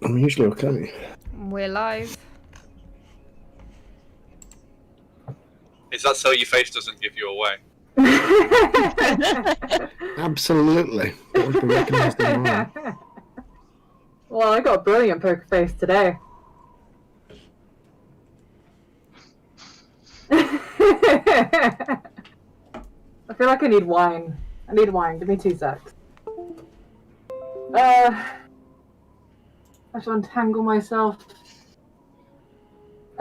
I'm usually okay. We're live. Is that so your face doesn't give you away? Absolutely. That would be recognised tomorrow. Well, I got a brilliant poker face today. I feel like I need wine. I need wine. Give me 2 secs. I have to untangle myself.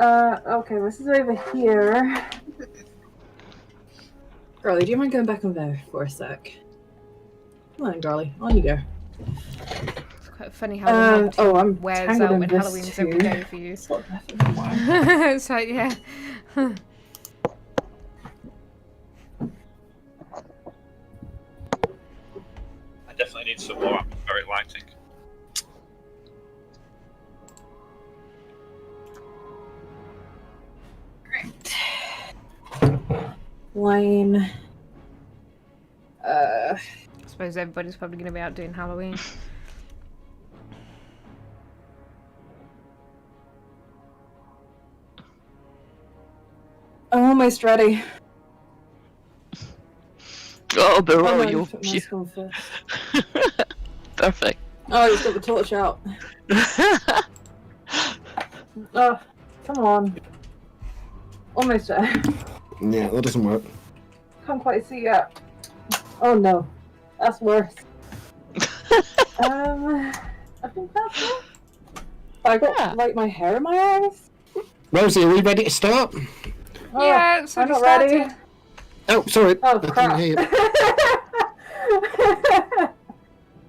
Okay, this is over here. Girlie, do you mind going back on there for a sec? Come on, Girlie. On you go. It's quite funny how the I'm wears out when Halloween's every day for you. So yeah. I definitely need some more atmospheric lighting. Wine. I suppose everybody's probably going to be out doing Halloween. I'm almost ready. Oh, Barrow, you. Perfect. Oh, he's got the torch out. Oh, come on. Almost there. Yeah, that doesn't work. Can't quite see yet. Oh no, that's worse. I think that's it. I got like my hair in my eyes. Rosie, are we ready to start? Oh, Yeah, so I'm not ready. Oh, sorry. Oh I crap. didn't hear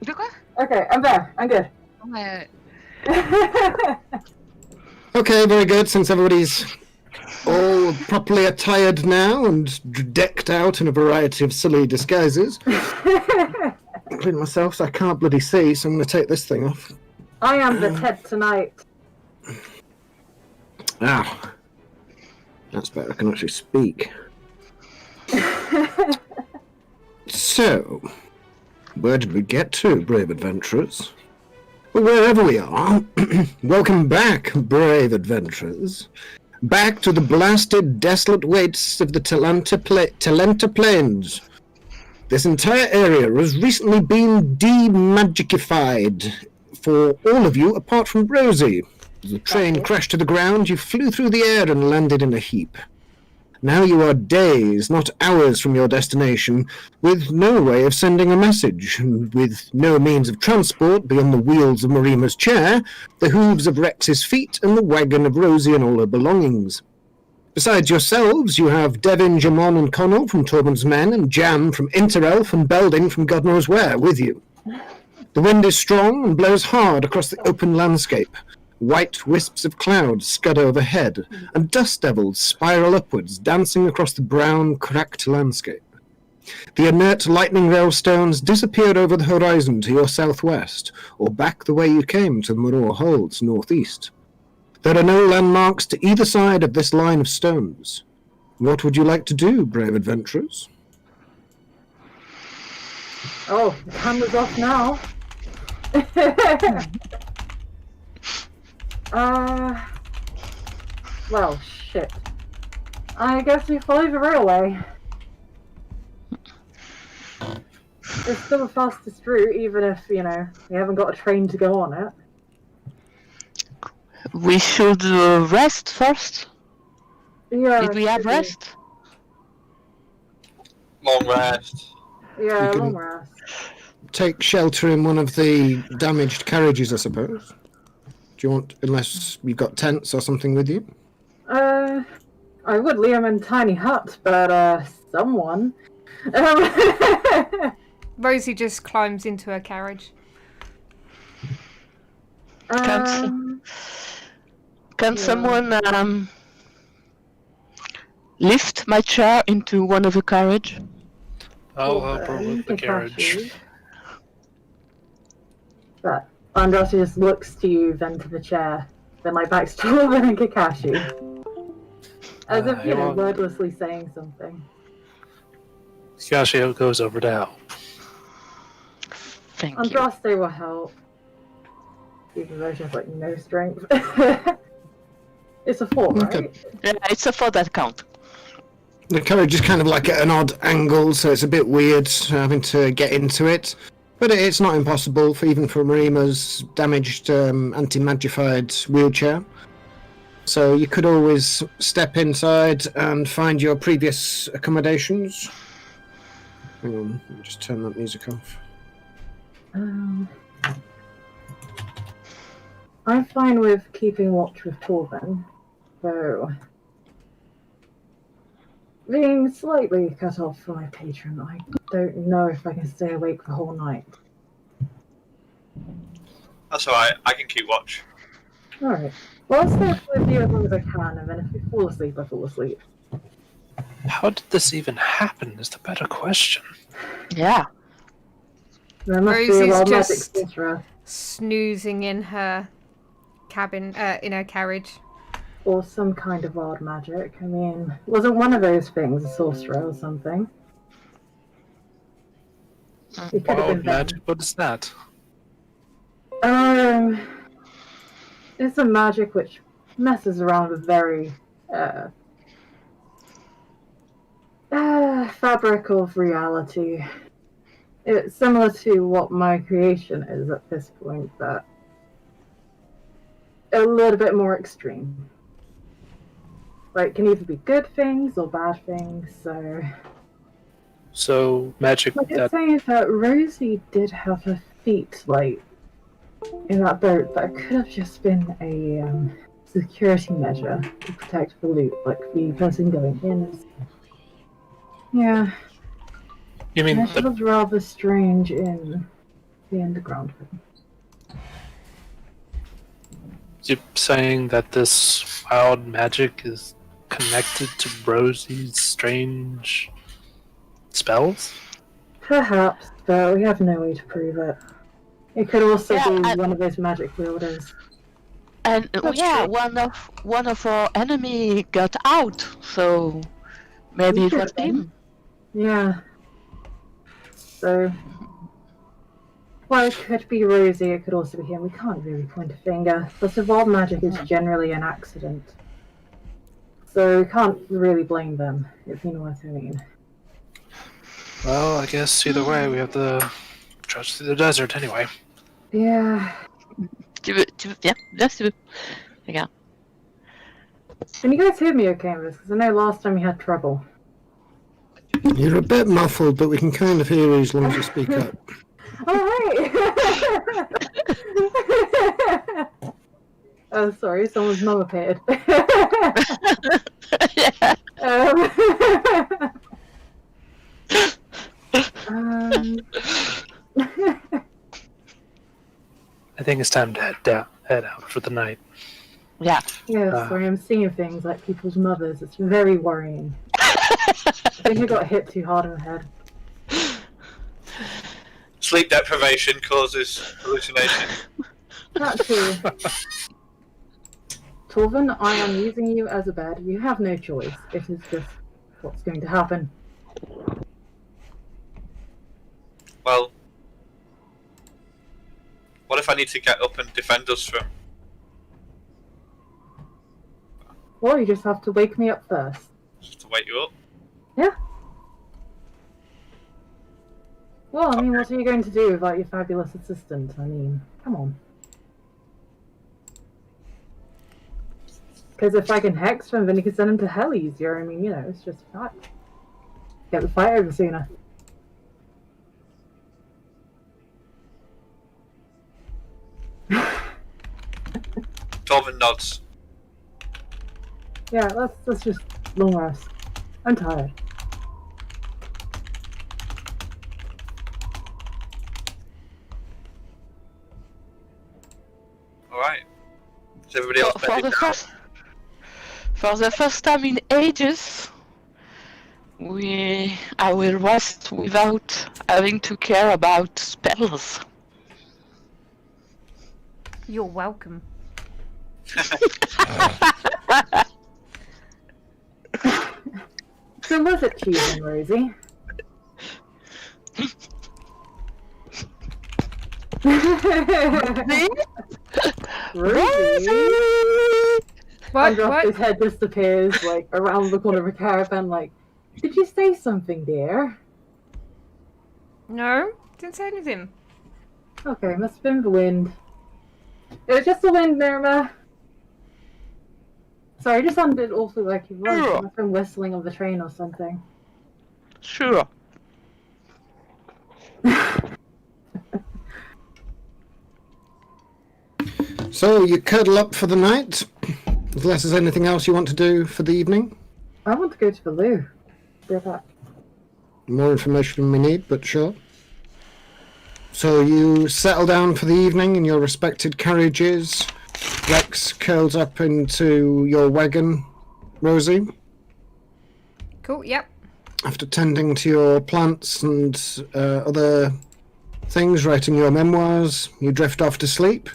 you. Okay, I'm there. I'm good. Okay, very good. Since everybody's all properly attired now and decked out in a variety of silly disguises, including myself, so I can't bloody see, so I'm going to take this thing off. I am the Ted tonight. Ah, that's better. I can actually speak. So, where did we get to, brave adventurers? Well, wherever we are, welcome back, brave adventurers. Back to the blasted, desolate wastes of the Talenta Plains. This entire area has recently been demagicified for all of you, apart from Rosie. As the train crashed to the ground, you flew through the air and landed in a heap. Now you are days, not hours from your destination, with no way of sending a message, and with no means of transport beyond the wheels of Marima's chair, the hooves of Rex's feet, and the wagon of Rosie and all her belongings. Besides yourselves, you have Devin, Jamon, and Connell from Tormund's Men, and Jam from Interelf, and Belding from God knows where, with you. The wind is strong and blows hard across the open landscape. White wisps of cloud scud overhead, and dust devils spiral upwards, dancing across the brown, cracked landscape. The inert lightning railstones disappeared over the horizon to your southwest, or back the way you came to the Moror Holds northeast. There are no landmarks to either side of this line of stones. What would you like to do, brave adventurers? Oh, the camera's off now. Well, shit. I guess we follow the railway. It's still the fastest route, even if, you know, we haven't got a train to go on it. We should rest first. Yeah. Did we have rest? Long rest. Yeah, You can- long rest. Take shelter in one of the damaged carriages, I suppose. Do you want, unless you've got tents or something with you? I would leave him in a tiny hut, but, someone. Rosie just climbs into her carriage. Can someone lift my chair into one of the carriage? I'll help her with the carriage. But Andros just looks to you, then to the chair, then like back to Torvin and Kakashi. As if, you know, wordlessly saying something. Kakashi goes over to help. Thank you. Andros, they will help. even though she has like no strength. It's a 4, right? Okay. Yeah, it's a 4 that count. The carriage is kind of like at an odd angle, so it's a bit weird having to get into it. But it's not impossible, even for Marima's damaged anti-magified wheelchair. So you could always step inside and find your previous accommodations. Hang on, let me just turn that music off. I'm fine with keeping watch with Torben, though being slightly cut off from my patron, I don't know if I can stay awake the whole night. That's alright, I can keep watch. Alright. Well, I'll stay up with you as long as I can, and then if you fall asleep, I fall asleep. How did this even happen is the better question. Yeah. There must be a Rosie's wild magic just sorcerer, snoozing in her cabin, in her carriage. or some kind of wild magic. I mean, wasn't one of those things a sorcerer or something? It could have been Wild them. magic? What is that? It's a magic which messes around with very fabric of reality. It's similar to what my creation is at this point, but a little bit more extreme. Like, can either be good things or bad things, so... So, magic Like, it's that... saying that Rosie did have her feet, like, in that boat, but it could have just been a security measure to protect the loot, like the person going in. Yeah, You mean that was rather strange in the underground. you're saying that this wild magic is connected to Rosie's strange spells? Perhaps, but we have no way to prove it. It could also Yeah, be one of those magic wielders. And That's yeah, true. one of our enemy got out, so maybe it was him. Yeah. So, well, it could be Rosie, it could also be him. We can't really point a finger. But evolved magic is generally an accident. So we can't really blame them, if you know what I mean. Well, I guess either way, we have to trudge through the desert anyway. Yeah. Yeah, let's do it. Yeah. Can you guys hear me okay in this? Because I know last time you had trouble. You're a bit muffled, but we can kind of hear you as long as you speak up. Alright! Oh, sorry, someone's mum appeared. Yeah. I think it's time to head out for the night. Yeah. Yeah, sorry, I'm seeing things like people's mothers. It's very worrying. I think I got hit too hard in the head. Sleep deprivation causes hallucination. Not true. Torvin, I am using you as a bed. You have no choice. It is just what's going to happen. Well, what if I need to get up and defend us from... Well, you just have to wake me up first. just to wake you up? Yeah. Well, I mean, what are you going to do without your fabulous assistant? I mean, come on. Because if I can hex him, then you can send him to hell easier. I mean, you know, it's just a fact. Get the fight over sooner. Torvin nods. Yeah, let's just long rest. I'm tired. Alright. Is everybody else bedded down? For the first time in ages, I will rest without having to care about spells. You're welcome. So was it cheating, Rosie? Rosie! What? His head disappears, like, around the corner of a caravan, like, did you say something, dear? No, didn't say anything. Okay, must have been the wind. It was just the wind, Mirma. Sorry, it just sounded awfully like you was. It must have been whistling on the train or something. Sure. So you cuddle up for the night, unless there's anything else you want to do for the evening. I want to go to the loo. Be right back. More information we need, but sure. So you settle down for the evening in your respected carriages. Rex curls up into your wagon, Rosie. Cool, yep. After tending to your plants and other things, writing your memoirs, you drift off to sleep.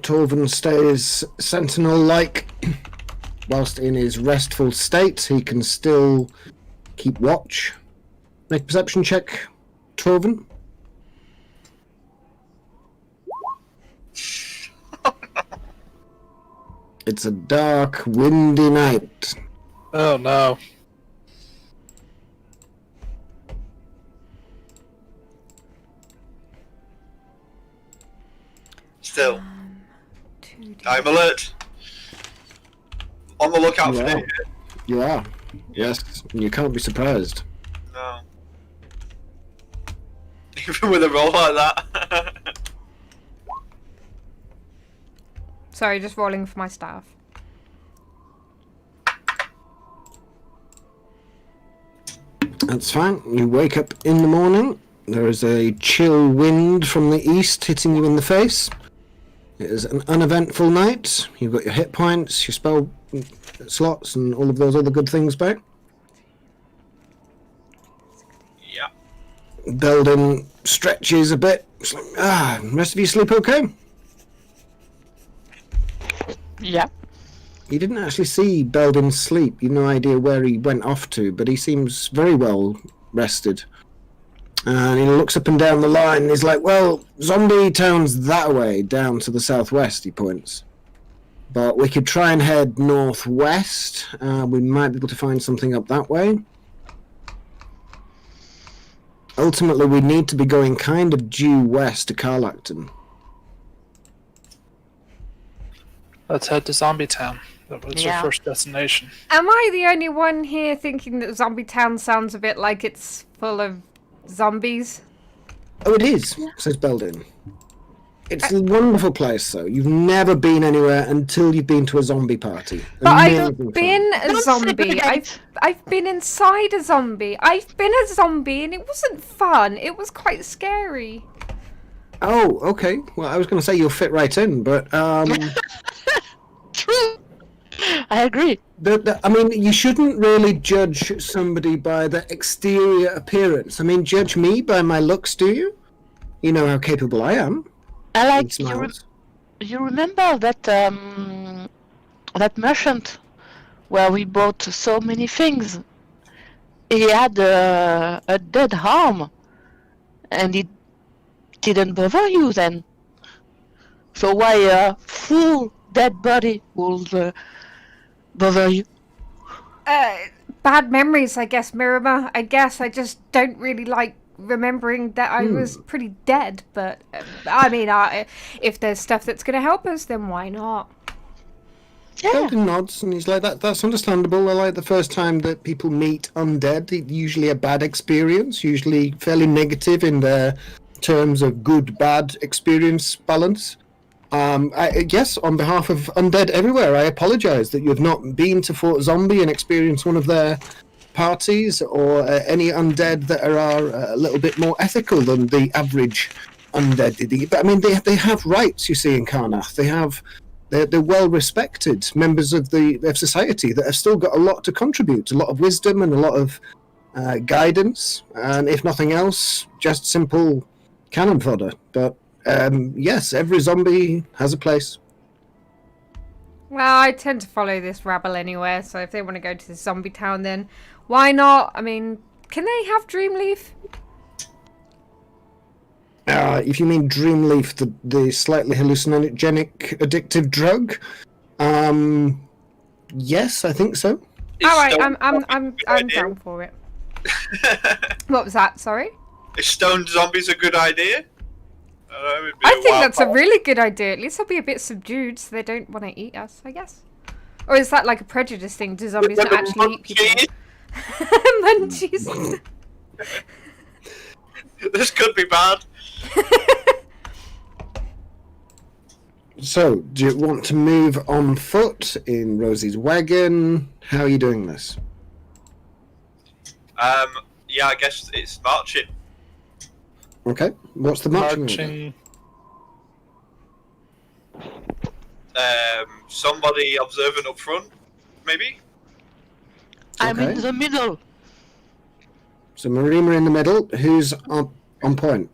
Torvin stays sentinel-like. Whilst in his restful state, he can still keep watch. Make a perception check, Torvin. It's a dark, windy night. Oh no. Still. I'm alert. On the lookout for Yeah. danger. You are. Yes, and you can't be surprised. No. Even with a roll like that. Sorry, just rolling for my staff. That's fine. You wake up in the morning. There is a chill wind from the east hitting you in the face. It is an uneventful night. You've got your hit points, your spell slots, and all of those other good things back. Yeah. Belden stretches a bit. It's like, rest of you sleep okay? Yeah. You didn't actually see Belden sleep. You've no idea where he went off to, but he seems very well rested. And he looks up and down the line and he's like, well, Zombie Town's that way, down to the southwest, he points. But we could try and head northwest. We might be able to find something up that way. Ultimately, we need to be going kind of due west to Carlacton. Let's head to Zombie Town. That was Yeah. our first destination. Am I the only one here thinking that Zombie Town sounds a bit like it's full of zombies? Oh, it is, says Belden. It's a wonderful place, though. You've never been anywhere until you've been to a zombie party. But I've Amazing been fun. a Don't zombie. segregate. I've been inside a zombie. I've been a zombie and it wasn't fun. It was quite scary. Oh, okay. Well, I was going to say you'll fit right in, but True. I agree. I mean, you shouldn't really judge somebody by their exterior appearance. I mean, judge me by my looks, do you? You know how capable I am. I He like smiles. you remember that that merchant where we bought so many things. He had a dead arm, and it didn't bother you then. So why a full dead body would bother you? Bad memories, I guess, Mirama. I guess I just don't really like remembering that I was pretty dead. But I mean, if there's stuff that's going to help us, then why not? Yeah. Belden nods, and he's like, that's understandable. I like the first time that people meet undead. It's usually a bad experience, usually fairly negative in their terms of good-bad experience balance. Yes, on behalf of Undead everywhere, I apologise that you have not been to Fort Zombie and experienced one of their parties, or any undead that are a little bit more ethical than the average undead. But I mean, they have rights, you see, in Karnath. They're well-respected members of society that have still got a lot to contribute, a lot of wisdom and a lot of guidance, and if nothing else, just simple cannon fodder. But yes, every zombie has a place. Well, I tend to follow this rabble anywhere, so if they want to go to the zombie town, then why not? I mean, can they have Dreamleaf? If you mean Dreamleaf, the slightly hallucinogenic addictive drug, yes, I think so. Is All right, stone I'm zombies a good idea? down for it. What was that? Sorry. Is stone zombies a good idea? It'd be I a think wild that's a card. really good idea. At least they'll be a bit subdued, so they don't want to eat us, I guess. Or is that like a prejudice thing? Do zombies not actually eat people? Munchies. This could be bad. So, do you want to move on foot in Rosie's wagon? How are you doing this? Yeah, I guess it's marching. Okay, what's the marching order? Marching. Somebody observant up front, maybe? I'm Okay. in the middle. So Marima in the middle. Who's on point?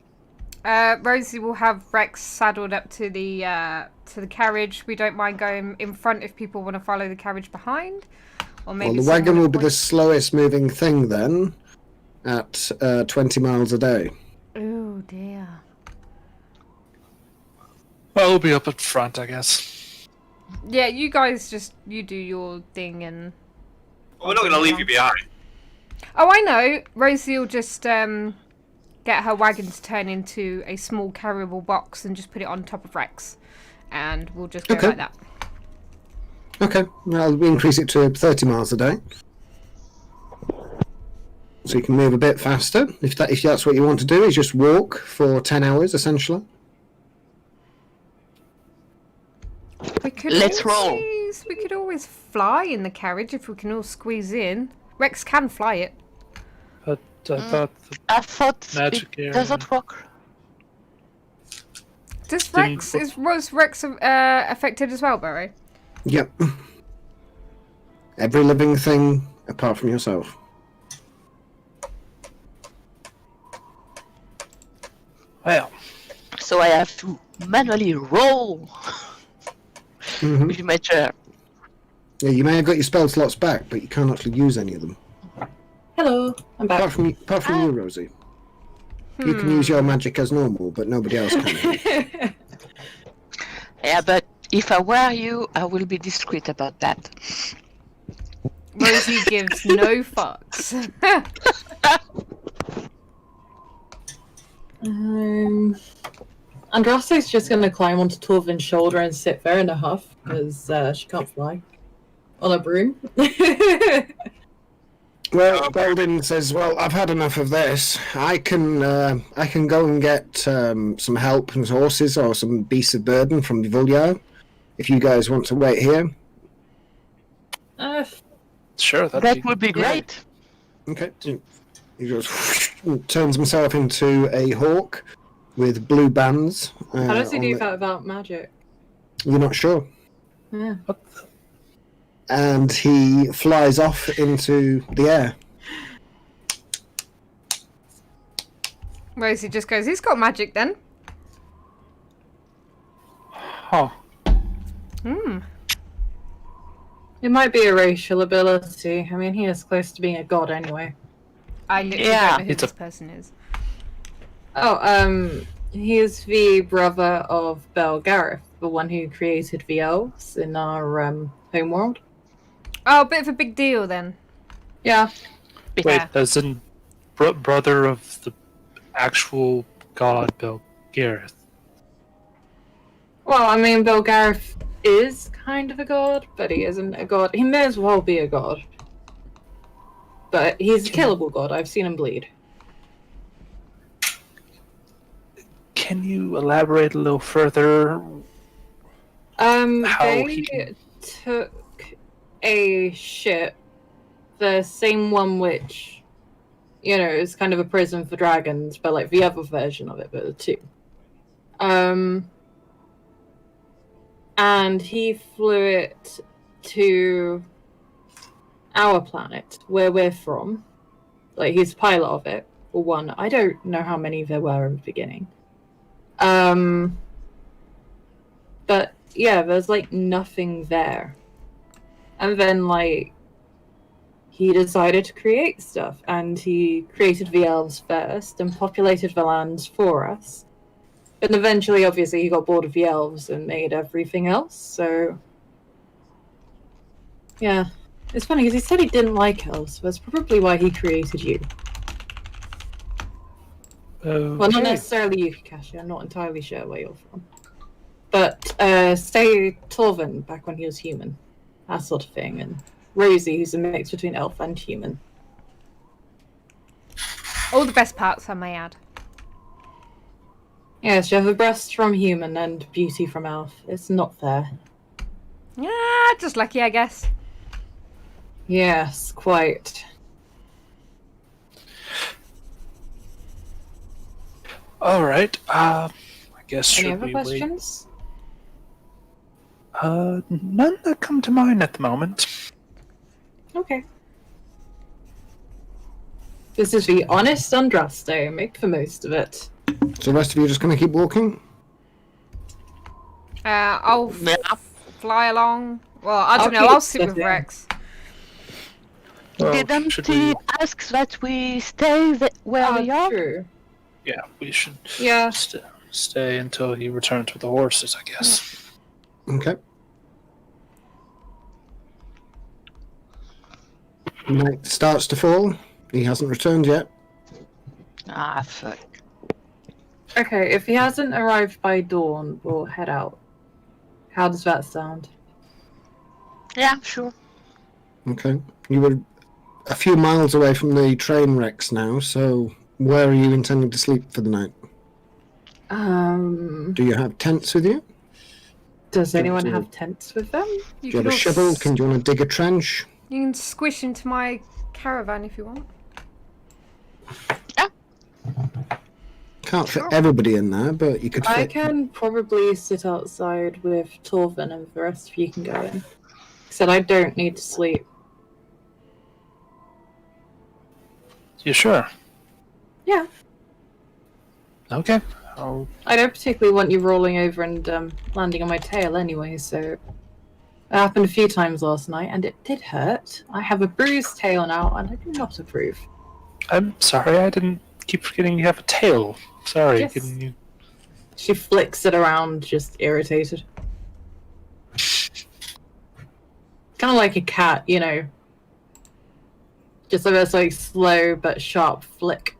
Rosie will have Rex saddled up to the carriage. We don't mind going in front if people want to follow the carriage behind. Or maybe Well, the wagon someone will be the point- slowest moving thing then, at 20 miles a day. Oh dear. Well, we'll be up at front, I guess. Yeah, you guys you do your thing and. Well, we're not going to leave you behind. Oh, I know. Rosie will just get her wagon to turn into a small carryable box and just put it on top of Rex, and we'll just go Okay. like that. Okay, well, we increase it to 30 miles a day. So you can move a bit faster. If that's what you want to do, is just walk for 10 hours, essentially. We could Let's roll. We could always fly in the carriage if we can all squeeze in. Rex can fly it. But I thought the I thought Magic it area. doesn't work. Was Rex affected as well, Barry? Yep. Every living thing apart from yourself. well, So I have to manually roll Hmm. with my chair. Yeah, you may have got your spell slots back, but you can't actually use any of them. Hello, I'm back. Apart from you, Rosie. You can use your magic as normal, but nobody else can. Yeah, but if I were you, I will be discreet about that. Rosie gives no fucks. Andraste's just going to climb onto Torvin's shoulder and sit there in a huff because she can't fly on a broom. Well, Belden says, "Well, I've had enough of this. I can go and get some help and horses or some beasts of burden from Vulyar. If you guys want to wait here, sure, That would be great. okay." He goes, turns himself into a hawk with blue bands. How does he on do the- that without magic? You're not sure. Yeah. And he flies off into the air. Rosie just goes, he's got magic then. Huh. It might be a racial ability. I mean, he is close to being a god anyway. I literally Yeah. don't know who It's a- this person is. Oh, he is the brother of Belgareth, the one who created the elves in our homeworld. Oh, a bit of a big deal then. Yeah. Wait, Yeah. as in brother of the actual god Belgareth. Well, I mean, Belgareth is kind of a god, but he isn't a god. He may as well be a god. But he's a killable god. I've seen him bleed. Can you elaborate a little further? How They he- took a ship, the same one which, you know, is kind of a prison for dragons, but like the other version of it, but the two. And he flew it to our planet, where we're from. Like, he's pilot of it, for one. I don't know how many there were in the beginning. But yeah, there's like nothing there. And then like he decided to create stuff, and he created the elves first and populated the lands for us. And eventually, obviously, he got bored of the elves and made everything else, so... Yeah. It's funny, because he said he didn't like elves, so that's probably why he created you. Well, not necessarily you, Kakashi. I'm not entirely sure where you're from. But, say Torvin, back when he was human. That sort of thing. And Rosie, who's a mix between elf and human. All the best parts, I may add. Yes, you have a breast from human and beauty from elf. It's not fair. Yeah, just lucky, I guess. Yes, quite. All right. I guess Any should other we questions? wait? None that come to mind at the moment. Okay. This is the honest Andraste. Make the most of it. So the rest of you just going to keep walking? I'll Yeah. fly along. Well, I don't know. keep I'll sit with sitting. Rex. Well, Didn't should he we? ask that we stay where we are? True. Yeah, we should Yeah. stay until he returns with the horses, I guess. Okay. Night starts to fall. He hasn't returned yet. Ah, fuck. Okay, if he hasn't arrived by dawn, we'll head out. How does that sound? Yeah, sure. Okay. You were a few miles away from the train wrecks now, so where are you intending to sleep for the night? Do you have tents with you? Does anyone you- have tents with them? Do you have a shovel? Do you want to dig a trench? You can squish into my caravan if you want. Can't fit everybody in there, but you could fit. I can probably sit outside with Torvin and the rest of you can go in. Said I don't need to sleep. You sure? Yeah. Okay. I don't particularly want you rolling over and landing on my tail anyway, so... It happened a few times last night, and it did hurt. I have a bruised tail now, and I do not approve. I'm sorry, I didn't keep forgetting you have a tail. Sorry, Yes. couldn't you? She flicks it around, just irritated. Kind of like a cat, you know. Just a very slow but sharp flick.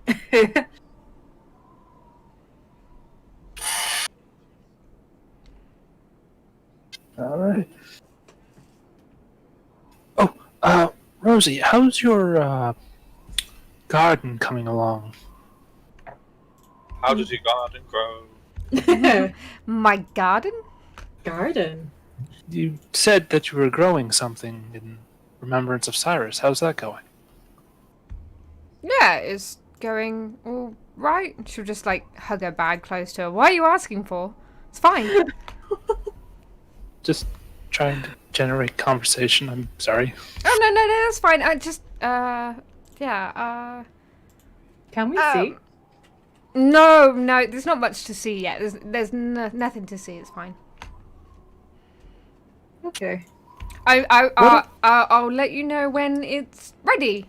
All right. Oh, Rosie, how's your garden coming along? How does your garden grow? My garden? Garden. You said that you were growing something in remembrance of Cyrus. How's that going? Yeah, it's going all right. She'll just like hug her bag close to her. What are you asking for? It's fine. Just trying to generate conversation. I'm sorry. Oh no, that's fine. I just yeah. Can we Um, see? No, there's not much to see yet. There's nothing to see. It's fine. Okay. I'll let you know when it's ready.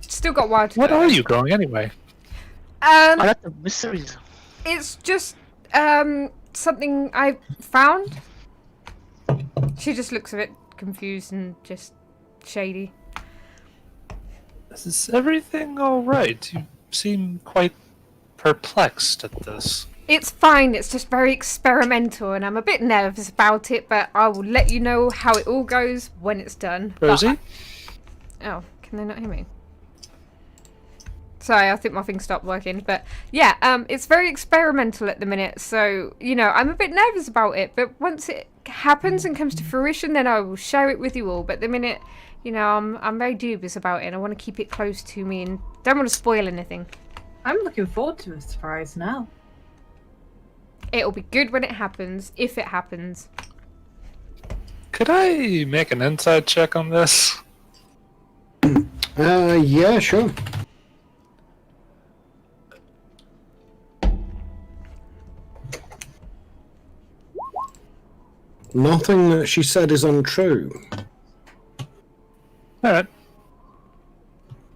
Still got a while to What go. are you growing anyway? I like the mysteries. It's just something I found. She just looks a bit confused and just shady. Is everything all right? You seem quite perplexed at this. It's fine. It's just very experimental, and I'm a bit nervous about it. But I will let you know how it all goes when it's done. But Rosie? oh, can they not hear me? Sorry, I think my thing stopped working. But yeah, it's very experimental at the minute. So, you know, I'm a bit nervous about it. But once it happens and comes to fruition, then I will share it with you all. But at the minute, you know, I'm very dubious about it. And I want to keep it close to me and don't want to spoil anything. I'm looking forward to a surprise now. It'll be good when it happens, if it happens. Could I make an inside check on this? Yeah, sure. Nothing that she said is untrue. Alright.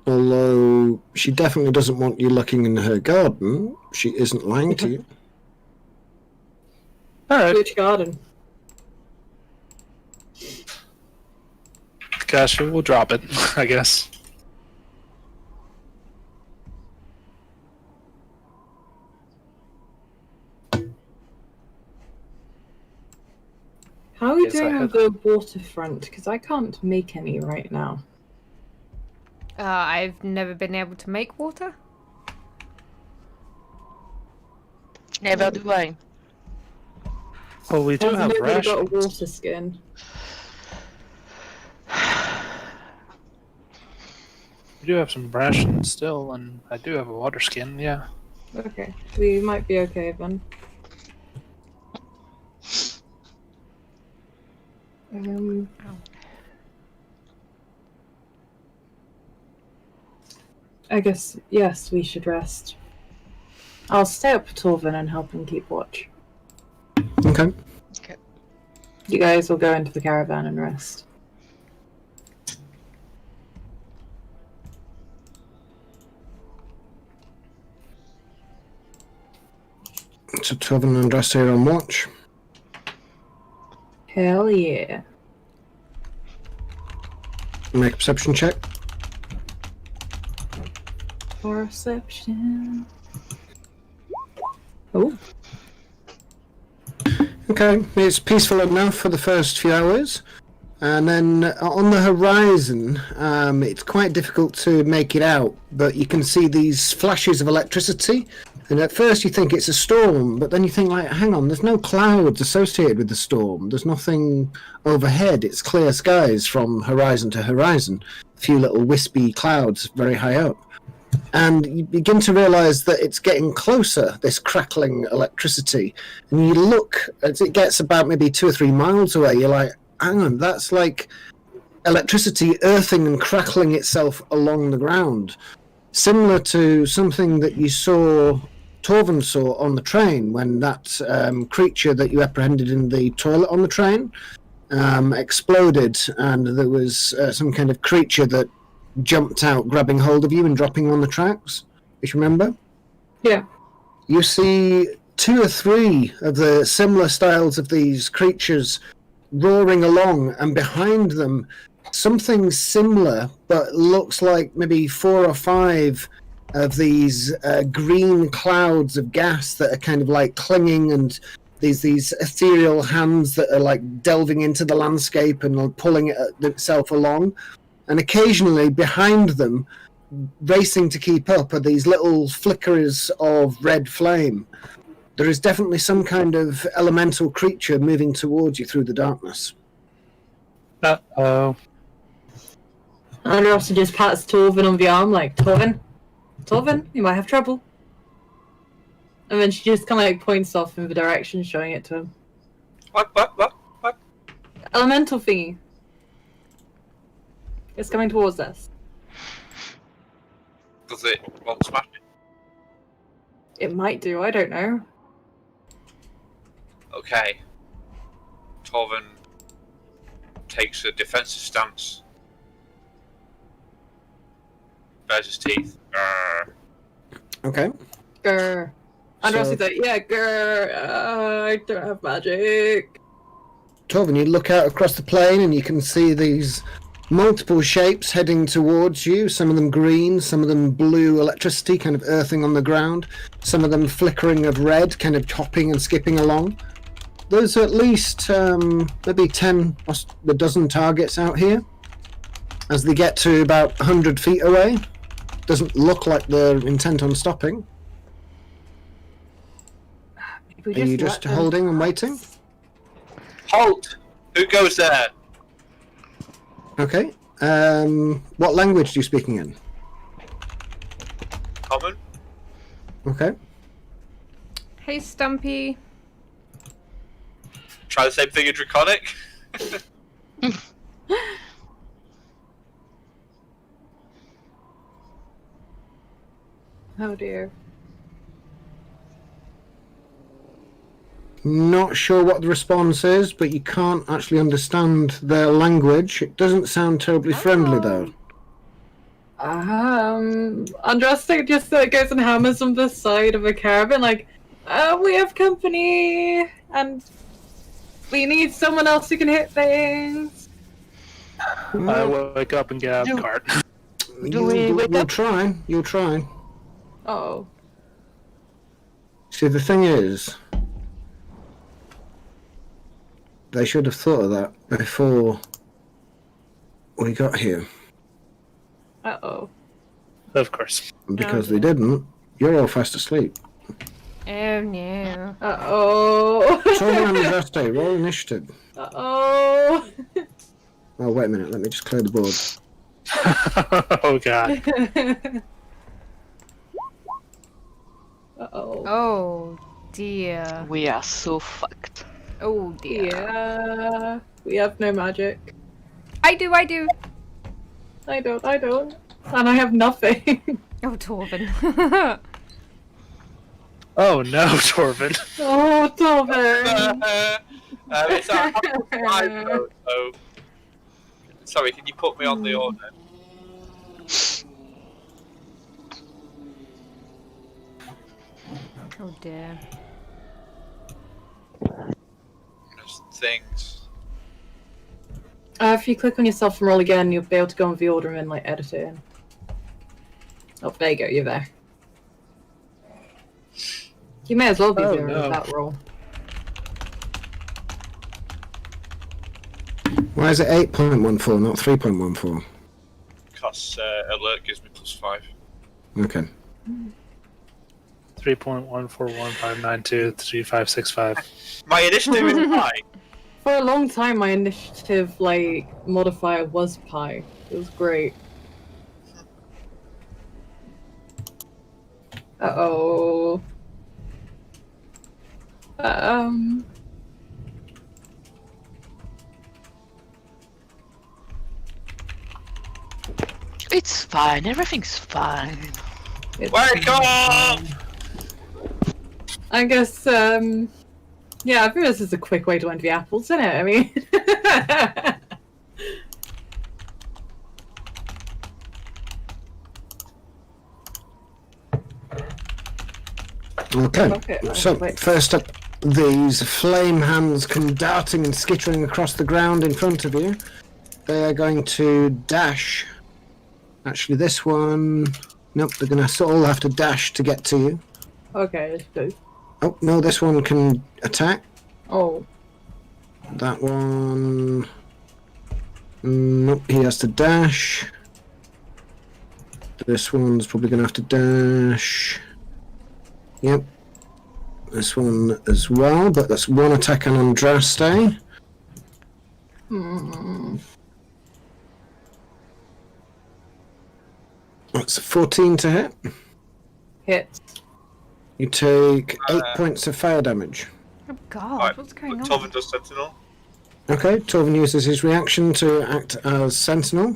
Although she definitely doesn't want you looking in her garden. She isn't lying to you. Alright. Which garden? Gosh, we'll drop it, I guess. How are we Yes, I doing on had- the waterfront? Because I can't make any right now. I've never been able to make water. Never do I. Well, we do Has have nobody got a rations. water skin? We do have some rations still, and I do have a water skin, yeah. Okay, we might be okay then. I guess, yes, we should rest. I'll stay up for Torvin and help him keep watch. Okay. You guys will go into the caravan and rest. So Torvin and Rest here on watch. Hell yeah. Make a perception check. Perception. Oh, Okay, it's peaceful enough for the first few hours. And then on the horizon, it's quite difficult to make it out, but you can see these flashes of electricity. And at first you think it's a storm, but then you think, like, hang on, there's no clouds associated with the storm. There's nothing overhead. It's clear skies from horizon to horizon. A few little wispy clouds very high up. And you begin to realise that it's getting closer, this crackling electricity. And you look, as it gets about maybe 2 or 3 miles away, you're like, hang on, that's like electricity earthing and crackling itself along the ground. Similar to something that you saw, Torvin saw on the train, when that creature that you apprehended in the toilet on the train exploded, and there was some kind of creature that jumped out, grabbing hold of you and dropping on the tracks, if you remember. yeah. You see 2 or 3 of the similar styles of these creatures roaring along, and behind them something similar, but looks like maybe 4 or 5 of these green clouds of gas that are kind of like clinging, and these ethereal hands that are like delving into the landscape and pulling itself along. And occasionally behind them, racing to keep up, are these little flickers of red flame. There is definitely some kind of elemental creature moving towards you through the darkness. Uh-oh. And Rossi just pats Torvin on the arm, like, Torvin, you might have trouble. And then she just kind of like points off in the direction, showing it to him. What? Elemental thingy. It's coming towards us. Does it want to smash it? It might do, I don't know. Okay. Torvin takes a defensive stance. Bares his teeth. Okay. Grr. And So- Rossi's like, yeah, grr, I don't have magic. Torvin, you look out across the plain and you can see these multiple shapes heading towards you, some of them green, some of them blue electricity kind of earthing on the ground, some of them flickering of red, kind of hopping and skipping along. There's at least maybe 10 or a dozen targets out here. As they get to about 100 feet away, doesn't look like they're intent on stopping. If we Are you let just them holding and pass. waiting? Halt! Who goes there? Okay. What language are you speaking in? Common? Okay. Hey, Stumpy. Try the same thing in Draconic? Oh dear. Not sure what the response is, but you can't actually understand their language. It doesn't sound terribly friendly, though. Andros just goes and hammers on the side of a caravan, like, we have company. and we need someone else who can hit things. I wake up and get out of the cart. You'll try. You'll try. Oh. See, the thing is, they should have thought of that before we got here. Uh-oh. Of course. Because they didn't, you're all fast asleep. Oh no. Uh-oh. Someone on the day, roll initiative. Uh-oh. Oh, wait a minute, let me just clear the board. Oh god. Uh-oh. Oh dear. We are so fucked. Oh dear. Yeah. We have no magic. I do. I don't. And I have nothing. Oh, Torvin. Oh no, Torvin. Oh, Torvin. It's my vote, so... Sorry, can you put me on the order? Oh dear. There's things. If you click on yourself and roll again, you'll be able to go on the order and like edit it in. Oh, there you go. You're there. You may as well be there with that roll. Why is it 8.14, not 3.14? Because alert gives me +5. Okay. 3.14159235565. My initiative is high. For a long time, my initiative modifier was pi. It was great. Uh-oh. It's fine. Everything's fine. Wake up! I guess, yeah, I think this is a quick way to end the apples, isn't it? I mean... Okay, so first up, these flame hands come darting and skittering across the ground in front of you. They are going to dash. Actually, this one... Nope, they're going to all have to dash to get to you. Okay, let's go. Oh, no, this one can attack. Oh. That one... Nope, he has to dash. This one's probably going to have to dash. Yep. This one as well, but that's one attack on Andraste. That's a 14 to hit. Hit. You take 8 points of fire damage. Oh god, Right, what's going on? Torvin does Sentinel. Okay, Torvin uses his reaction to act as Sentinel.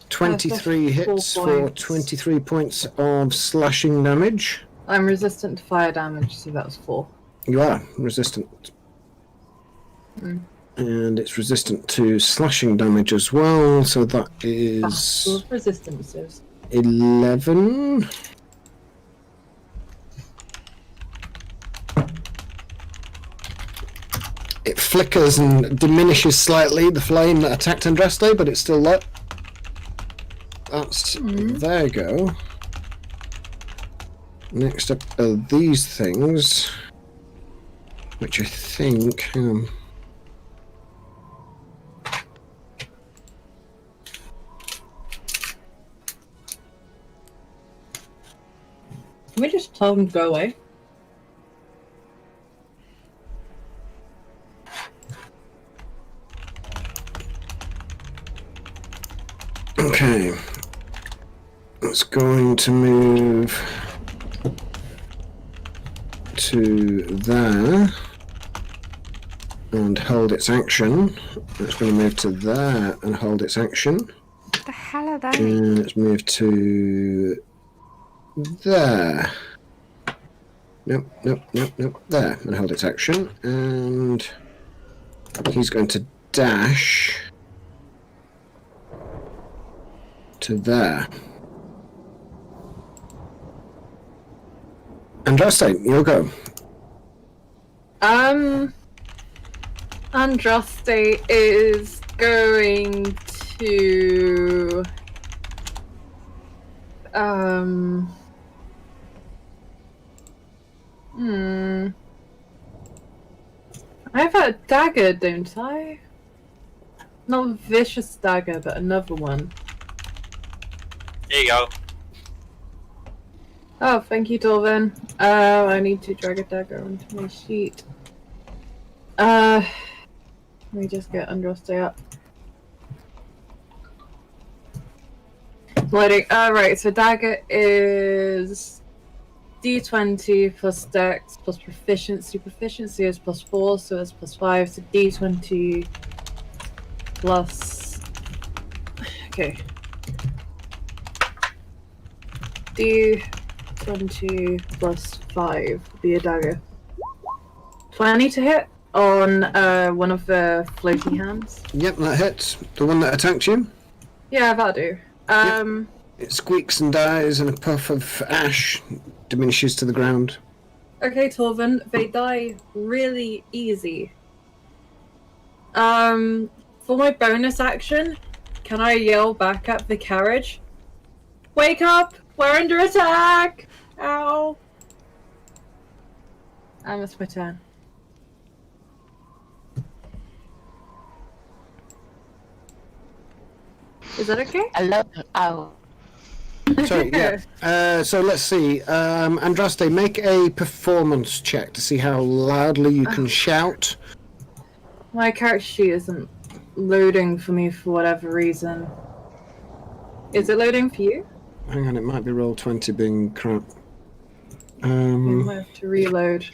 23 hits Four for points. 23 points of slashing damage. I'm resistant to fire damage, so that was 4. You are resistant. And it's resistant to slashing damage as well, so that is Those resistances. 11. It flickers and diminishes slightly, the flame that attacked Andraste, but it's still lit. That's... There you go. Next up are these things, which I think... Hang on. Can we just tell them to go away? Okay. It's going to move to there and hold its action. It's going to move to there and hold its action. What the hell are they? And it's moved to there. Nope. There, and hold its action. And he's going to dash to there. Andraste, you'll go. Andraste is going to I have a dagger, don't I? Not a vicious dagger, but another one. Here you go. Oh, thank you, Torvin. I need to drag a dagger onto my sheet. Let me just get Andraste up. Loading. Right, so dagger is D20 plus dex plus proficiency. Proficiency is +4, so it's +5. So D20 plus. Okay. D20 plus 5 would be a dagger. 20 to hit on one of the floaty hands. Yep, that hits. The one that attacked you. Yeah, that'll do. It squeaks and dies, and a puff of ash diminishes to the ground. Okay, Torvin, they die really easy. For my bonus action, can I yell back at the carriage? Wake up! We're under attack! Ow! And it's my turn. Is that okay? I love the owl. Sorry, yeah. So let's see. Andraste, make a performance check to see how loudly you can shout. My character sheet isn't loading for me for whatever reason. Is it loading for you? Hang on, it might be roll 20 being crap. I might have to reload.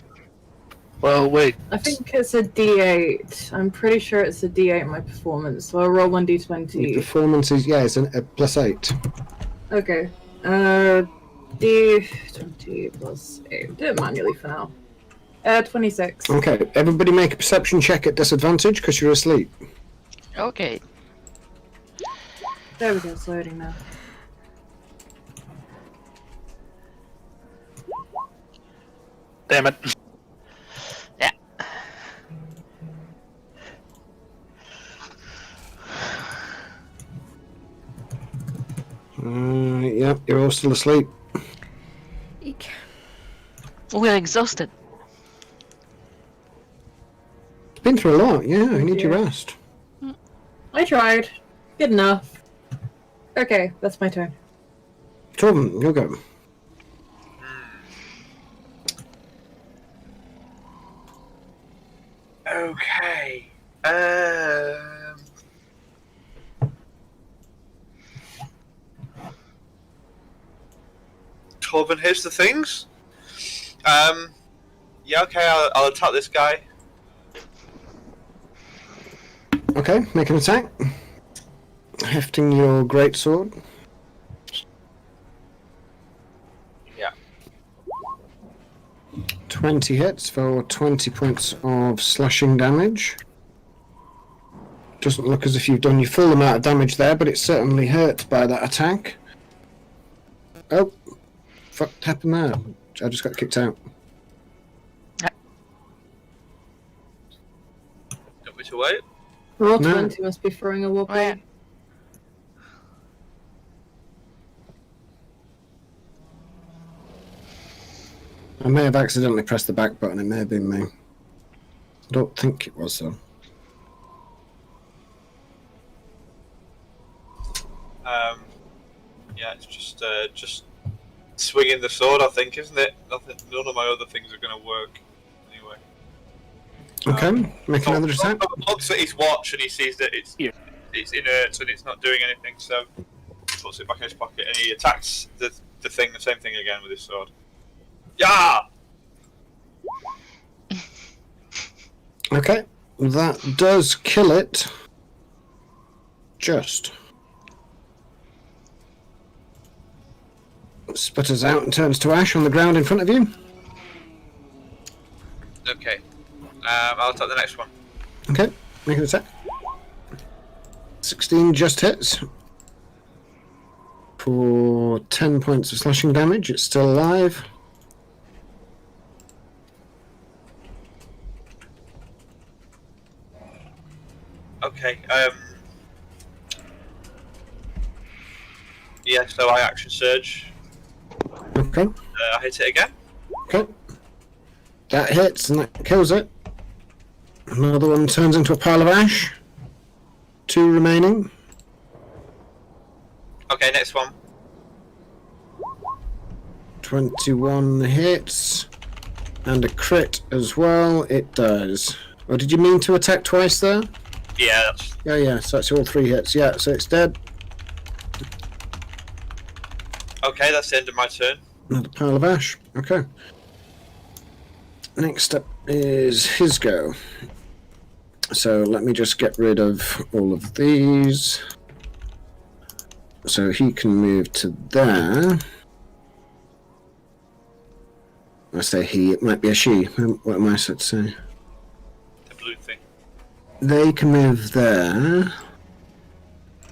Well, wait. I think it's a D8. I'm pretty sure it's a D8 in my performance, so I'll roll 1d20. Your performance is, yeah, it's a +8. Okay. D20 plus 8. Do it manually for now. 26. Okay, everybody make a perception check at disadvantage because you're asleep. Okay. There we go, it's loading now. Damn it. Yeah. Yep, you're all still asleep. Eek. We're exhausted. It's been through a lot, yeah, you need your rest. I tried. Good enough. Okay, that's my turn. Torben, you'll go. Okay. Torben, here's the things. Yeah, okay, I'll attack this guy. Okay, make an attack. Hefting your greatsword. Yeah. 20 hits for 20 points of slashing damage. Doesn't look as if you've done your full amount of damage there, but it's certainly hurt by that attack. Oh, fuck happened there? I just got kicked out. Got me to wait. Roll No. 20 must be throwing a war Oh, yeah. play. I may have accidentally pressed the back button, it may have been me. I don't think it was though. Yeah, it's just swinging the sword, I think, isn't it? None of my other things are going to work anyway. Okay, make another attack. Looks at his watch and he sees that it's inert and it's not doing anything, so he puts it back in his pocket and he attacks the same thing again with his sword. Yeah. Okay, that does kill it. Just. Sputters out and turns to ash on the ground in front of you. Okay. I'll attack the next one. Okay, make an attack. 16 just hits. For 10 points of slashing damage, it's still alive. Okay. Yeah. So I action surge. Okay. I hit it again. Okay. That hits and that kills it. Another one turns into a pile of ash. 2 remaining. Okay. Next one. 21 hits. And a crit as well. It does. Or did you mean to attack twice there? Yeah. That's... Yeah, so that's all 3 hits. Yeah, so it's dead. Okay. That's the end of my turn. Another pile of ash. Okay. Next up is his go. So let me just get rid of all of these. So he can move to there. I say he, it might be a she. What am I supposed to say? The blue thing. They can move there.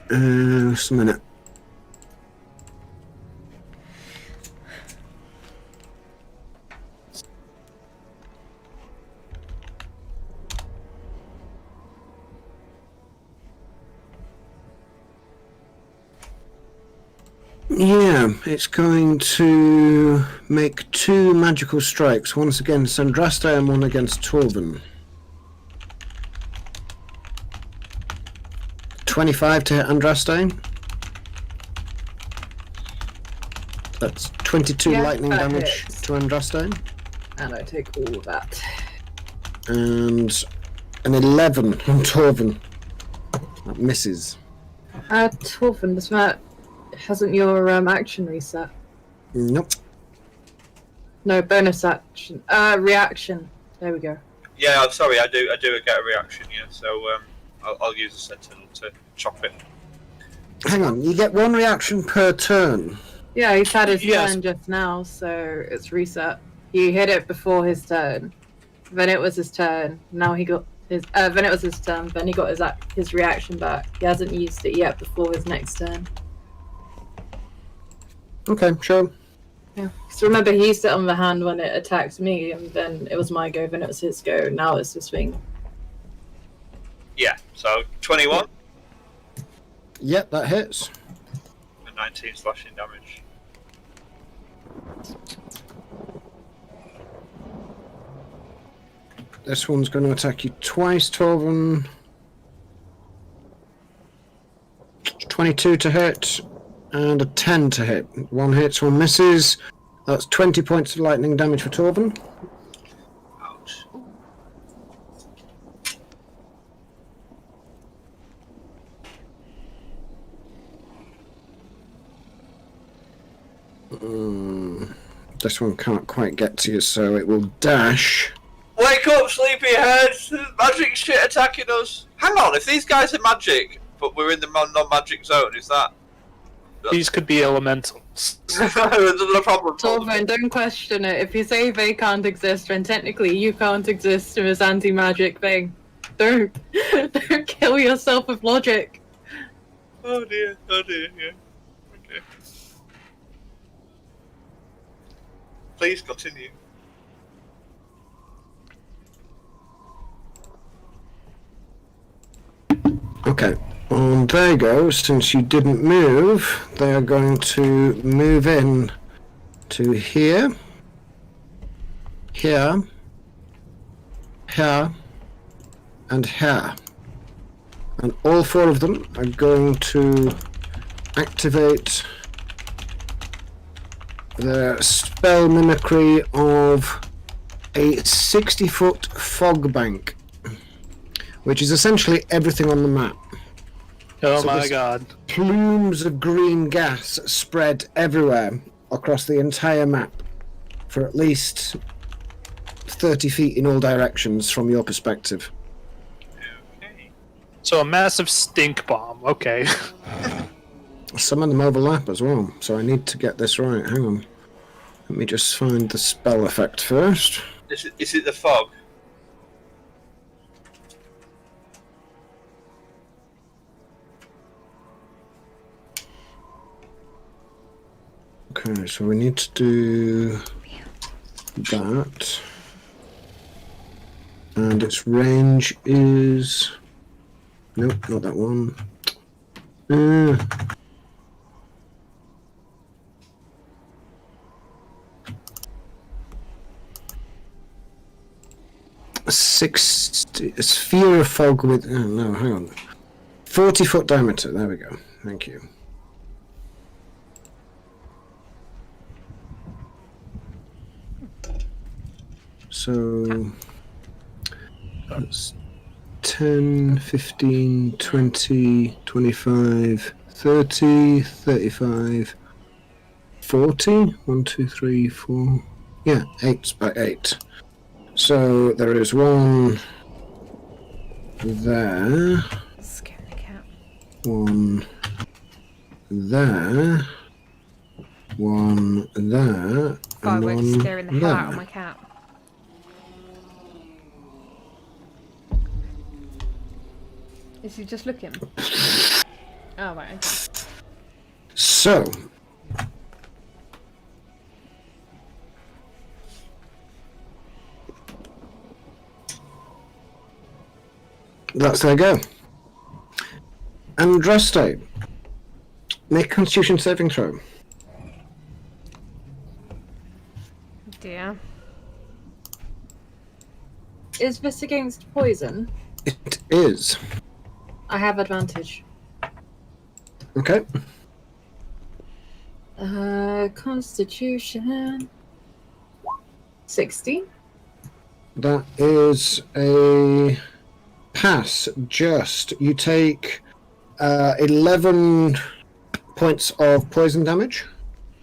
Just a minute. Yeah, it's going to make 2 magical strikes. Once against Andraste and one against Torvin. 25 to hit Andraste. That's 22 Yeah, lightning that damage hits. to Andraste. And I take all of that. And an 11 on Torvin. That misses. Torvin, does that hasn't your action reset? Nope. No, bonus action. Reaction. There we go. Yeah. I'm sorry. I do get a reaction. Yeah. So I'll use a sentinel to chop it. Hang on, you get 1 reaction per turn. Yeah, he's had his Yes. turn just now, so it's reset. He hit it before his turn. Then it was his turn. Now he got his. Then it was his turn. Then he got his reaction back. He hasn't used it yet before his next turn. Okay, sure. Yeah. So remember, he used it on the hand when it attacked me, and then it was my go. Then it was his go. Now it's his swing. Yeah. So 21 Yep, that hits. and 19 slashing damage. This one's going to attack you twice, Torvin. 22 to hit, and a 10 to hit. 1 hits, 1 misses. That's 20 points of lightning damage for Torvin. Ouch. This one can't quite get to you, so it will dash. Wake up, sleepyhead! There's magic shit attacking us. Hang on, if these guys are magic, but we're in the non-magic zone, is that These could be elementals. the problem? Torvin, don't question it. If you say they can't exist, then technically you can't exist in this anti-magic thing. Don't kill yourself with logic. Oh dear, yeah. Okay. Please continue. Okay, and there you go. Since you didn't move, they are going to move in to here, here, here, and here. And all 4 of them are going to activate the spell mimicry of a 60-foot fog bank, which is essentially everything on the map. Oh So my this- god. Plumes of green gas spread everywhere across the entire map for at least 30 feet in all directions from your perspective. Okay. So a massive stink bomb. Okay. Some of them overlap as well, so I need to get this right. Hang on. Let me just find the spell effect first. Is it the fog? Okay, so we need to do that. And its range is Nope, not that one. Uh, 60 a sphere of fog with. Oh, no, hang on. 40-foot diameter. There we go. Thank you. So that's 10, 15, 20, 25, 30, 35, 40. 1, 2, 3, 4. Yeah, 8 by 8. So there is one there, Scaring the cat. one there, one there, and Fireworks one scaring the hell out of there. my cat. Is he just looking? Oh, right. Okay. So, that's their go. Andraste, make a Constitution saving throw. Dear. Is this against poison? It is. I have advantage. Okay. Constitution. 16. That is a pass. Just. You take 11 points of poison damage.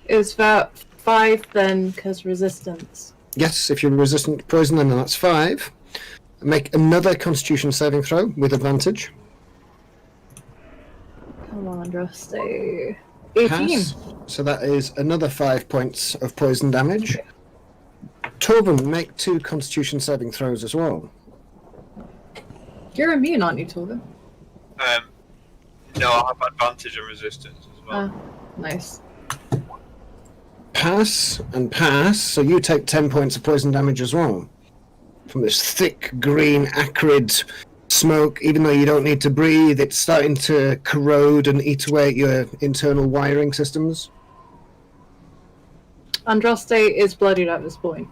Is that 5 then, because resistance? Yes, if you're resistant to poison, then that's 5. Make another Constitution saving throw with advantage. Come on, Rusty. 18. Pass. So that is another 5 points of poison damage. Torben, make 2 Constitution saving throws as well. You're immune, aren't you, Torben? No, I have advantage and resistance as well. Nice. Pass and pass, so you take 10 points of poison damage as well. From this thick, green, acrid smoke, even though you don't need to breathe, it's starting to corrode and eat away at your internal wiring systems. Andraste is bloodied at this point.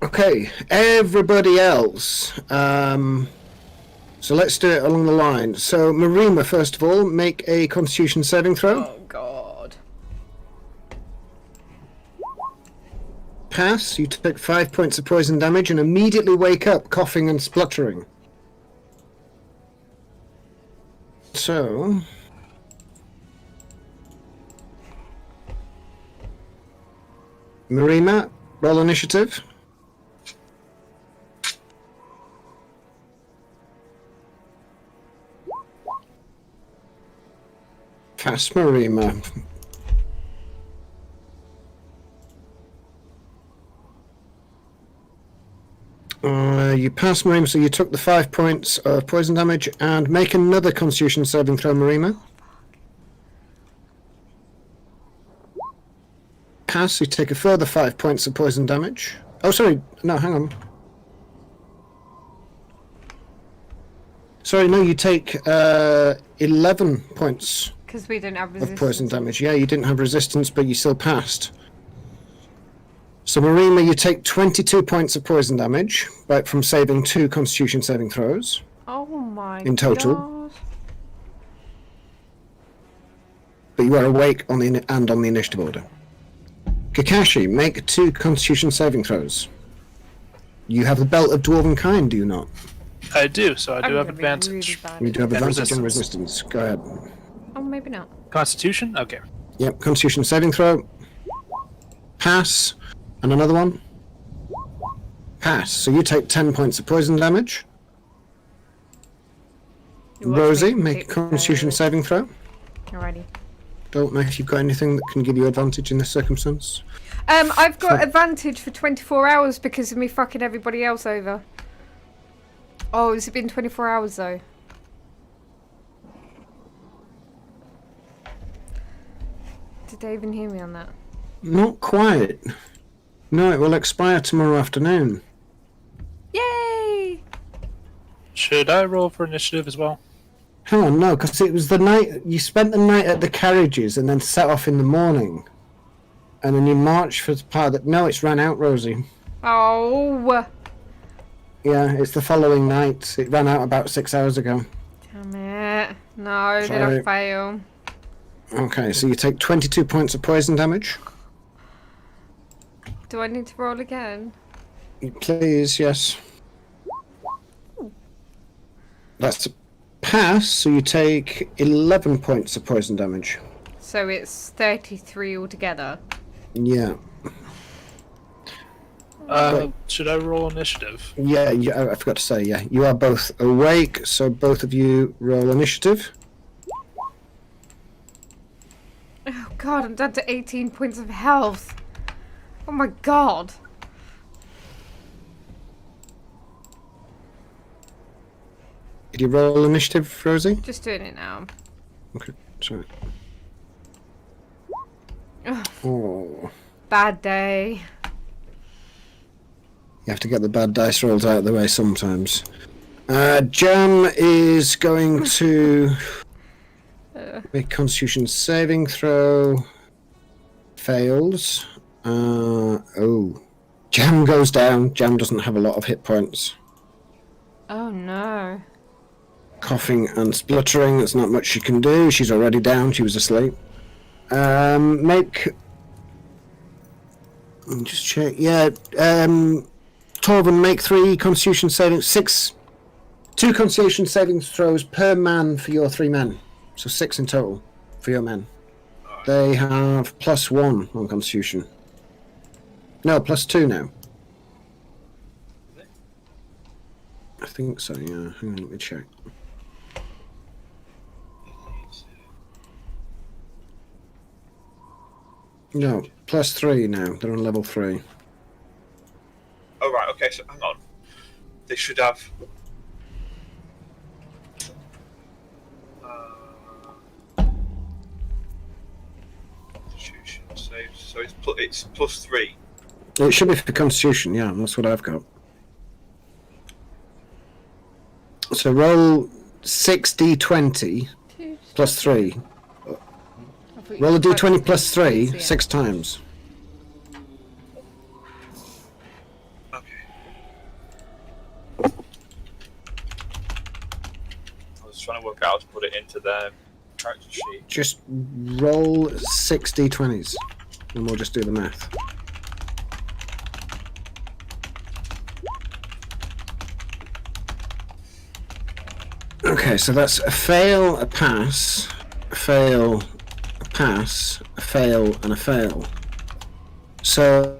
Okay, everybody else. So let's do it along the line. So Marima, first of all, make a Constitution saving throw. Oh, God. Pass, you take 5 points of poison damage and immediately wake up coughing and spluttering. So... Marima, roll initiative. Pass, Marima. You pass Marima, so you took the 5 points of poison damage, and make another Constitution saving throw, Marima. Pass, you take a further 5 points of poison damage. Oh, sorry, no, hang on. Sorry, no, you take 11 points Because we didn't have of resistance. poison damage. Yeah, you didn't have resistance, but you still passed. So, Marima, you take 22 points of poison damage from saving 2 Constitution saving throws. Oh my In total. God. But you are awake on the initiative order. Kakashi, make 2 Constitution saving throws. You have the belt of dwarven kind, do you not? I do, so I do I'm have gonna be advantage. really bad. You do have And advantage and resistance. resistance. Go ahead. Oh, maybe not. Constitution? Okay. Yep, Constitution saving throw. Pass. And another one. Pass. So you take 10 points of poison damage. You watch Rosie, me make a take the Constitution virus. saving throw. Alrighty. Don't know if you've got anything that can give you advantage in this circumstance. I've got advantage for 24 hours because of me fucking everybody else over. Oh, has it been 24 hours though? Did they even hear me on that? Not quite. No, it will expire tomorrow afternoon. Yay! Should I roll for initiative as well? Hang on, no, because it was the night you spent the night at the carriages and then set off in the morning, and then you marched for the part that. No, it's ran out, Rosie. Oh, Yeah, it's the following night. It ran out about 6 hours ago. damn it. No, did Sorry. I fail? Okay, so you take 22 points of poison damage. Do I need to roll again? Please, yes. That's a pass, so you take 11 points of poison damage. So it's 33 altogether. Yeah. Should I roll initiative? Yeah, I forgot to say, yeah. You are both awake, so both of you roll initiative. Oh god, I'm down to 18 points of health. Oh my god. Did you roll initiative, Rosie? Just doing it now. Okay, sorry. Ugh, Oh. bad day. You have to get the bad dice rolls out of the way sometimes. Jam is going to make Constitution saving throw. Fails. Oh. Jam goes down. Jam doesn't have a lot of hit points. Oh no. Coughing and spluttering. There's not much she can do. She's already down. She was asleep. Make. Just check. Yeah. Torvin, make 3 Constitution saving. 2 Constitution saving throws per man for your 3 men. So 6 in total for your men. They have +1 on Constitution. No, +2 now. I think so, yeah. Hang on, let me check. No, +3 now. They're on level 3. Oh right, okay. So hang on. They should have. Constitution saves. So it's +3. It should be for Constitution, yeah. That's what I've got. So roll 6d20 +3. Roll a d20 +3 6 times. Okay. I was trying to work out how to put it into their character sheet. Just roll 6 d20s, and we'll just do the math. Okay, so that's a fail, a pass, a fail, a pass, a fail, and a fail. So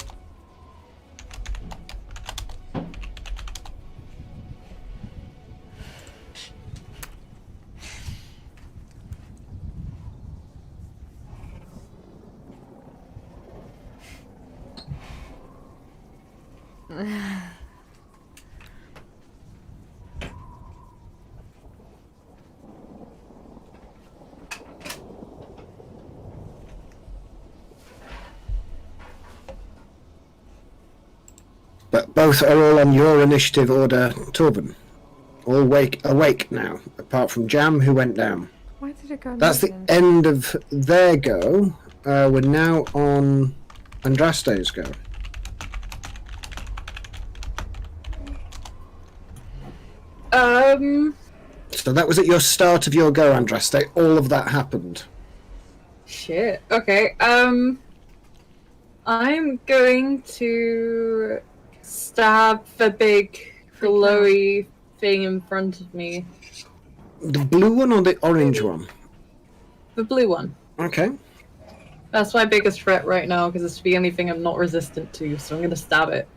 but both are all on your initiative order, Torben. All awake now, apart from Jam, who went down. Why did it go That's the missing? end of their go. We're now on Andraste's go. So that was at your start of your go, Andraste. All of that happened. Shit. Okay. I'm going to stab the big glowy thing in front of me. The blue one or the orange one? The blue one. Okay. That's my biggest threat right now because it's the only thing I'm not resistant to, so I'm gonna stab it.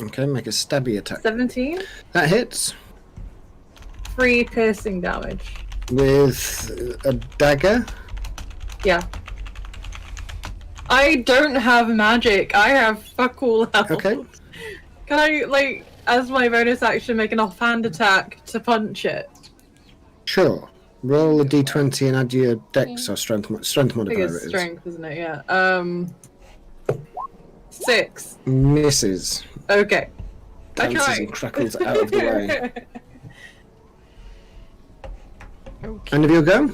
Okay, make a stabby attack. 17? That hits 3 piercing damage. with a dagger. Yeah. I don't have magic. I have fuck all health. Okay. Can I, like, as my bonus action, make an offhand attack to punch it? Sure. Roll a d20 and add your dex or strength I think modifier. it's It is. strength, isn't it? Yeah. 6. Misses. Okay. I Dances tried. and crackles out of the way. Okay. End of your go.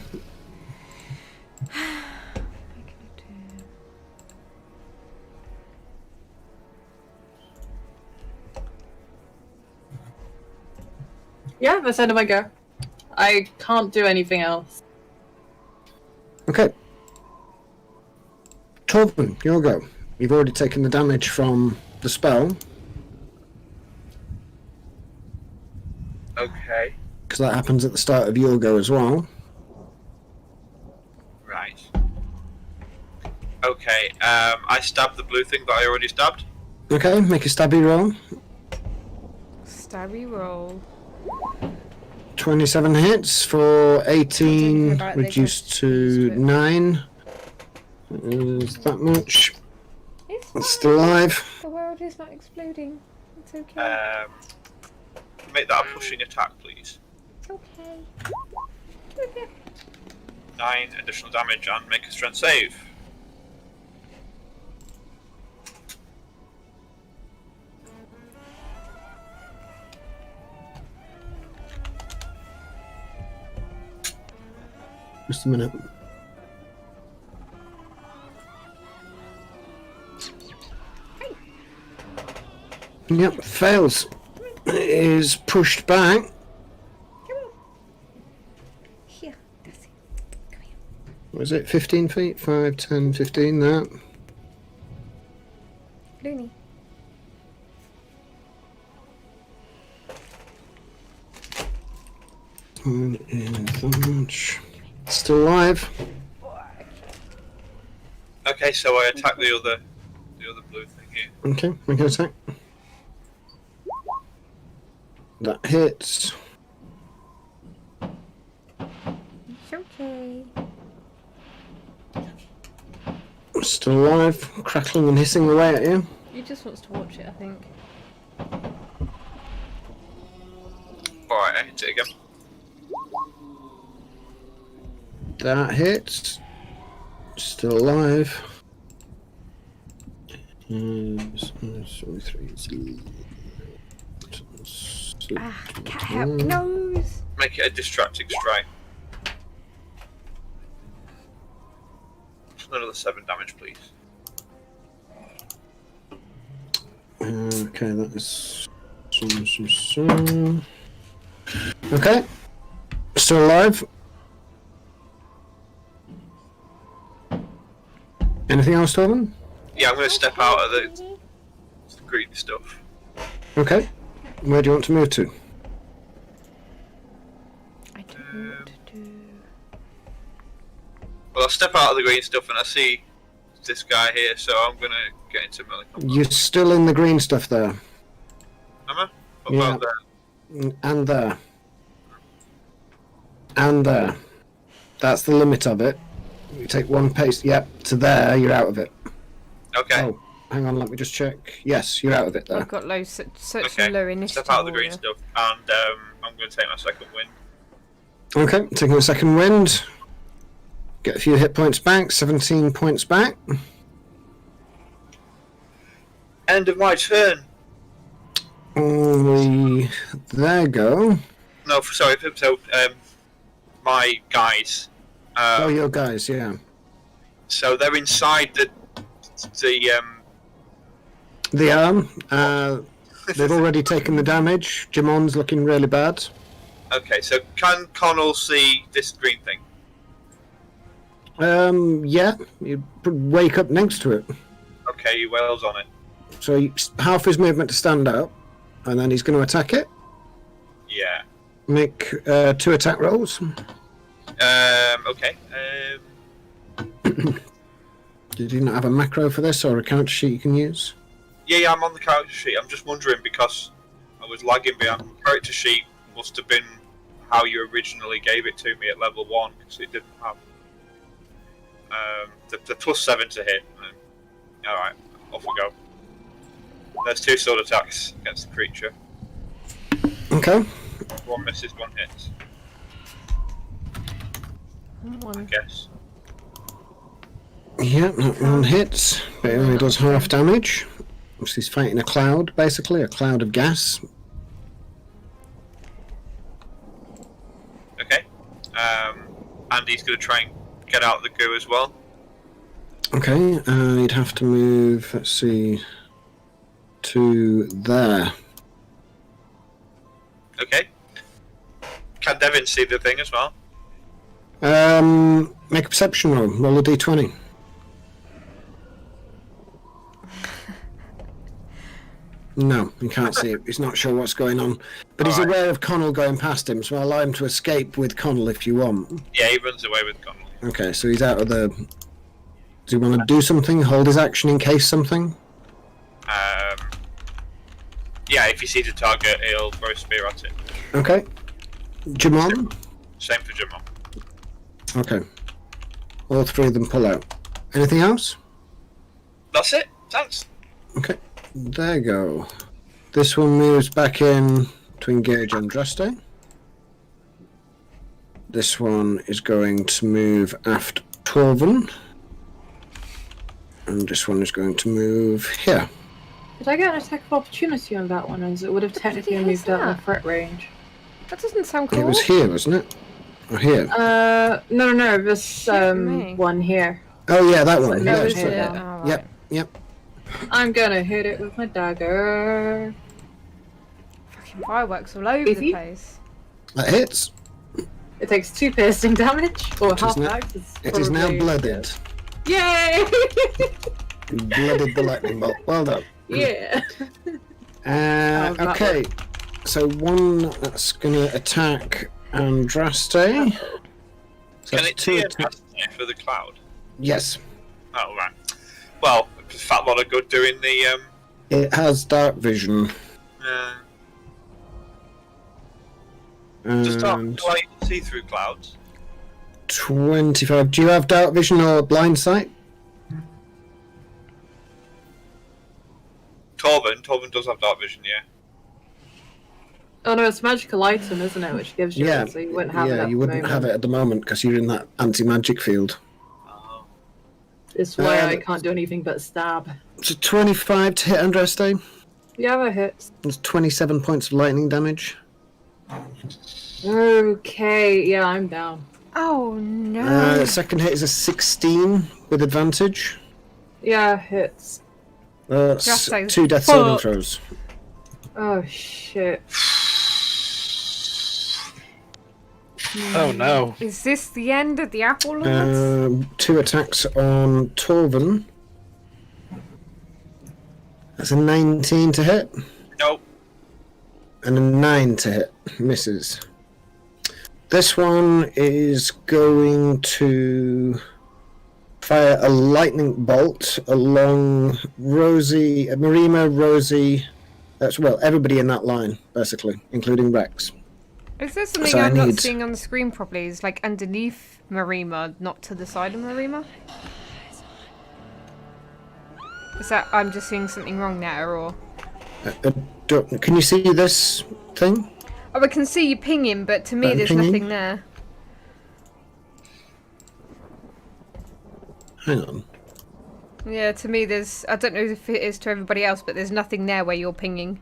Yeah, that's the end of my go. I can't do anything else. Okay. Torben, your go. You've already taken the damage from the spell, Okay. because that happens at the start of your go as well. Right. Okay. I stabbed the blue thing that I already stabbed. Okay, make a stabby roll. Stabby roll. 27 hits for 18, about this, reduced it's to split. 9. Is that much? It's It's still alive. The world is not exploding. It's okay. Make that a pushing attack, please. It's okay. Okay. 9 additional damage and make a strength save. Just a minute. Yep, fails. It is pushed back. Come on. Here. That's it. Come here. What is it? 15 feet? 5, 10, 15, that. Looney. That much. Still alive. Okay, so I attack the other blue thing here. Okay, make an attack. That hits. It's okay. Still alive, crackling and hissing away at you. He just wants to watch it, I think. Alright, I hit it again. That hits. Still alive. 3, Ah, can't help my nose. Make it a distracting strike. Another 7 damage, please. Okay, that is. Okay. Still alive. Anything else, Torben? Yeah, I'm going to step out of the green stuff. Okay. Where do you want to move to? I don't know what to do. Well, I'll step out of the green stuff and I see this guy here, so I'm going to get into melee combat. You're still in the green stuff there. Am I? What Yeah. about there? And there. And there. That's the limit of it. You take one pace. Yep, to there, you're out of it. Okay. Oh, hang on, let me just check. Yes, you're out of it there. I've got such Okay. low initiative. Step out of the green order. stuff, and I'm going to take my second wind. Okay, taking a second wind. Get a few hit points back, 17 points back. End of my turn. There go. No, sorry. So, my guys. Oh, your guys, yeah. So they're inside the The arm. They've already taken the damage. Jimon's looking really bad. Okay, so can Connell see this green thing? Yeah. You wake up next to it. Okay, he wails on it. So half his movement to stand up, and then he's going to attack it. Yeah. Make 2 attack rolls. Okay. Did you not have a macro for this or a character sheet you can use? Yeah, I'm on the character sheet. I'm just wondering because I was lagging behind. The character sheet must have been how you originally gave it to me at level 1 because it didn't have the +7 to hit. Alright, off we go. There's 2 sword attacks against the creature. Okay. 1 misses, 1 hits, I One. guess. Yeah, that one hits, but it only does half damage. So he's fighting a cloud, basically, a cloud of gas. Okay. and he's going to try and get out of the goo as well. Okay, you'd have to move, let's see, to there. Okay. Can Devin see the thing as well? Make a perception roll. Roll a d20. No, he can't see it. He's not sure what's going on. But he's aware of Connell going past him, so I'll allow him to escape with Connell if you want. Yeah, he runs away with Connell. Okay, so he's out of the... Does he want to do something? Hold his action in case something? Yeah, if he sees a target, he'll throw a spear at it. Okay. Jamon? Same for Jamon. Okay. All three of them pull out. Anything else? That's it. Thanks. Okay. There you go. This one moves back in to engage Andraste. This one is going to move after Torvin. And this one is going to move here. Did I get an attack of opportunity on that one, as it would have technically is moved out of my that? threat range? That doesn't sound cool. It was here, wasn't it? Or here? No, this me. one here. Oh yeah, that one. So Yeah, that was sorry. it. Alright. Yep, yep. I'm gonna hit it with my dagger. Fucking fireworks all over the Easy. place. That hits. It takes 2 piercing damage, or It is half now- max. It is now blooded. Yay! You blooded the lightning bolt. Well done. Yeah. How's that Okay. So one that's gonna attack Andraste. So Can that's it two see a attacks. for the cloud? Yes. Oh, right. Well, a fat lot of good doing the, It has dark vision. Does dark And light see through clouds? 25. Do you have dark vision or blind sight? Torvin does have dark vision, yeah. Oh no, it's a magical item, isn't it? Which gives you Yeah. it, so you wouldn't have it. Yeah, at you the wouldn't moment. have it at the moment because you're in that anti-magic field. Oh. It's why I Um, can't do anything but stab. So 25 to hit Andraste. Yeah, that hits. That's 27 points of lightning damage. Okay, yeah, I'm down. Oh no. Second hit is a 16 with advantage. Yeah, hits. Just so 2 death saving fuck. throws. Oh shit. Oh no. Is this the end of the Applelords? 2 attacks on Torvin. That's a 19 to hit. Nope. And a 9 to hit. Misses. This one is going to fire a lightning bolt along Rosie, Marima, Rosie. That's everybody in that line, basically, including Rex. Is there something so I I'm not need- seeing on the screen properly? Is like underneath Marima, not to the side of Marima? Is that I'm just seeing something wrong there, or? Can you see this thing? Oh, I can see you pinging, but to me Button there's pinging? nothing there. Hang on. Yeah, to me there's... I don't know if it is to everybody else, but there's nothing there where you're pinging.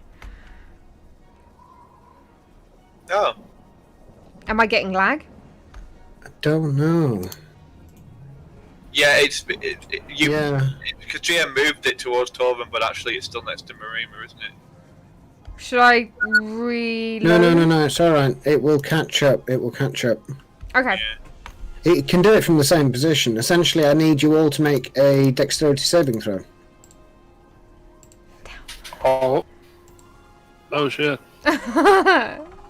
Oh. Am I getting lag? I don't know. Yeah, Yeah. because GM moved it towards Torvin, but actually it's still next to Marima, isn't it? Should I reload? No, it's alright. It will catch up. It will catch up. Okay. It can do it from the same position. Essentially, I need you all to make a dexterity saving throw. Oh. Oh shit.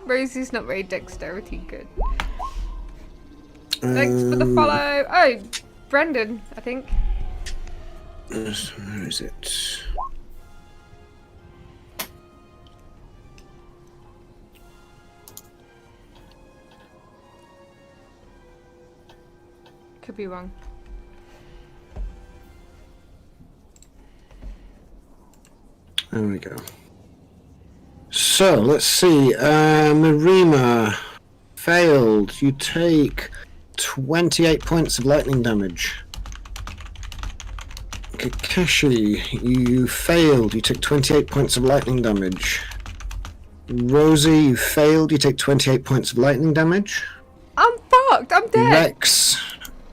Rosie's not very dexterity good. Thanks for the follow. Oh, Brendan, I think. Where is it? Could be wrong. There we go. So, let's see. Marima failed. You take 28 points of lightning damage. Kakashi, you failed. You took 28 points of lightning damage. Rosie, you failed. You take 28 points of lightning damage. I'm fucked. fucked. I'm dead. Rex.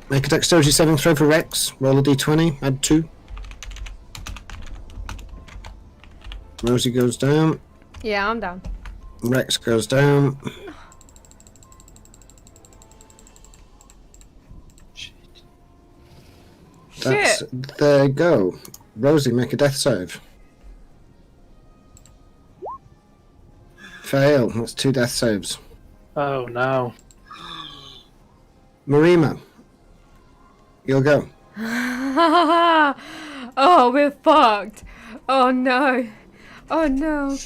Make a dexterity saving throw for Rex. Roll a d20. Add 2. Rosie goes down. Yeah, I'm down. Rex goes down. That's, Shit. there you go. Rosie, make a death save. Fail. That's 2 death saves. Oh no. Marima, you'll go. Oh, we're fucked. Oh no. Oh no.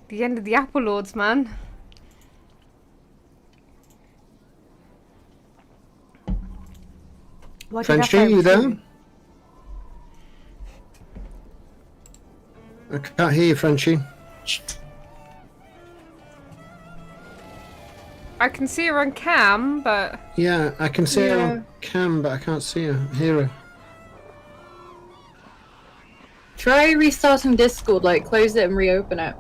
The end of the Applelords, man. Like Frenchie, you there? I can't hear you, Frenchie. I can see her on cam, but Yeah, I can see her on cam, but I can't see her. Hear her. Try restarting Discord, like close it and reopen it.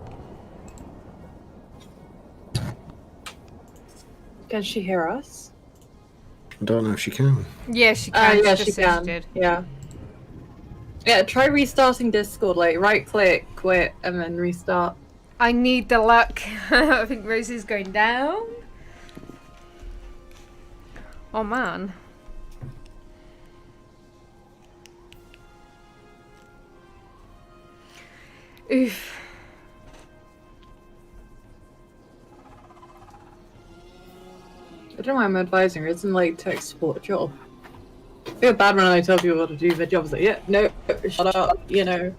Can she hear us? I don't know if she can. yeah, she can. Yeah, She she just says can. did. Yeah. Yeah, try restarting Discord, like right click, quit, and then restart. I need the luck. I think Rosie's going down. Oh man. Oof. I don't know why I'm advising her. It's in like tech support job. I feel bad when I tell people what to do their jobs. Like, yeah, no, shut up, you know.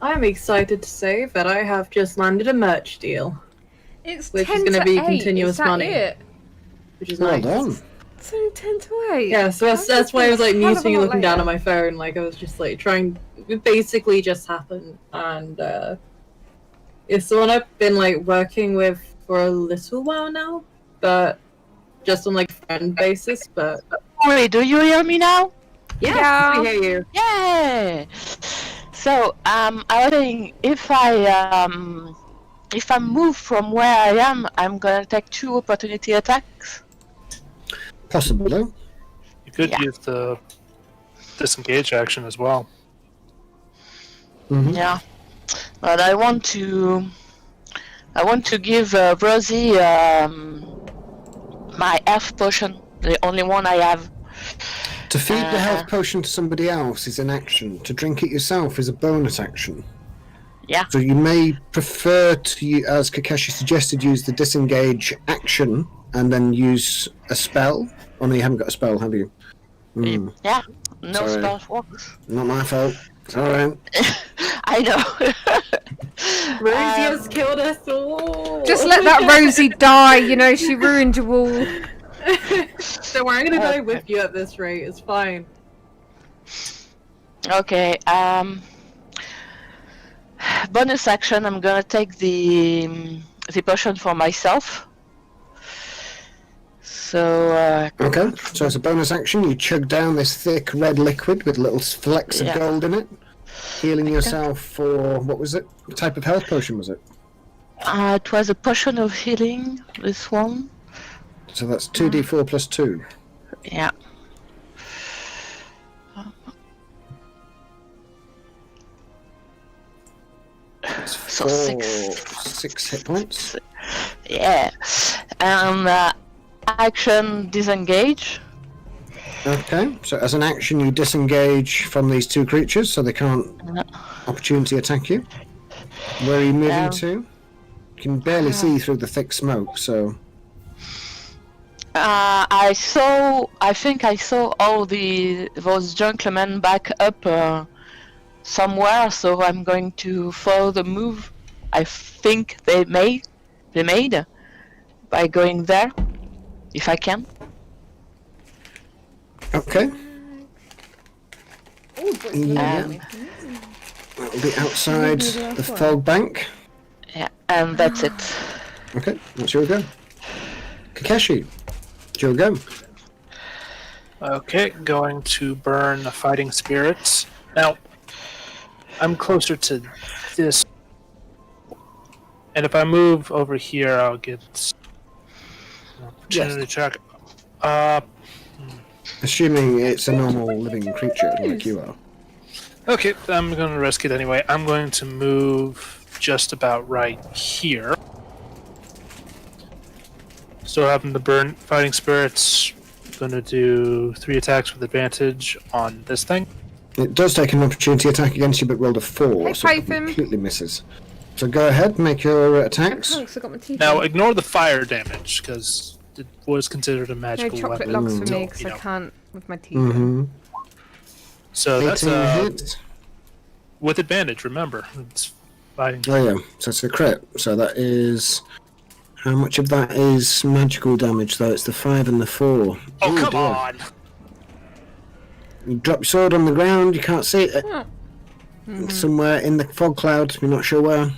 I'm excited to say that I have just landed a merch deal, It's which 10 is going to to be 8. continuous Is that money, it? which is Well nice. done. It's only 10 to 8. Yeah, so that's why I was like a hell of a muting and lot looking down later. at my phone. Like I was just like trying. It basically just happened, and it's someone I've been like working with for a little while now, but just on like friend basis. But Wait, do you hear me now? yes, Yeah. we hear you. Yeah. So I was saying if I move from where I am, I'm gonna take 2 opportunity attacks. Possibly. You could Yeah. use the disengage action as well. Mm-hmm. Yeah, but I want to give Rosie my health potion, the only one I have. To feed the health potion to somebody else is an action. To drink it yourself is a bonus action. Yeah. So you may prefer to, as Kakashi suggested, use the disengage action and then use a spell. Oh no, you haven't got a spell, have you? Hmm. Yeah, no Sorry. spells works. Not my fault. It's alright. I know. Rosie has killed us all. Just let that Rosie die, you know, she ruined you all. Don't worry, I'm gonna die with you at this rate. It's fine. Okay. Bonus action. I'm gonna take the potion for myself. So. Okay, so as a bonus action, you chug down this thick red liquid with little flecks of Yeah. gold in it, healing yourself for, what was it? What type of health potion was it? It was a potion of healing. This one. So that's 2d4 plus 2. Yeah. So 6 hit points. Yeah. And action disengage. Okay, so as an action, you disengage from these 2 creatures so they can't opportunity attack you. Where are you moving to? You can barely see through the thick smoke, so... I think I saw all those gentlemen back up somewhere, so I'm going to follow the move I think they made by going there, if I can. Okay. Yeah. That'll be outside the fog bank. Yeah, and that's it. Okay, that's your go. Kakashi, it's your go. Okay, going to burn the fighting spirits. Now, I'm closer to this. And if I move over here, I'll get an opportunity check. Assuming it's a normal living creature like you are. Okay, I'm going to risk it anyway. I'm going to move just about right here. Still having the burn fighting spirits. Going to do 3 attacks with advantage on this thing. It does take an opportunity attack against you, but rolled a 4, Hey, so it Python. completely misses. So go ahead, make your attacks. Thanks, I got my teeth. Now in. ignore the fire damage because it was considered a No magical chocolate weapon. logs for until, me because you I know. can't with my teeth. in. Mm-hmm. So that's 18 hit. with advantage. Remember, it's fighting. Oh yeah, so it's a crit. So that is... How much of that is magical damage, though? It's the 5 and the 4. Oh Ooh, come dear. on! You drop your sword on the ground, you can't see it. Hmm. Somewhere in the fog cloud, you're not sure where.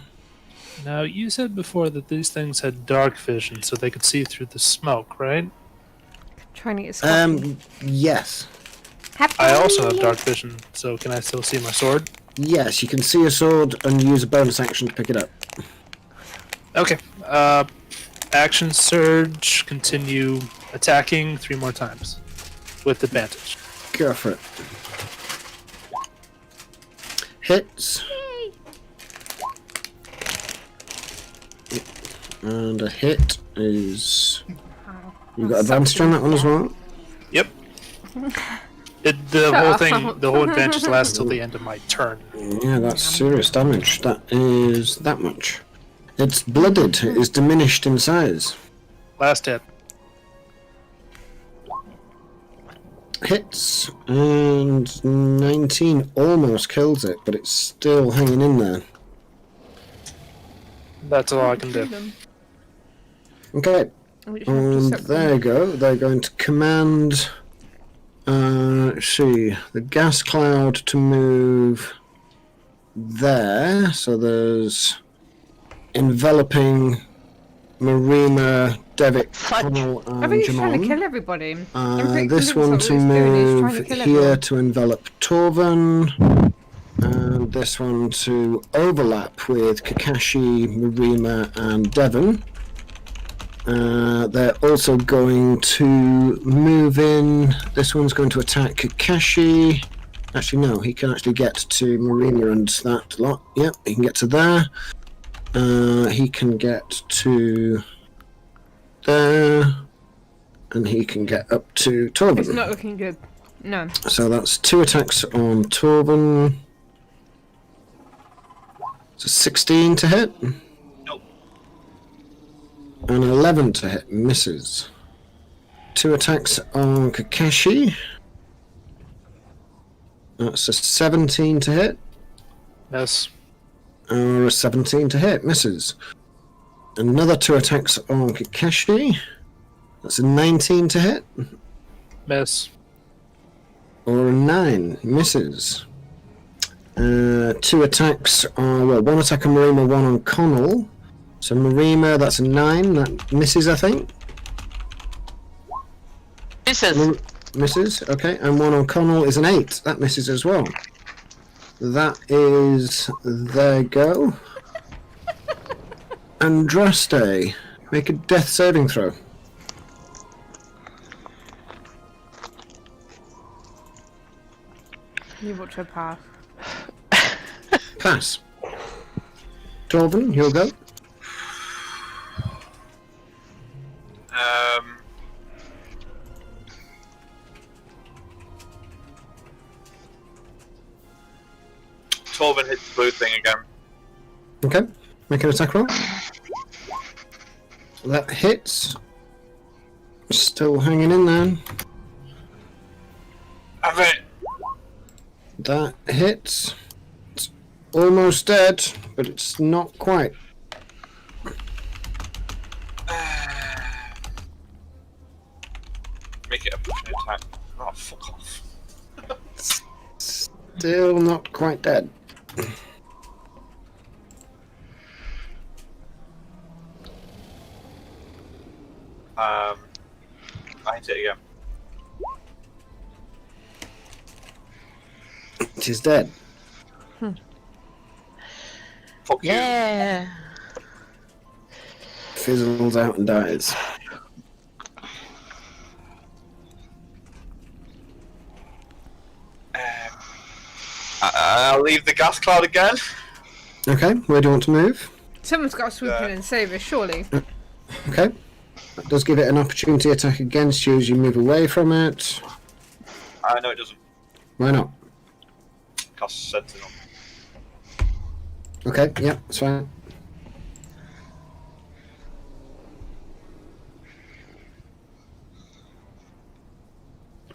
Now you said before that these things had dark vision, so they could see through the smoke, right? Trying to get Scotty. Yes. I also have dark vision, so can I still see my sword? Yes, you can see a sword and use a bonus action to pick it up. Okay. Action surge. Continue attacking 3 more times with advantage. Go for it. Hits. And a hit is... You got advantage on that one as well? Yep. The whole advantage lasts till the end of my turn. Yeah, that's serious damage. That is that much. It's blooded. It is diminished in size. Last hit. Hits, and 19 almost kills it, but it's still hanging in there. That's all I can do. Okay, and there you go. They're going to command, let's see, the gas cloud to move there. So there's enveloping Marima, Devic, Connell, I and think he's trying to Jamon. kill everybody. I'm pretty This convinced one what to he's doing is trying move to kill here everyone. to envelop Torvan, and this one to overlap with Kakashi, Marima, and Devon. They're also going to move in. This one's going to attack Kakashi. Actually, no, he can actually get to Marima and that lot. Yep, he can get to there. He can get to there. And he can get up to Torban. It's not looking good. No. So that's 2 attacks on Torban. So 16 to hit. Nope. And 11 to hit. Misses. 2 attacks on Kakashi. That's a 17 to hit. Yes. Or a 17 to hit. Misses. Another 2 attacks on Kakashi. That's a 19 to hit. Miss. Or a 9. Misses. 2 attacks on, well, 1 attack on Marima, 1 on Connell. So Marima, that's a 9. That misses, I think. Misses. Misses, okay. And 1 on Connell is an 8. That misses as well. That is... There you go. Andraste, make a death saving throw. You watch her pass. Pass. Torben, you'll go. Torvin hits the blue thing again. Okay, make an attack roll. That hits. Still hanging in there. Have it. That hits. It's almost dead, but it's not quite. Make it a pushing attack. Oh, fuck off. Still not quite dead. I hit it again. It is dead. Fuck you. Yeah. Fizzles out and dies. I'll leave the gas cloud again. Okay, where do you want to move? Someone's got to swoop in and save us, surely. Okay. That does give it an opportunity attack against you as you move away from it. No, it doesn't. Why not? Cast Sentinel. Okay, yeah, that's fine.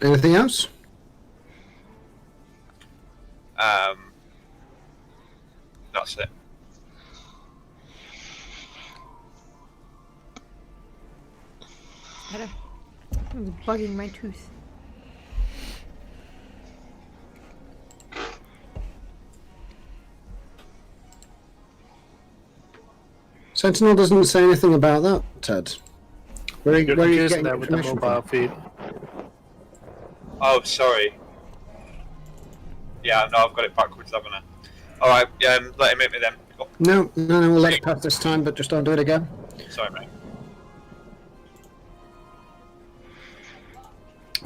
Anything else? That's it. I'm bugging my tooth. Sentinel doesn't say anything about that, Ted. Where are you Confusing getting that with the information mobile from? feed. Oh, sorry. Yeah, no, I've got it backwards, haven't I? Alright, let him hit me then. Go. No, we'll let it pass this time, but just don't do it again. Sorry, mate.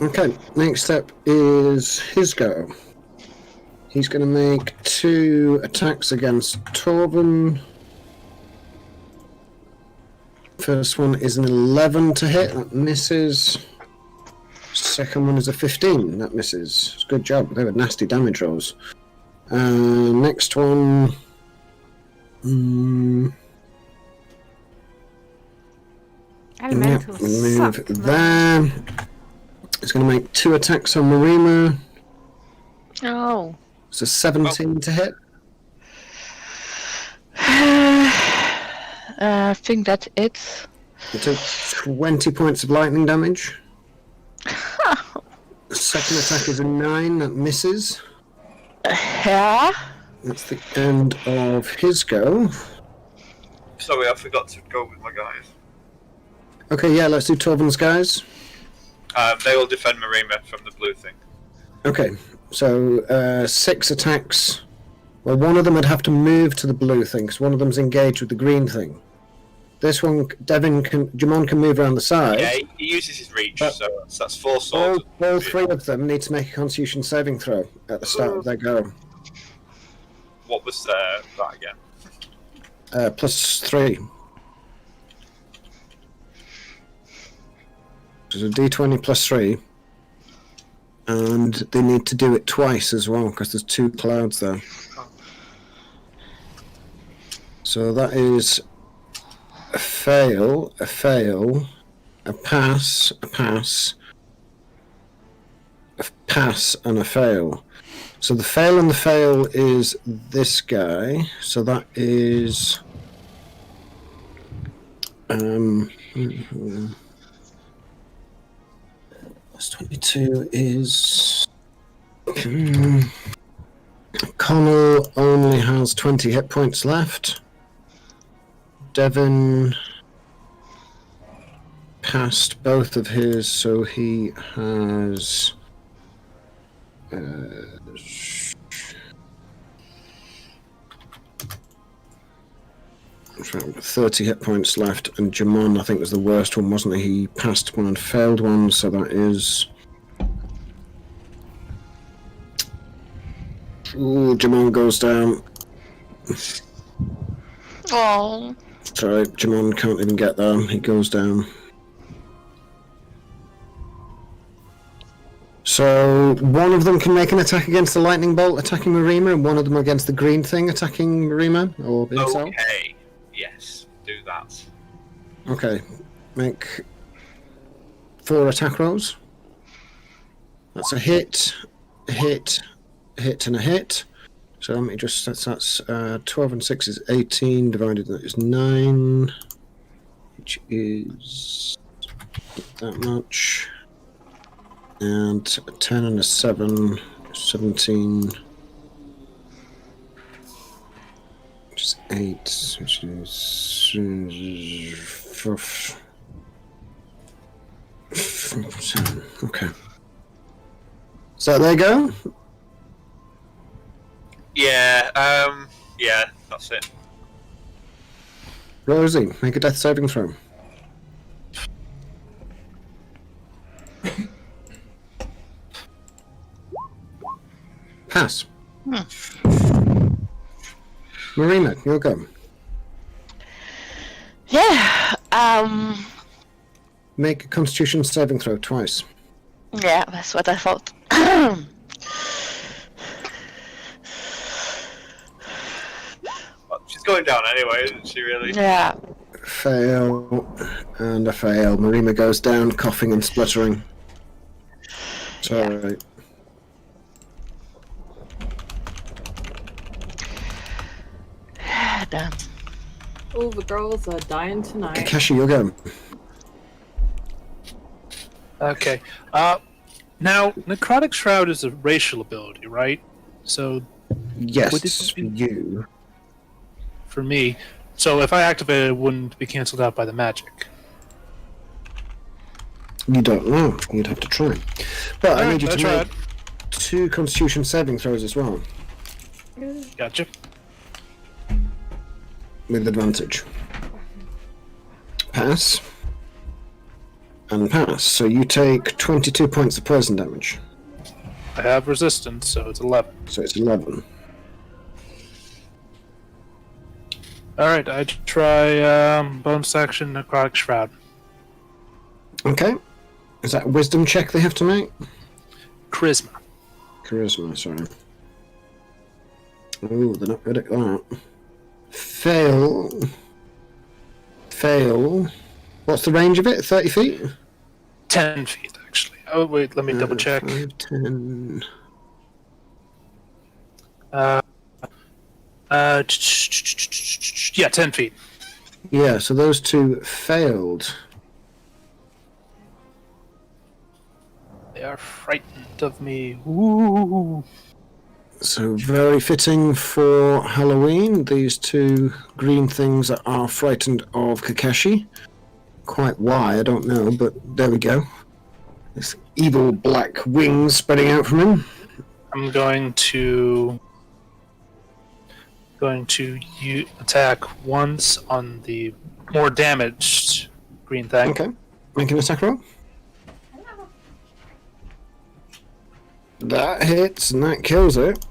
Okay, next step is his go. He's going to make 2 attacks against Torben. First one is an 11 to hit, that misses. Second one is a 15, that misses. It's a good job, they were nasty damage rolls. Next one... Elementals move suck. there. It's going to make 2 attacks on Marima. Oh. It's a 17 to hit. I think that it's. It took 20 points of lightning damage. The second attack is a 9, that misses. Yeah. That's the end of his go. Sorry, I forgot to go with my guys. Okay, yeah, let's do Torben's guys. They will defend Marima from the blue thing. Okay, so 6 attacks. Well, one of them would have to move to the blue thing, because one of them's engaged with the green thing. This one, Jamon can move around the side. Yeah, he uses his reach, But- so that's 4 swords. All 3 of them need to make a Constitution saving throw at the start of their go. What was that again? +3. So a D20 +3. And they need to do it twice as well, because there's 2 clouds there. So that is a fail, a fail, a pass, a pass, a pass, and a fail. So the fail and the fail is this guy. So that is plus 22 is Connell only has 20 hit points left. Devon passed both of his, so he has 30 hit points left, and Jamon, I think, was the worst one, wasn't he? He passed one and failed one, so that is... Ooh, Jamon goes down. Oh. Sorry, Jamon can't even get there. He goes down. So, one of them can make an attack against the lightning bolt attacking Marima, and one of them against the green thing attacking Marima, or himself. Okay, yes, do that. Okay, make 4 attack rolls. That's a hit, a hit, a hit, and a hit. So let me just, that's 12 and 6 is 18, divided that is 9, which is that much. And a 10 and a 7, 17, which is 8, which is 7. Okay. So there you go. Yeah, yeah, that's it. Rosie, make a death saving throw. Pass. Marina, you'll go. Yeah. Make a Constitution saving throw twice. Yeah, that's what I thought. Well, she's going down anyway, isn't she? Really? Yeah. Fail and a fail. Marina goes down, coughing and spluttering. It's alright. Damn. All the girls are dying tonight. Kakashi, you'll go. Okay. Now, Necrotic Shroud is a racial ability, right? So, Yes, Would it be- you. for me, so if I activate it, it wouldn't be cancelled out by the magic. You don't know. You'd have to try. But I Alright, need you that's to right. make 2 Constitution saving throws as well, Gotcha. with advantage. Pass. And pass. So you take 22 points of poison damage. I have resistance, so it's 11. So it's 11. Alright, I try bonus action Necrotic Shroud. Okay. Is that a wisdom check they have to make? Charisma. Charisma, sorry. Oh, they're not good at that. Fail. Fail. What's the range of it? 30 feet? 10 feet, actually. Oh, wait, let me double check. 5, 10. Yeah, 10 feet. Yeah, so those 2 failed. They are frightened of me. Ooh. So very fitting for Halloween. These 2 green things are frightened of Kakashi. Quite why, I don't know, but there we go. This evil black wings spreading out from him. I'm going to attack once on the more damaged green thing. Okay, make an attack roll. That hits and that kills it.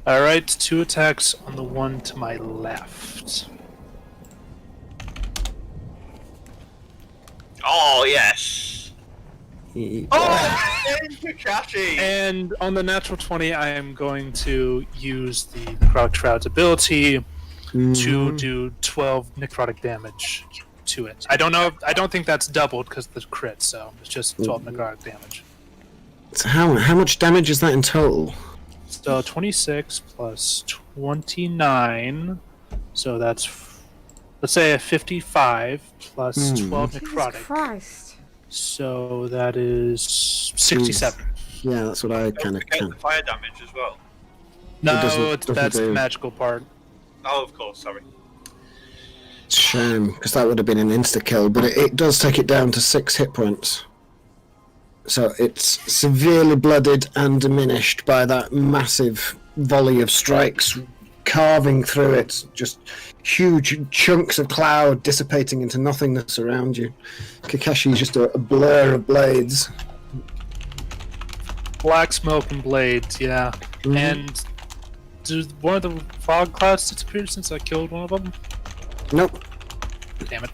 Alright, 2 attacks on the one to my left. Oh yes. Yeah. Oh, Kakashi. And on the natural 20, I am going to use the Necrotic Shroud's ability to do 12 necrotic damage to it. I don't know. I don't think that's doubled because of the crit, so it's just 12 necrotic damage. So how much damage is that in total? So 26 plus 29, so that's let's say a 55 plus 12 Jesus necrotic. Christ. So that is 67. Yeah, that's what I kind of Get can. the fire damage as well. No, doesn't that's the do- magical part. Oh, of course. Sorry. Shame, because that would have been an insta kill, but it does take it down to 6 hit points. So it's severely blooded and diminished by that massive volley of strikes carving through it. Just huge chunks of cloud dissipating into nothingness around you. Kakashi's just a blur of blades. Black smoke and blades, yeah. Mhm. And did one of the fog clouds disappear since I killed one of them? Nope. Damn it.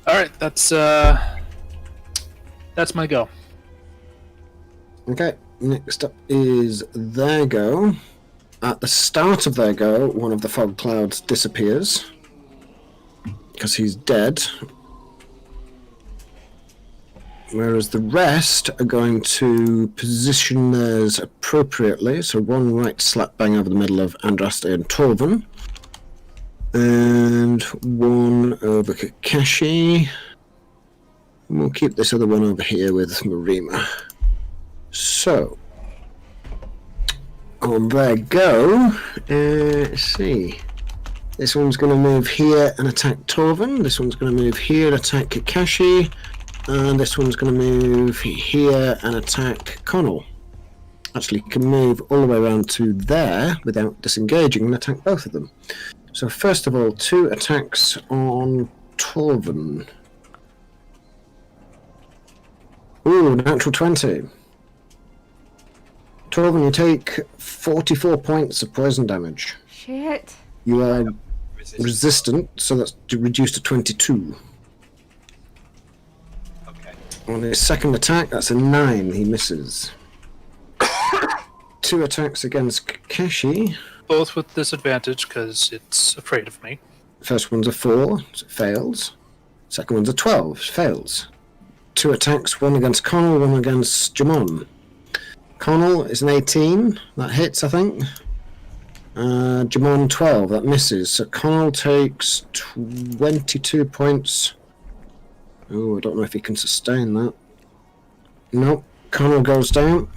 Alright, that's my go. Okay, next up is their go. At the start of their go, one of the fog clouds disappears because he's dead. Whereas the rest are going to position theirs appropriately. So one right slap bang over the middle of Andraste and Torvin. And one over Kakashi. And we'll keep this other one over here with Marima. So, on their go, let's see. This one's going to move here and attack Torvin. This one's going to move here and attack Kakashi. And this one's going to move here and attack Connell. actually can move all the way around to there without disengaging and attack both of them. So first of all, 2 attacks on Torven. Ooh, natural 20. Torven, you take 44 points of poison damage. Shit. You are Resist. resistant, so that's reduced to 22. Okay. On his second attack, that's a 9. He misses. 2 attacks against Keshi. Both with disadvantage because it's afraid of me. First one's a 4, so it fails. Second one's a 12, fails. 2 attacks, one against Connell, one against Jamon. Connell is an 18, that hits, I think. Jamon 12, that misses. So Connell takes 22 points. Oh, I don't know if he can sustain that. Nope, Connell goes down.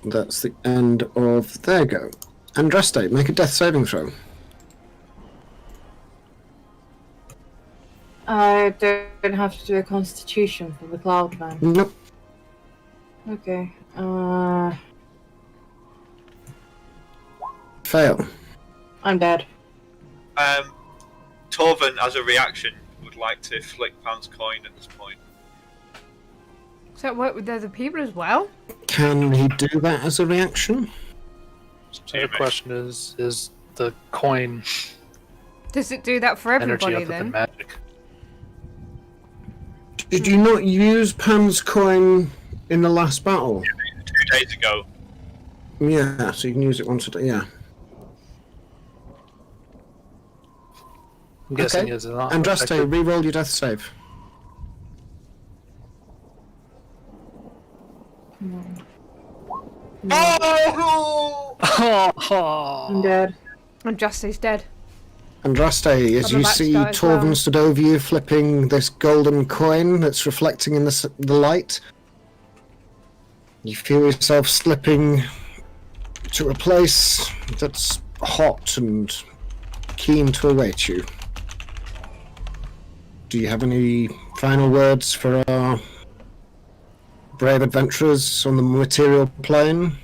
That's the end of their go. Andraste, make a death saving throw. I don't have to do a constitution for the cloud man. Nope. Okay. Fail. I'm dead. Torven, as a reaction, would like to flick Pound's coin at this point. Does that work with other people as well? Can he do that as a reaction? So the question is the coin Does it do that for energy everybody other than then? magic? Did you not use Pan's coin in the last battle? 2 days ago. Yeah, so you can use it once a day, yeah. I'm guessing Okay. is not Andraste, effective. re-roll your death save. I'm dead. And Justice dead. Andraste, as I'm you about to see die as Torven well. stood over you flipping this golden coin that's reflecting in the light, you feel yourself slipping to a place that's hot and keen to await you. Do you have any final words for our brave adventurers on the material plane?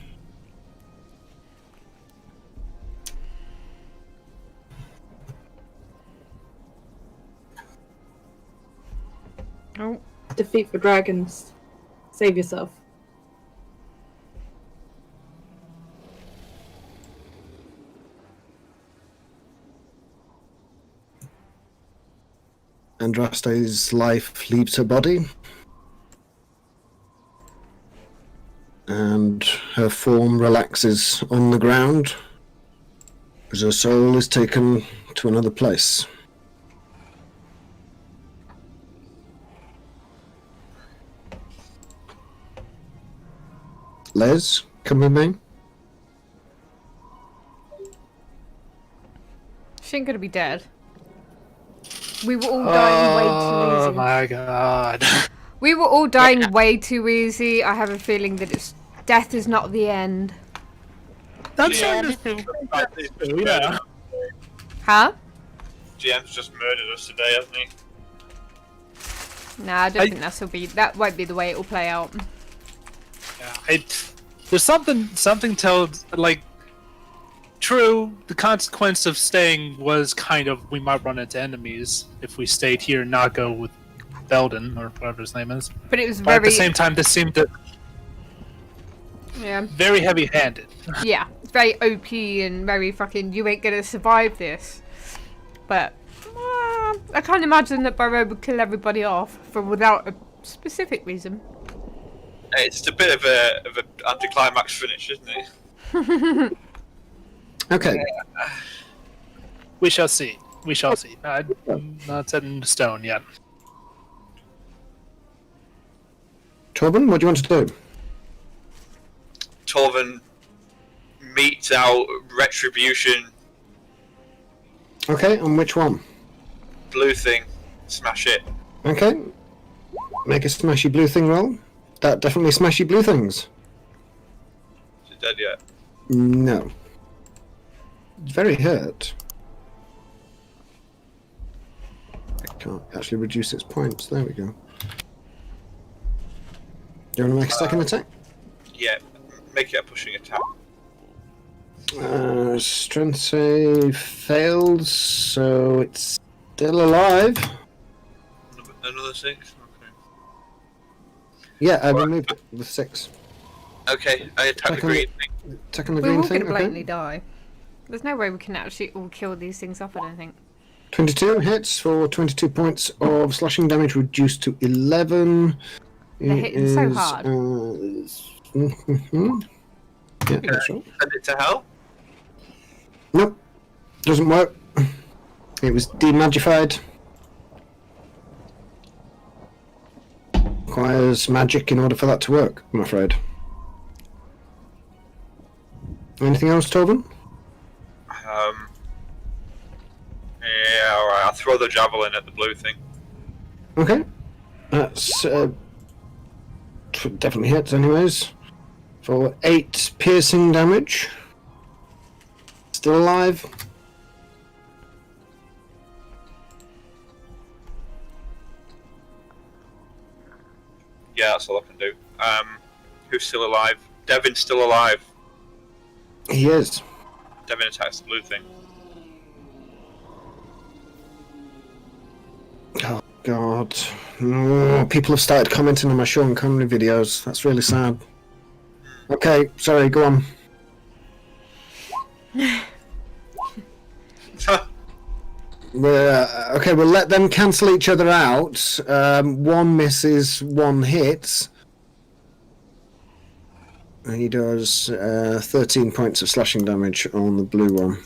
Oh, Defeat the dragons. Save yourself. Andraste's life leaves her body, and her form relaxes on the ground as her soul is taken to another place. Les, come with me. she ain't gonna be dead. We were all dying way too Oh easy. my god. We were all dying way too easy. I have a feeling that death is not the end. That's Yeah. understandable. He's just Yeah. murdered us. Huh? GM's just murdered us today, hasn't he? Nah, I don't think that won't be the way it will play out. Yeah, there's something told like true. The consequence of staying was kind of we might run into enemies if we stayed here and not go with Belden or whatever his name is. But it was But at the very, same time, this seemed yeah, very heavy-handed. yeah, very OP and very fucking. You ain't gonna survive this. But I can't imagine that Burrow would kill everybody off without a specific reason. It's a bit of an anticlimax finish, isn't it? Okay, We shall see. We shall see. Not set in stone yet. Torben, what do you want to do? Torven meets out retribution, Okay, and which one? blue thing, smash it. Okay, make a smashy blue thing roll. That definitely smashy blue things. Is it dead yet? No. It's very hurt. I can't actually reduce its points. There we go. Do you want to make a second attack? Yeah, make it a pushing attack. Strength save failed, so it's still alive. Another 6? Okay. Yeah, I removed it with 6. Okay, I attack the green thing. Attacking the We're green all thing, gonna blatantly okay. die. There's no way we can actually all kill these things off, I don't think. 22 hits for 22 points of slashing damage, reduced to 11. They're It hitting so is, hard. Yeah, that's right. Send it to hell? Nope, doesn't work. It was demagified. Requires magic in order for that to work, I'm afraid. Anything else, Torben? Yeah, alright, I'll throw the javelin at the blue thing. Okay. That's definitely hits anyways. For 8 piercing damage. Still alive. Yeah, that's all I can do. Who's still alive? Devin's still alive. He is. Devin attacks the blue thing. Oh god. No, people have started commenting on my Sean Connery videos. That's really sad. Okay, sorry, go on. Okay, we'll let them cancel each other out. One misses, one hits. He does 13 points of slashing damage on the blue one.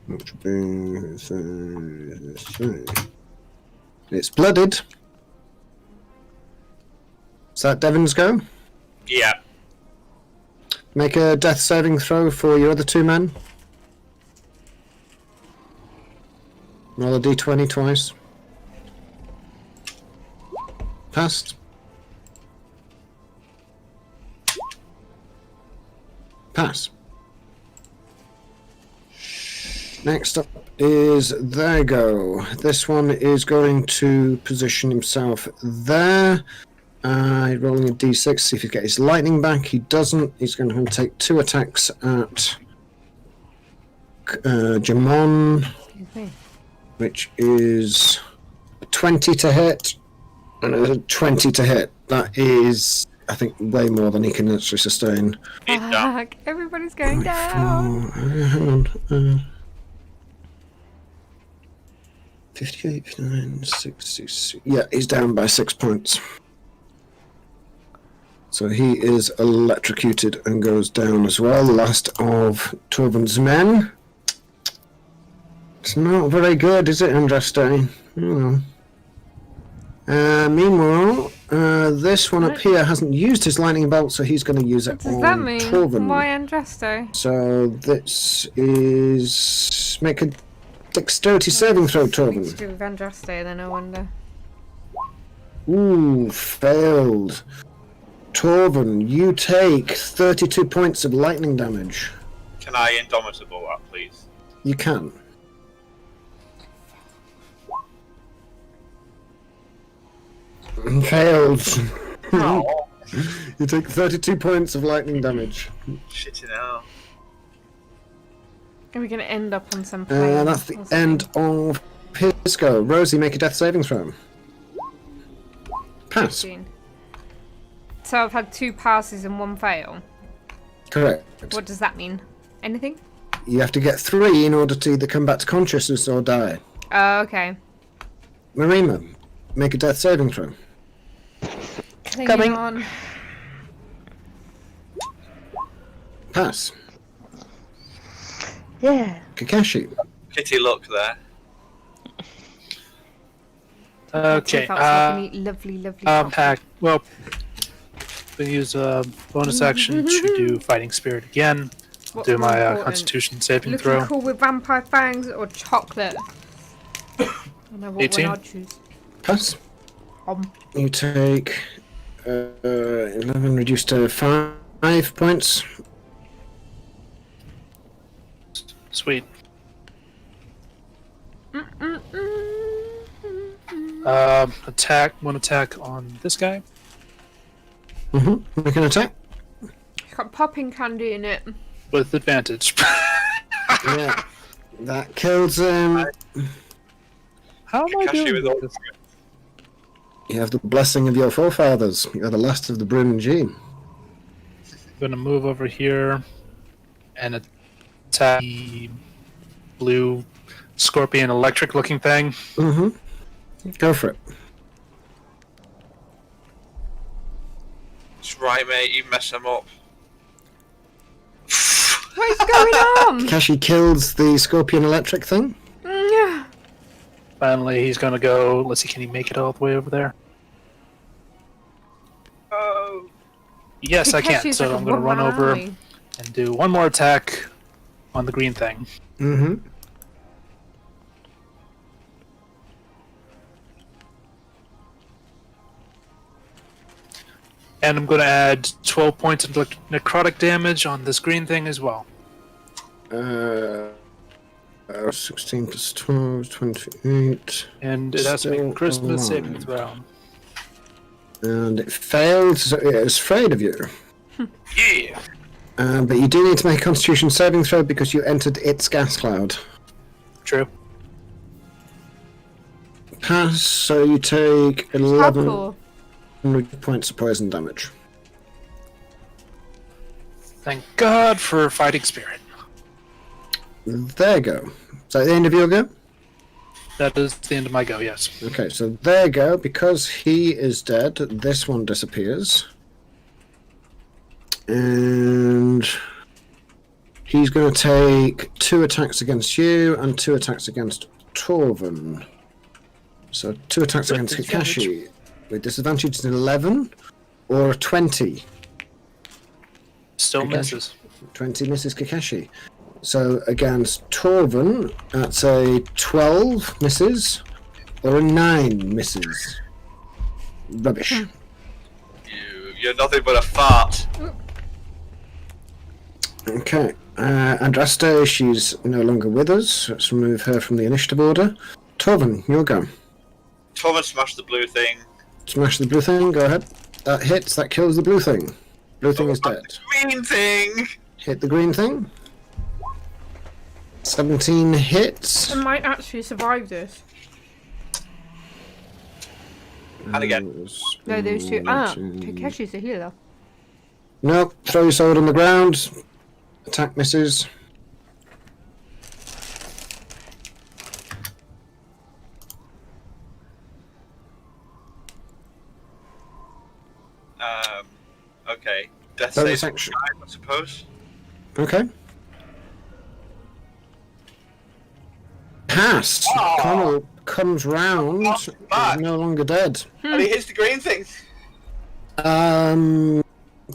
Which would be... It's blooded. Is that Devin's go? Yeah. Make a death saving throw for your other 2 men. Roll a d20 twice. Passed. Pass. Next up is there go. This one is going to position himself there. Rolling a d6, see if he gets his lightning back. He doesn't. He's going to take 2 attacks at Jamon, Excuse me. which is a 20 to hit and a 20 to hit. That is, I think, way more than he can actually sustain. He's down. Fuck, everybody's going down. Hang on. 58, 59, 60. Yeah, he's down by 6 points. So he is electrocuted and goes down as well. Last of Torben's men. It's not very good, is it, Andraste? Meanwhile, this one up here hasn't used his lightning bolt, so he's going to use it What does on that mean? Torben. Why Andrasto? So this is... Make a dexterity saving throw, Something to Torben. do with Andrasto, then I wonder. Ooh, failed. Torben, you take 32 points of lightning damage. Can I indomitable that, please? You can. Failed. Oh, You take 32 points of lightning damage. shitting hell. Are we going to end up on some plane? That's the end of his go. Rosie, make a death saving throw. Pass. 15. So I've had 2 passes and 1 fail. Correct. What does that mean? Anything? You have to get 3 in order to either come back to consciousness or die. Oh, okay. Marima, make a death saving throw. Coming on. Pass. Yeah. Kakashi. Pity luck there. Okay. Lovely. Pack. Well, we use a bonus action to do fighting spirit again. What's Do more my important? Constitution saving Looking throw. cool with vampire fangs or chocolate? I don't know what 18. one I'd choose. Pass. You take 11 reduced to 5 points. Sweet. Attack. One attack on this guy. Make an attack. It's got popping candy in it. With advantage. Yeah. That kills him. How am I Kakashi doing with all this? You have the blessing of your forefathers. You're the last of the Brun gene. I'm gonna move over here and attack the blue scorpion electric looking thing. Go for it. That's right, mate. You mess them up. What is going on? Kakashi kills the scorpion electric thing. Yeah. Finally, he's gonna go. Let's see, can he make it all the way over there? Oh. Yes, I can. Kakashi's So like a I'm gonna run one-man over army. and do one more attack on the green thing. And I'm gonna add 12 points of necrotic damage on this green thing as well. 16 plus 12 is 28. And it has to make a Still Christmas saving alive. throw. And it failed, so it is afraid of you. Yeah! But you do need to make a constitution saving throw because you entered its gas cloud. True. Pass, so you take How 11 cool. points of poison damage. Thank God for fighting spirit. There you go. Is that the end of your go? That is the end of my go, yes. Okay, so there you go. Because he is dead, this one disappears. And he's going to take 2 attacks against you and 2 attacks against Torvin. So 2 attacks With against disadvantage. Kakashi. With disadvantage is an 11 or a 20. Still Okay. misses. 20 misses Kakashi. So against Torvin, that's a 12 misses or a 9 misses. Rubbish. You're nothing but a fart. Okay. Andraste, she's no longer with us. Let's remove her from the initiative order. Torvin, your go. Thomas smashed the blue thing. Smash the blue thing, go ahead. That hits, that kills the blue thing. Blue thing is dead. Green thing! Hit the green thing. 17 hits. I might actually survive this. And again. No, those two. Kakeshi's a healer. No, throw your sword on the ground. Attack misses. Okay. Death Bonus save, action. I suppose. Okay. Passed. Connell comes round. He's back. no longer dead. And he hits the green thing.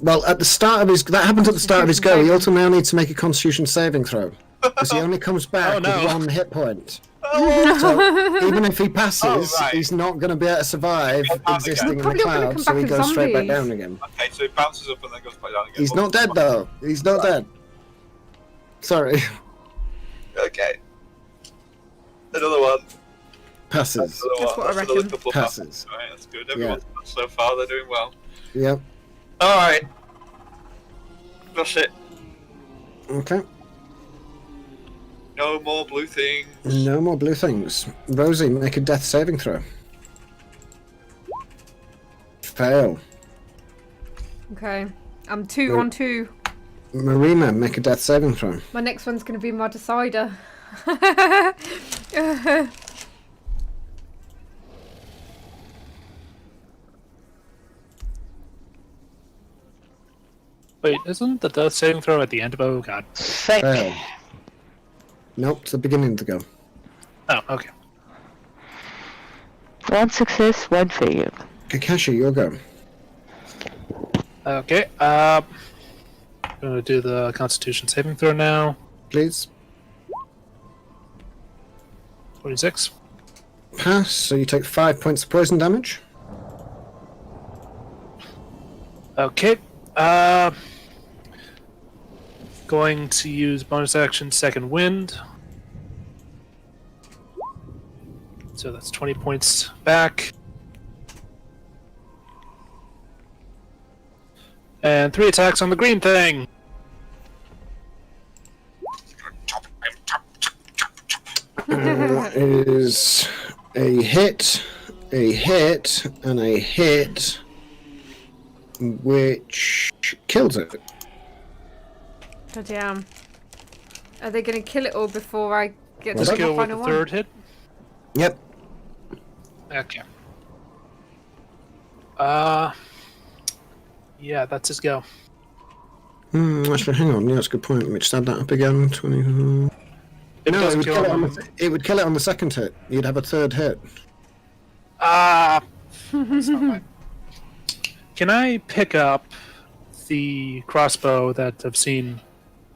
Well, at the start of his... That happens at the start of his go. He also now needs to make a constitution saving throw. Because he only comes back Oh, no. with 1 hit point. Oh, So even if he passes, Oh, right. he's not going to be able to survive existing in the Probably not gonna cloud, come so he back as goes straight back zombies. down again. okay, so he bounces up and then goes back down again. He's not dead, though. He's not dead. Sorry. Okay. Another one. Passes. Another That's one. what I That's another reckon. couple of Passes. Alright, that's good. Everyone's so far, they're doing well. Yep. Alright. That's it. Okay. No more blue things. No more blue things. Rosie, make a death saving throw. Fail. Okay. I'm 2 on 2. Marina, make a death saving throw. My next one's going to be my decider. Wait, isn't the death saving throw at the end of... Oh, God. Fake. Fail. Nope, it's the beginning to go. Oh, okay. 1 success, 1 fail. Kakashi, your go. Okay, gonna do the Constitution saving throw now. Please. 46. Pass, so you take 5 points of poison damage. Okay, going to use bonus action Second Wind. So that's 20 points back. And 3 attacks on the green thing. That is a hit, and a hit, which kills it. God damn. Are they going to kill it all before I get Let's to go the with final the one? 3rd hit. Yep. Okay. Yeah, that's his go. Actually, hang on. Yeah, that's a good point. Let me just add that up again. 20. If No, it doesn't would kill kill him, it would kill it on the second hit. You'd have a 3rd hit. that's not right. Can I pick up the crossbow that I've seen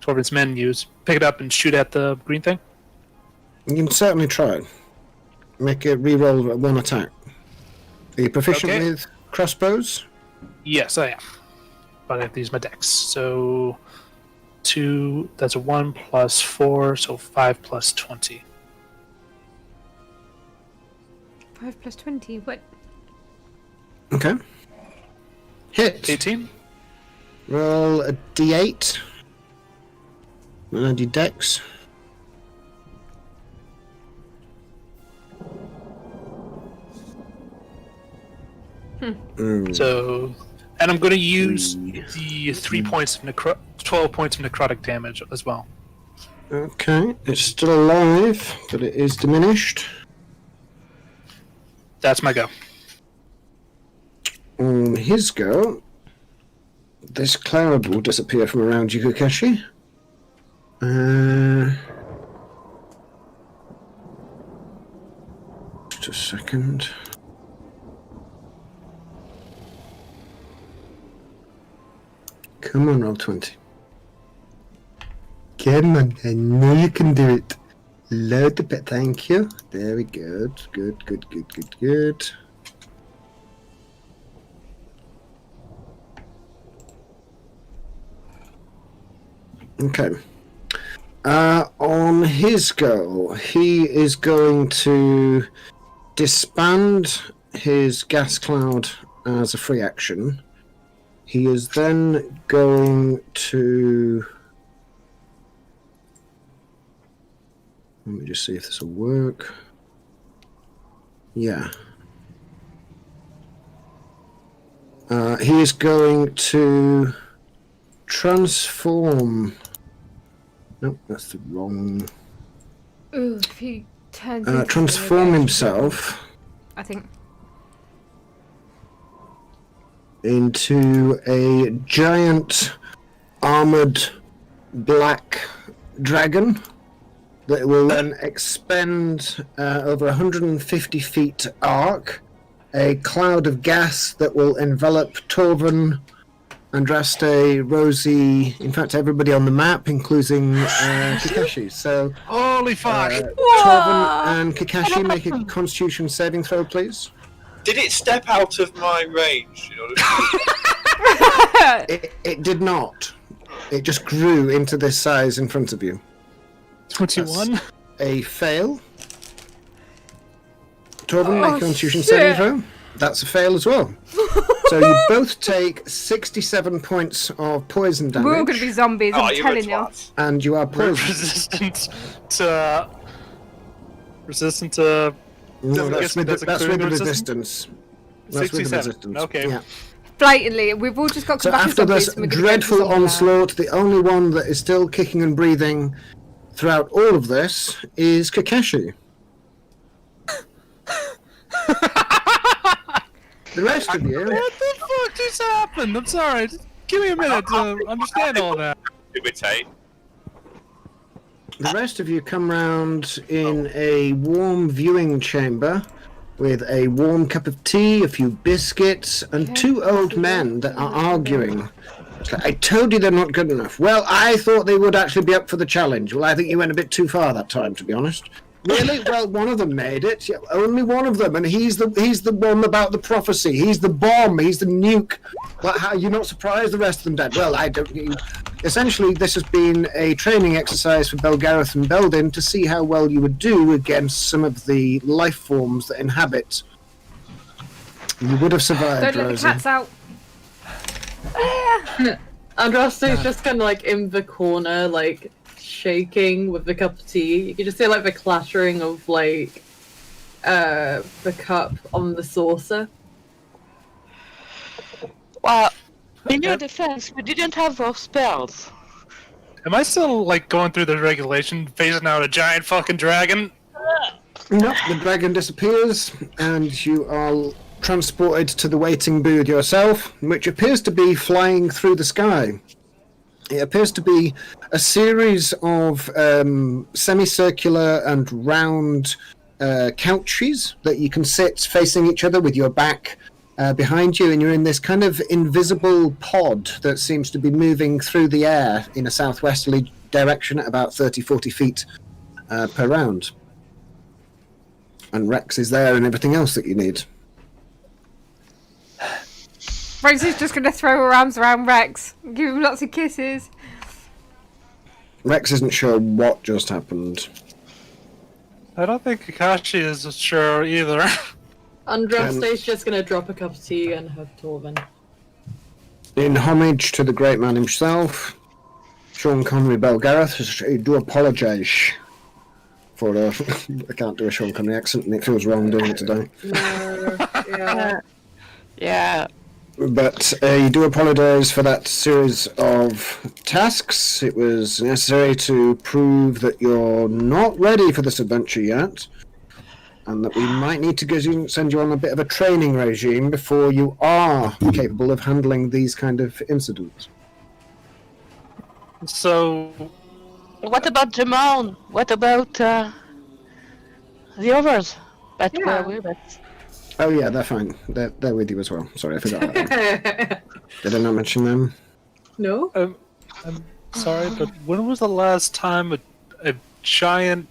Torvin's men use? Pick it up and shoot at the green thing? You can certainly try. Make it reroll at 1 attack. Are you proficient Okay. with crossbows? Yes, I am. But I have to use my dex. So 2, that's a 1 plus 4, so 5 plus 20. 5 plus 20, what? Okay. Hit. 18? Roll a d8. And add your dex. So, and I'm going to use 3. the 3 points of 12 points of necrotic damage as well. Okay, it's still alive, but it is diminished. That's my go. On his go, this cloud will disappear from around you, Kakashi. Just a second. Come on, roll 20. Come on, I know you can do it. Load the bit, thank you. Very good. Good. Okay. On his go, he is going to disband his gas cloud as a free action. He is then going to... Let me just see if this will work. Yeah. He is going to transform... Nope, that's the wrong... Ooh, if he turns into transform something, himself I think. into a giant armored black dragon that will then expend over 150 feet arc a cloud of gas that will envelop Torvin, Andraste, Rosie, in fact everybody on the map, including Kakashi. So Holy fuck! Torvin and Kakashi, make a Constitution saving throw, please. Did it step out of my range? You know, It did not. It just grew into this size in front of you. 21? That's a fail. Torvin, make a Constitution shit. saving throw. That's a fail as well. So you both take 67 points of poison damage. We're all going to be zombies, oh, I'm you're a telling you. twat. And you are poisoned. Resistant to... Resistant to... No, Doesn't that's get me, with, that's that's with the including resistance. That's with the 67. resistance. Okay. Yeah. Blatantly, we've all just got So combatant after this zombies. and we're gonna go dreadful to Zombieland. onslaught, the only one that is still kicking and breathing throughout all of this is Kakashi. The rest of you, What the fuck just happened? I'm sorry. Just give me a minute to understand all that. Imitate. the rest of you come round in a warm viewing chamber with a warm cup of tea, a few biscuits, and two old men that are arguing. It's like, I told you they're not good enough. Well, I thought they would actually be up for the challenge. Well, I think you went a bit too far that time, to be honest. Really? Well, one of them made it. Yeah, only one of them, and he's the one about the prophecy. He's the bomb. He's the nuke. Well, how you're not surprised the rest of them dead? Well, I don't. Essentially, this has been a training exercise for Belgareth and Beldin to see how well you would do against some of the life forms that inhabit. You would have survived, Don't let the Rosie. cats out. Andraste's just kind of like in the corner, like shaking with the cup of tea. You can just hear like the clattering of like the cup on the saucer. Well, in your defense, we didn't have those spells. Am I still like going through the regulation, phasing out a giant fucking dragon? No, the dragon disappears, and you are transported to the waiting booth yourself, which appears to be flying through the sky. It appears to be a series of semicircular and round couches that you can sit facing each other with your back behind you, and you're in this kind of invisible pod that seems to be moving through the air in a southwesterly direction at about 30-40 feet per round. And Rex is there and everything else that you need. Rosie's just going to throw her arms around Rex and give him lots of kisses. Rex isn't sure what just happened. I don't think Kakashi is sure either. Andraste's just gonna drop a cup of tea and hug Torvin. In homage to the great man himself, Sean Connery Belgareth, I do apologise for I can't do a Sean Connery accent and it feels wrong doing it today. No, yeah. Yeah. But you do apologise for that series of tasks. It was necessary to prove that you're not ready for this adventure yet, and that we might need to send you on a bit of a training regime before you are capable of handling these kind of incidents. So, What about Jamon? What about the others that Yeah. were with us? Oh yeah, they're fine. They're with you as well. Sorry, I forgot about them. Did I not mention them? No? I'm sorry, but when was the last time a giant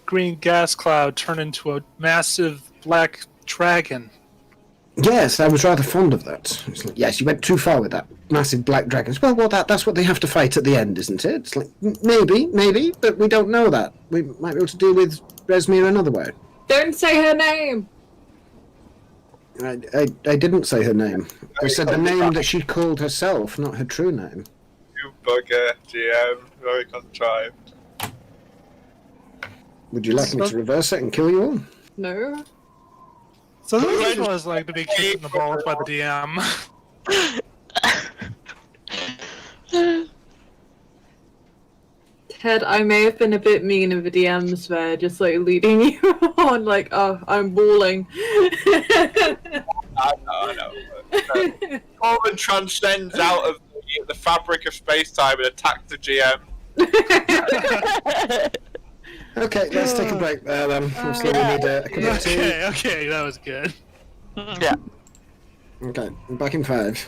green gas cloud turned into a massive black dragon? Yes, I was rather fond of that. It's like, yes, you went too far with that. Massive black dragons. Well, that's what they have to fight at the end, isn't it? It's like, maybe, but we don't know that. We might be able to deal with Resmir another way. Don't say her name! I didn't say her name. I said the name that she called herself, not her true name. You bugger, GM. Very contrived. Would you like me to reverse it and kill you all? No? So this was like to be kicked in the balls by the DM. Ted, I may have been a bit mean in the DMs there, just like leading you on, like, oh, I'm bawling. I know. Corbin transcends out of the fabric of space-time and attacks the GM. Okay, let's take a break there then. Obviously, we need a cup of tea. Okay, that was good. Yeah. Okay, I'm back in 5.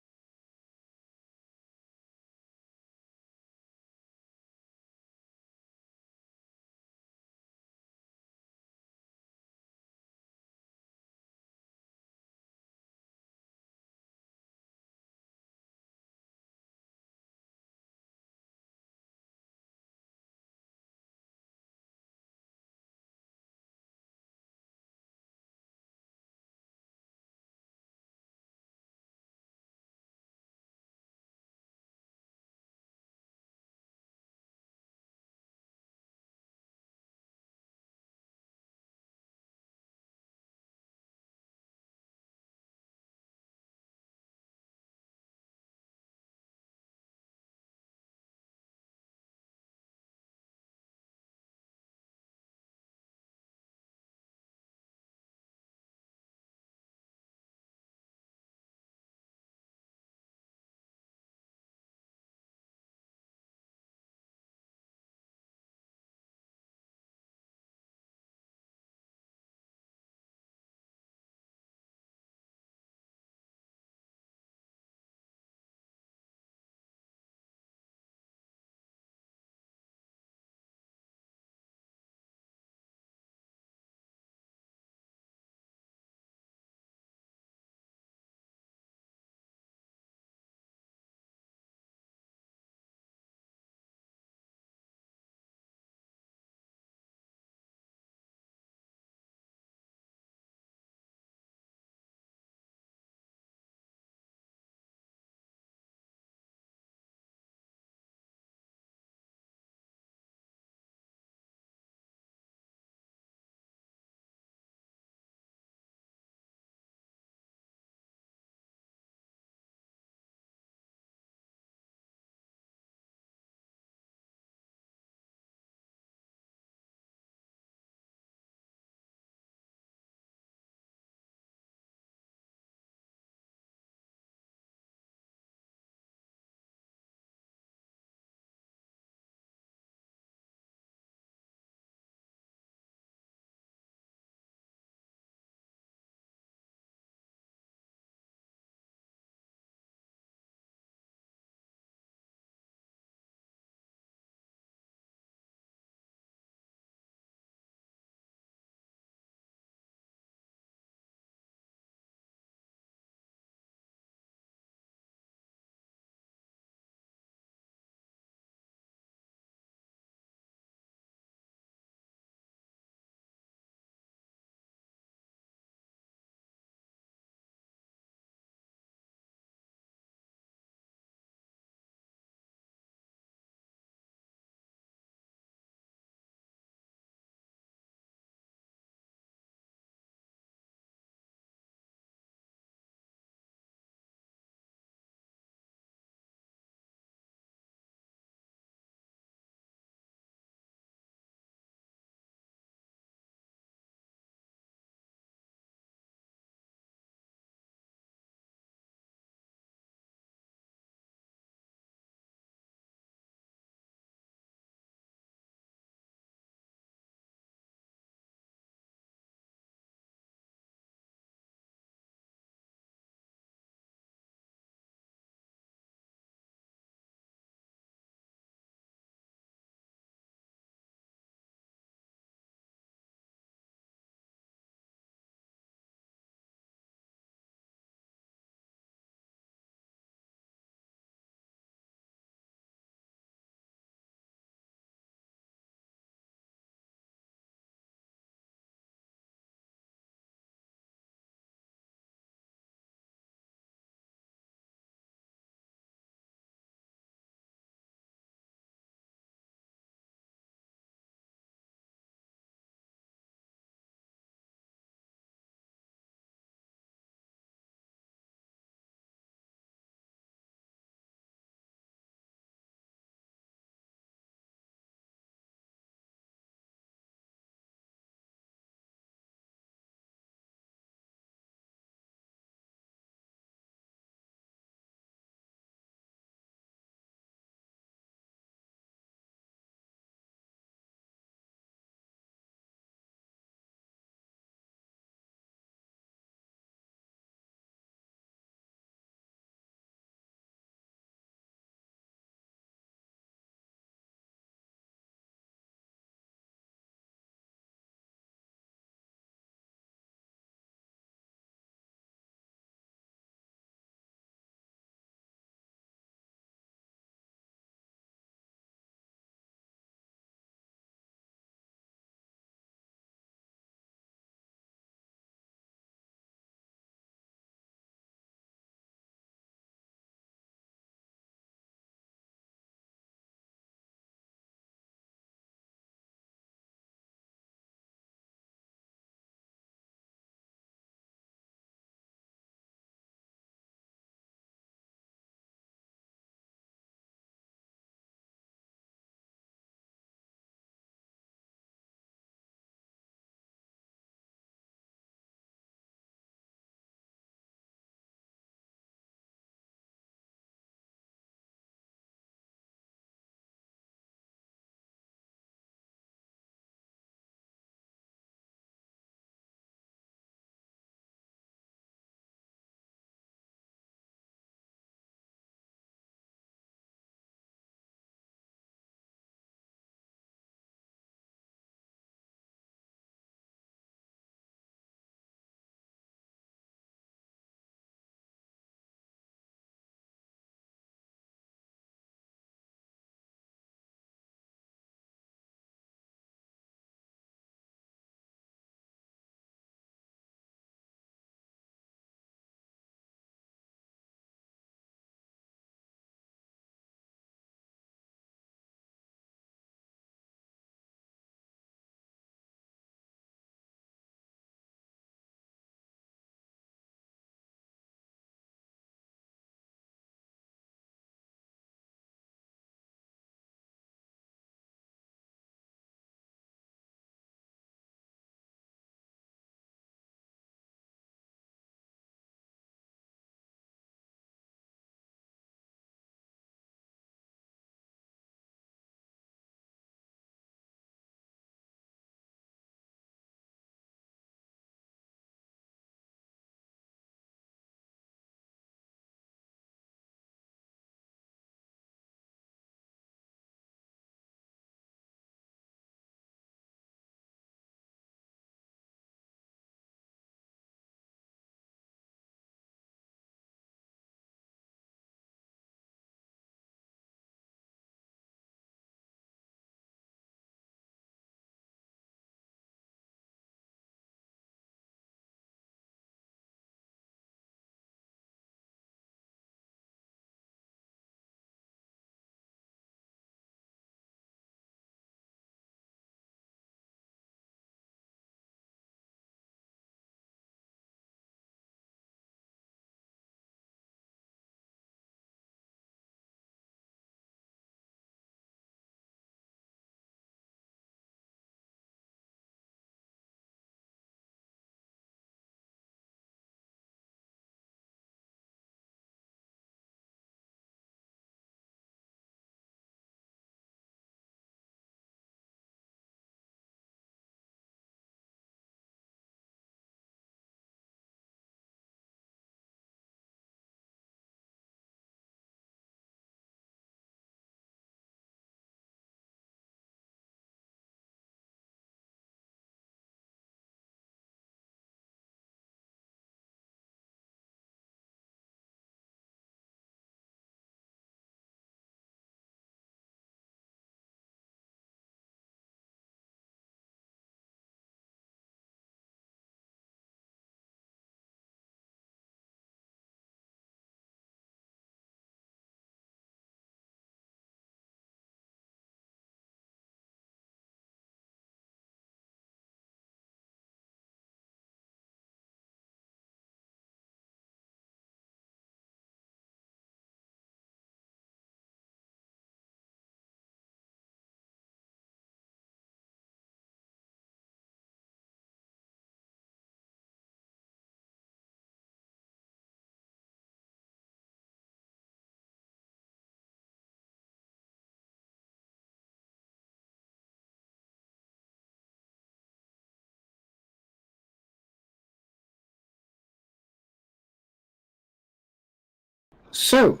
So,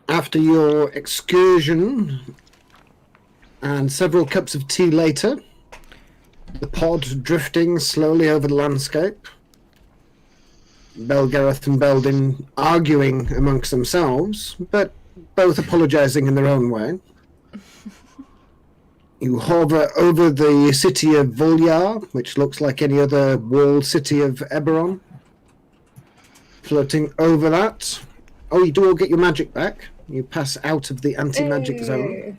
after your excursion and several cups of tea later, the pod drifting slowly over the landscape, Belgareth and Beldin arguing amongst themselves, but both apologising in their own way. You hover over the city of Volyar, which looks like any other walled city of Eberron. Floating over that. Oh, you do all get your magic back. You pass out of the anti-magic zone.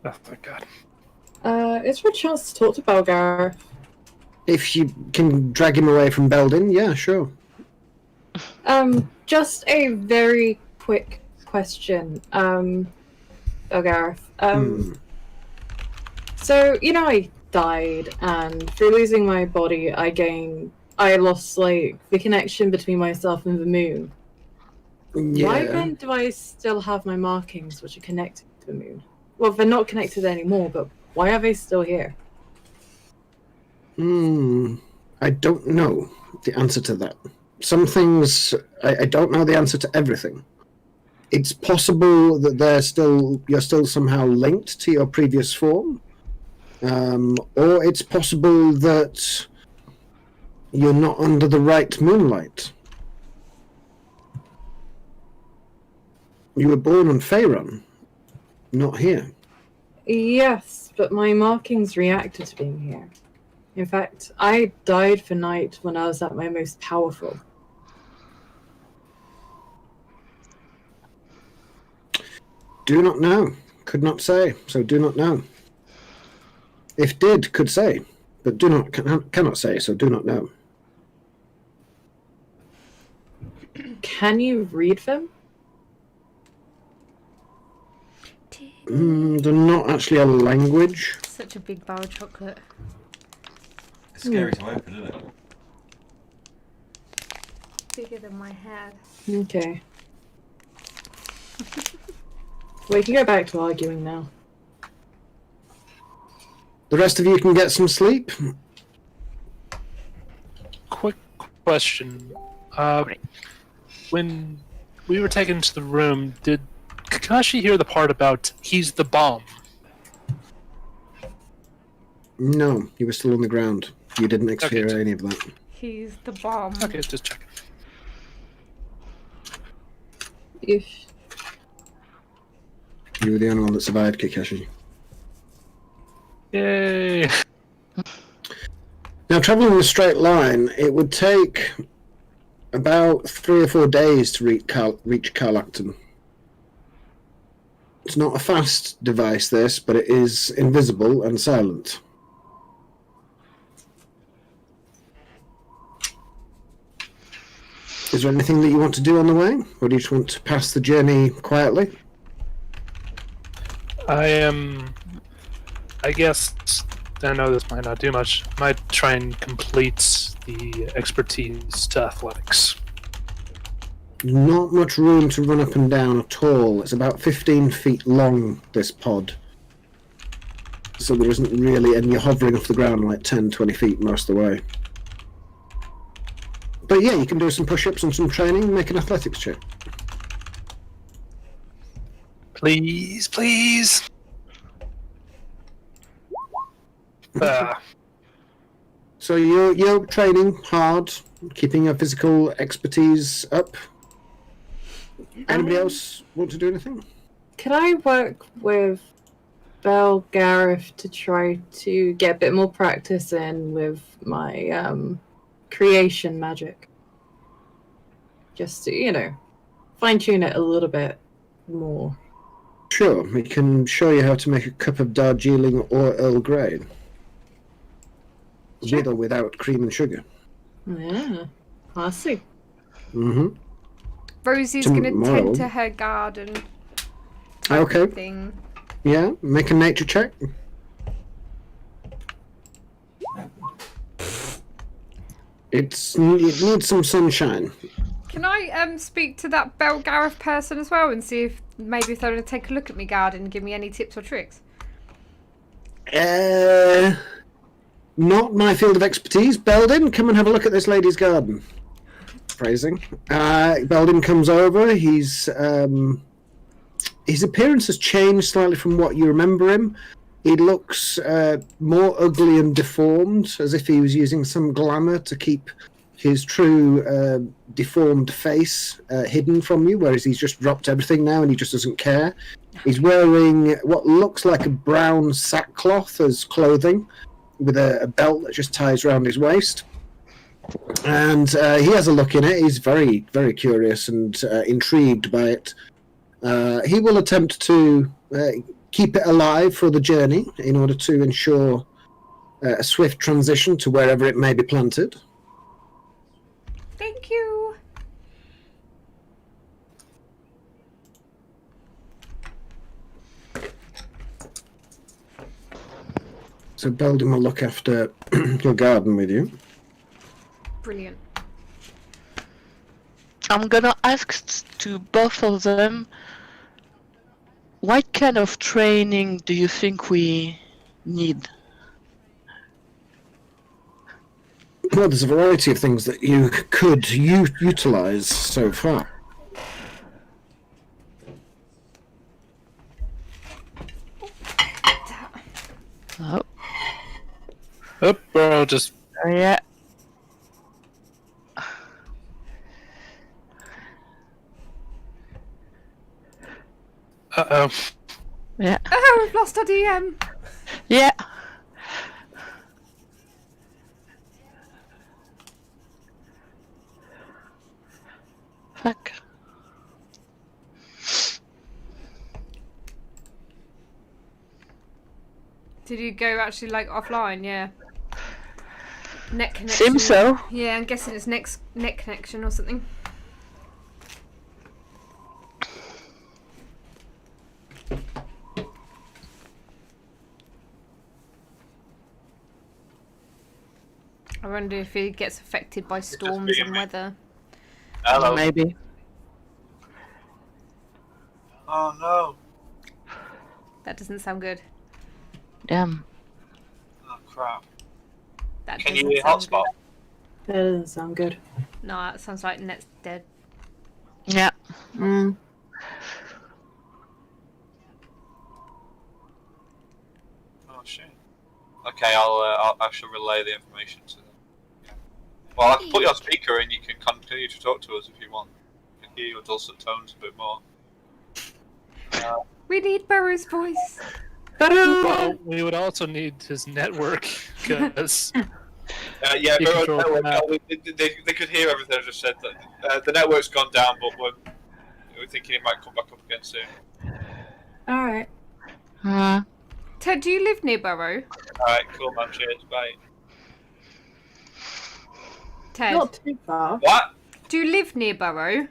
Oh, thank God. Is there a chance to talk to Belgar? If you can drag him away from Beldin, yeah, sure. Just a very quick question, Belgar. So, I died, and through losing my body, I lost, the connection between myself and the moon. Yeah. Why then do I still have my markings which are connected to the moon? Well, they're not connected anymore, but why are they still here? I don't know the answer to that. Some things, I don't know the answer to everything. It's possible that you're still somehow linked to your previous form. Or it's possible that you're not under the right moonlight. You were born on Faerun, not here. Yes, but my markings reacted to being here. In fact, I died for night when I was at my most powerful. Do not know. Could not say. So do not know. If did, could say. But cannot say, so do not know. Can you read them? They're not actually a language. Such a big bar of chocolate. Scary to open, isn't it? Bigger than my head. Okay. We can go back to arguing now. The rest of you can get some sleep. Quick question. When we were taken to the room, did Kakashi hear the part about he's the bomb? No, you were still on the ground. You didn't experience any of that. He's the bomb. Okay, just checking. If You were the only one that survived, Kakashi. Yay! Now, traveling in a straight line, it would take about 3 or 4 days to reach Carlacton. It's not a fast device, this, but it is invisible and silent. Is there anything that you want to do on the way, or do you just want to pass the journey quietly? I guess, I know this might not do much. I might try and complete the expertise to athletics. Not much room to run up and down at all. It's about 15 feet long, this pod. So there isn't really, and you're hovering off the ground like 10, 20 feet most of the way. But yeah, you can do some push-ups and some training and make an athletics check. Please, please! So you're training hard, keeping your physical expertise up. Anybody else want to do anything? Can I work with Belgareth to try to get a bit more practice in with my creation magic? Just to, fine-tune it a little bit more. Sure, we can show you how to make a cup of Darjeeling or Earl Grey. Sure. With or without cream and sugar. Yeah, I see. Mm-hmm. Rosie's going to Tomorrow. tend to her garden. Okay. Thing. Yeah, make a nature check. It needs some sunshine. Can I speak to that Belgareth person as well and see if maybe if they're going to take a look at me garden and give me any tips or tricks? Not my field of expertise. Beldin, come and have a look at this lady's garden. phrasing. Belden comes over. His appearance has changed slightly from what you remember him. He looks more ugly and deformed, as if he was using some glamour to keep his true deformed face hidden from you, whereas he's just dropped everything now and he just doesn't care. He's wearing what looks like a brown sackcloth as clothing, with a belt that just ties around his waist. And he has a look in it. He's very, very curious and intrigued by it. He will attempt to keep it alive for the journey in order to ensure a swift transition to wherever it may be planted. Thank you. So Belden will look after your garden with you. Brilliant. I'm gonna ask to both of them, what kind of training do you think we need? Well, there's a variety of things that you could utilize so far. Oh, Bro, just yeah. uh-oh. Yeah. Oh, we've lost our DM. Yeah. Fuck. Did you go actually like offline? Yeah. Neck connection. Seems so. Yeah, I'm guessing it's neck connection or something. I wonder if he gets affected by storms and weather. Hello. Maybe. Oh no. That doesn't sound good. Damn. Oh crap. That Can doesn't you hear sound hotspot? That doesn't sound good. good. No, that sounds like Net's dead. Yeah. Mm. Oh shit. Okay, I shall relay the information to them. Yeah. Well, I can put you on speaker and you can continue to talk to us if you want. I can hear your dulcet tones a bit more. We need Burrow's voice. Well, we would also need his network, because Yeah, You but control network, that. they could hear everything I just said. That the network's gone down, but we're thinking it might come back up again soon. Alright. Ted, do you live near Burrow? Alright, cool man, cheers, bye. Ted, Not too far. What? do you live near Burrow?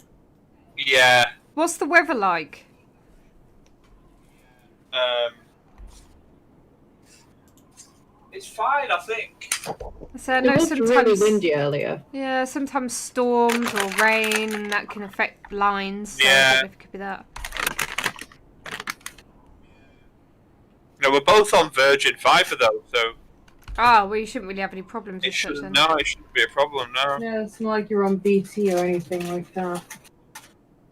Yeah. What's the weather like? It's fine, I think. So I It know was sometimes, really windy earlier. yeah, sometimes storms or rain, and that can affect lines. So I Yeah. don't know if it could be that. No, we're both on Virgin Fiber though, so Ah, well, you shouldn't really have any problems it with such shouldn't. then. No, it shouldn't be a problem. No. Yeah, it's not like you're on BT or anything like that.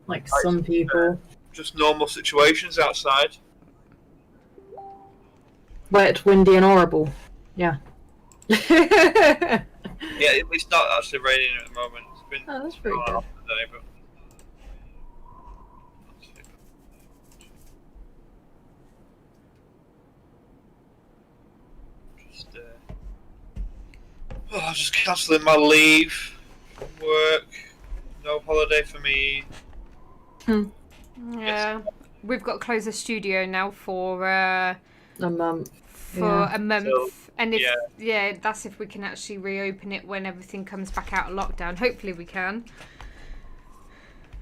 Like some people. Just normal situations outside. Wet, windy, and horrible. Yeah. Yeah, it's not actually raining at the moment. It's been Oh, that's pretty on and good. off today, but just cancelling my leave from work. No holiday for me. Yeah, we've got to close the studio now for A month. Yeah. a month, So, and if yeah. that's if we can actually reopen it when everything comes back out of lockdown. Hopefully we can.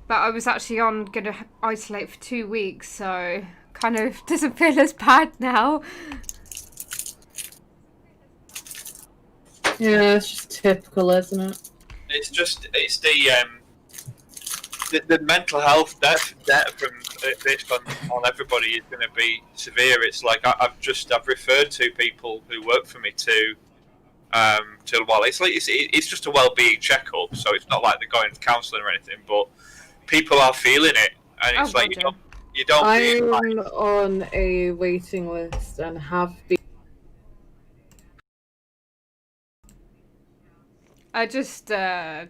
But I was actually gonna isolate for 2 weeks, so kind of doesn't feel as bad now. Yeah, it's just typical, isn't it? It's the mental health debt from based on everybody is going to be severe. It's like I've referred to people who work for me to till well, it's just a well-being checkup, so it's not like they're going to counselling or anything. But people are feeling it, and it's like you don't. I'm Realise. on a waiting list and have been. I just cut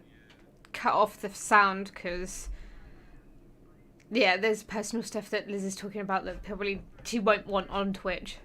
off the sound because, yeah, there's personal stuff that Liz is talking about that probably she won't want on Twitch.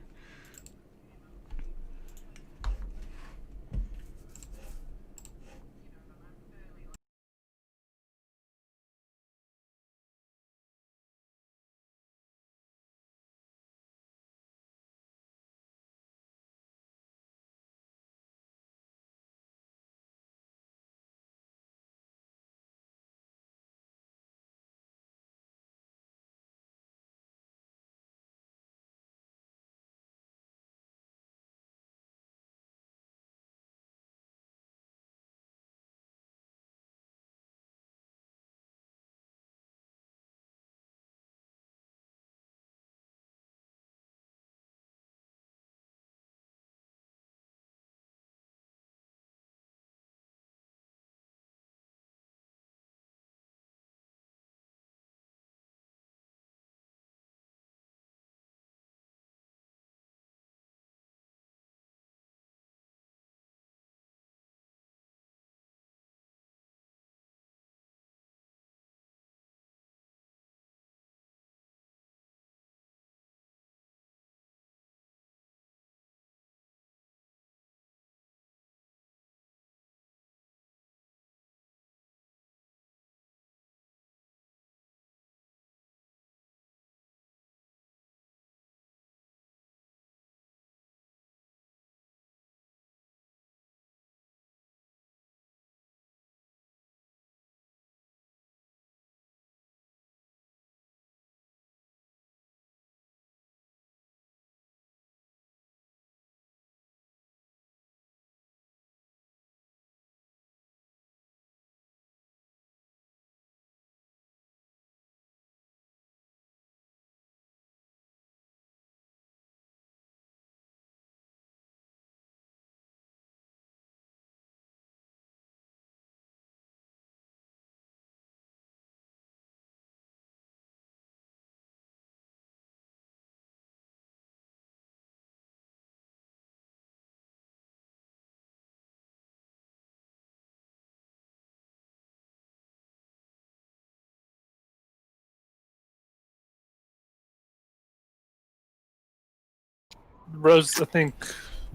Rose, I think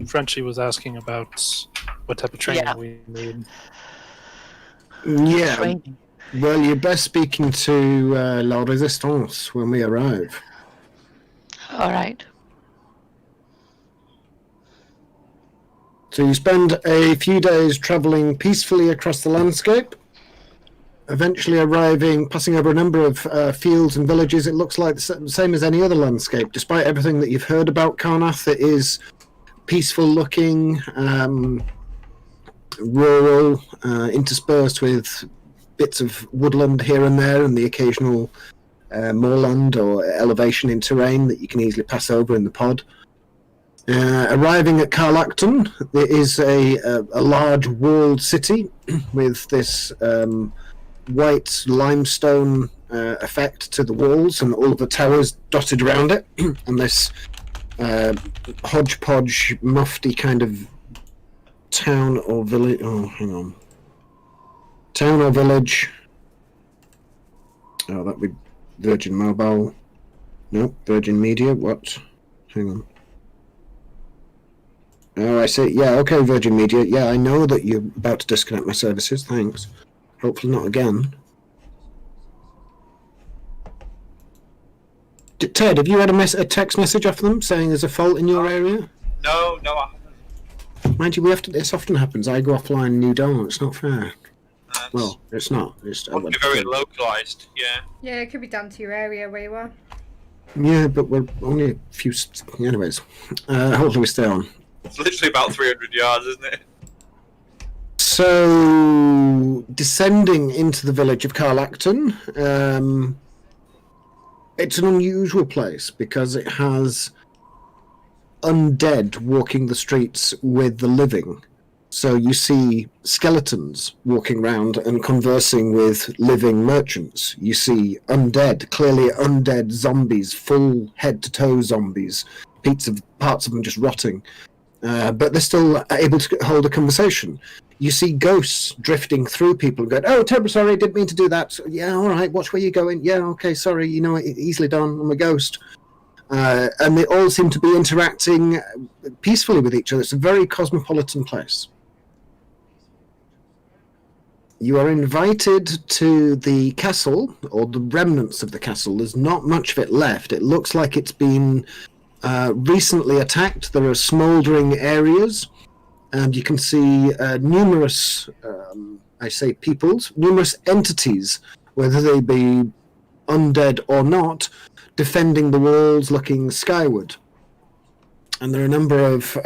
Frenchie was asking about what type of training Yeah. we need. Yeah. Training. Well, you're best speaking to La Resistance when we arrive. All right. So you spend a few days travelling peacefully across the landscape, eventually arriving, passing over a number of fields and villages. It looks like the same as any other landscape. Despite everything that you've heard about Karnath, it is peaceful looking, rural, interspersed with bits of woodland here and there, and the occasional moorland or elevation in terrain that you can easily pass over in the pod. Arriving at Carlacton, there is a large walled city with this white limestone effect to the walls and all of the towers dotted around it, and this hodgepodge, mufti kind of town or village. Oh, hang on. Town or village. Oh, that'd be Virgin Mobile. Nope, Virgin Media. What? Hang on. Oh, I see. Yeah, okay, Virgin Media. Yeah, I know that you're about to disconnect my services. Thanks. Hopefully not again. Ted, have you had a text message off them saying there's a fault in your area? No, I haven't. Mind you, this often happens. I go offline and you don't. It's not fair. Well, it's not. It's very localized, yeah. Yeah, it could be down to your area where you are. Yeah, but we're only a few. Anyways, hopefully we stay on. It's literally about 300 yards, isn't it? So, descending into the village of Carlacton, it's an unusual place because it has undead walking the streets with the living. So you see skeletons walking around and conversing with living merchants. You see undead, clearly undead zombies, full head-to-toe zombies, parts of them just rotting. But they're still able to hold a conversation. You see ghosts drifting through people and going, "Oh, terribly sorry, didn't mean to do that. Yeah, all right, watch where you're going. Yeah, okay, sorry, easily done, I'm a ghost." And they all seem to be interacting peacefully with each other. It's a very cosmopolitan place. You are invited to the castle, or the remnants of the castle. There's not much of it left. It looks like it's been recently attacked. There are smouldering areas, and you can see numerous, numerous entities, whether they be undead or not, defending the walls looking skyward. And there are a number of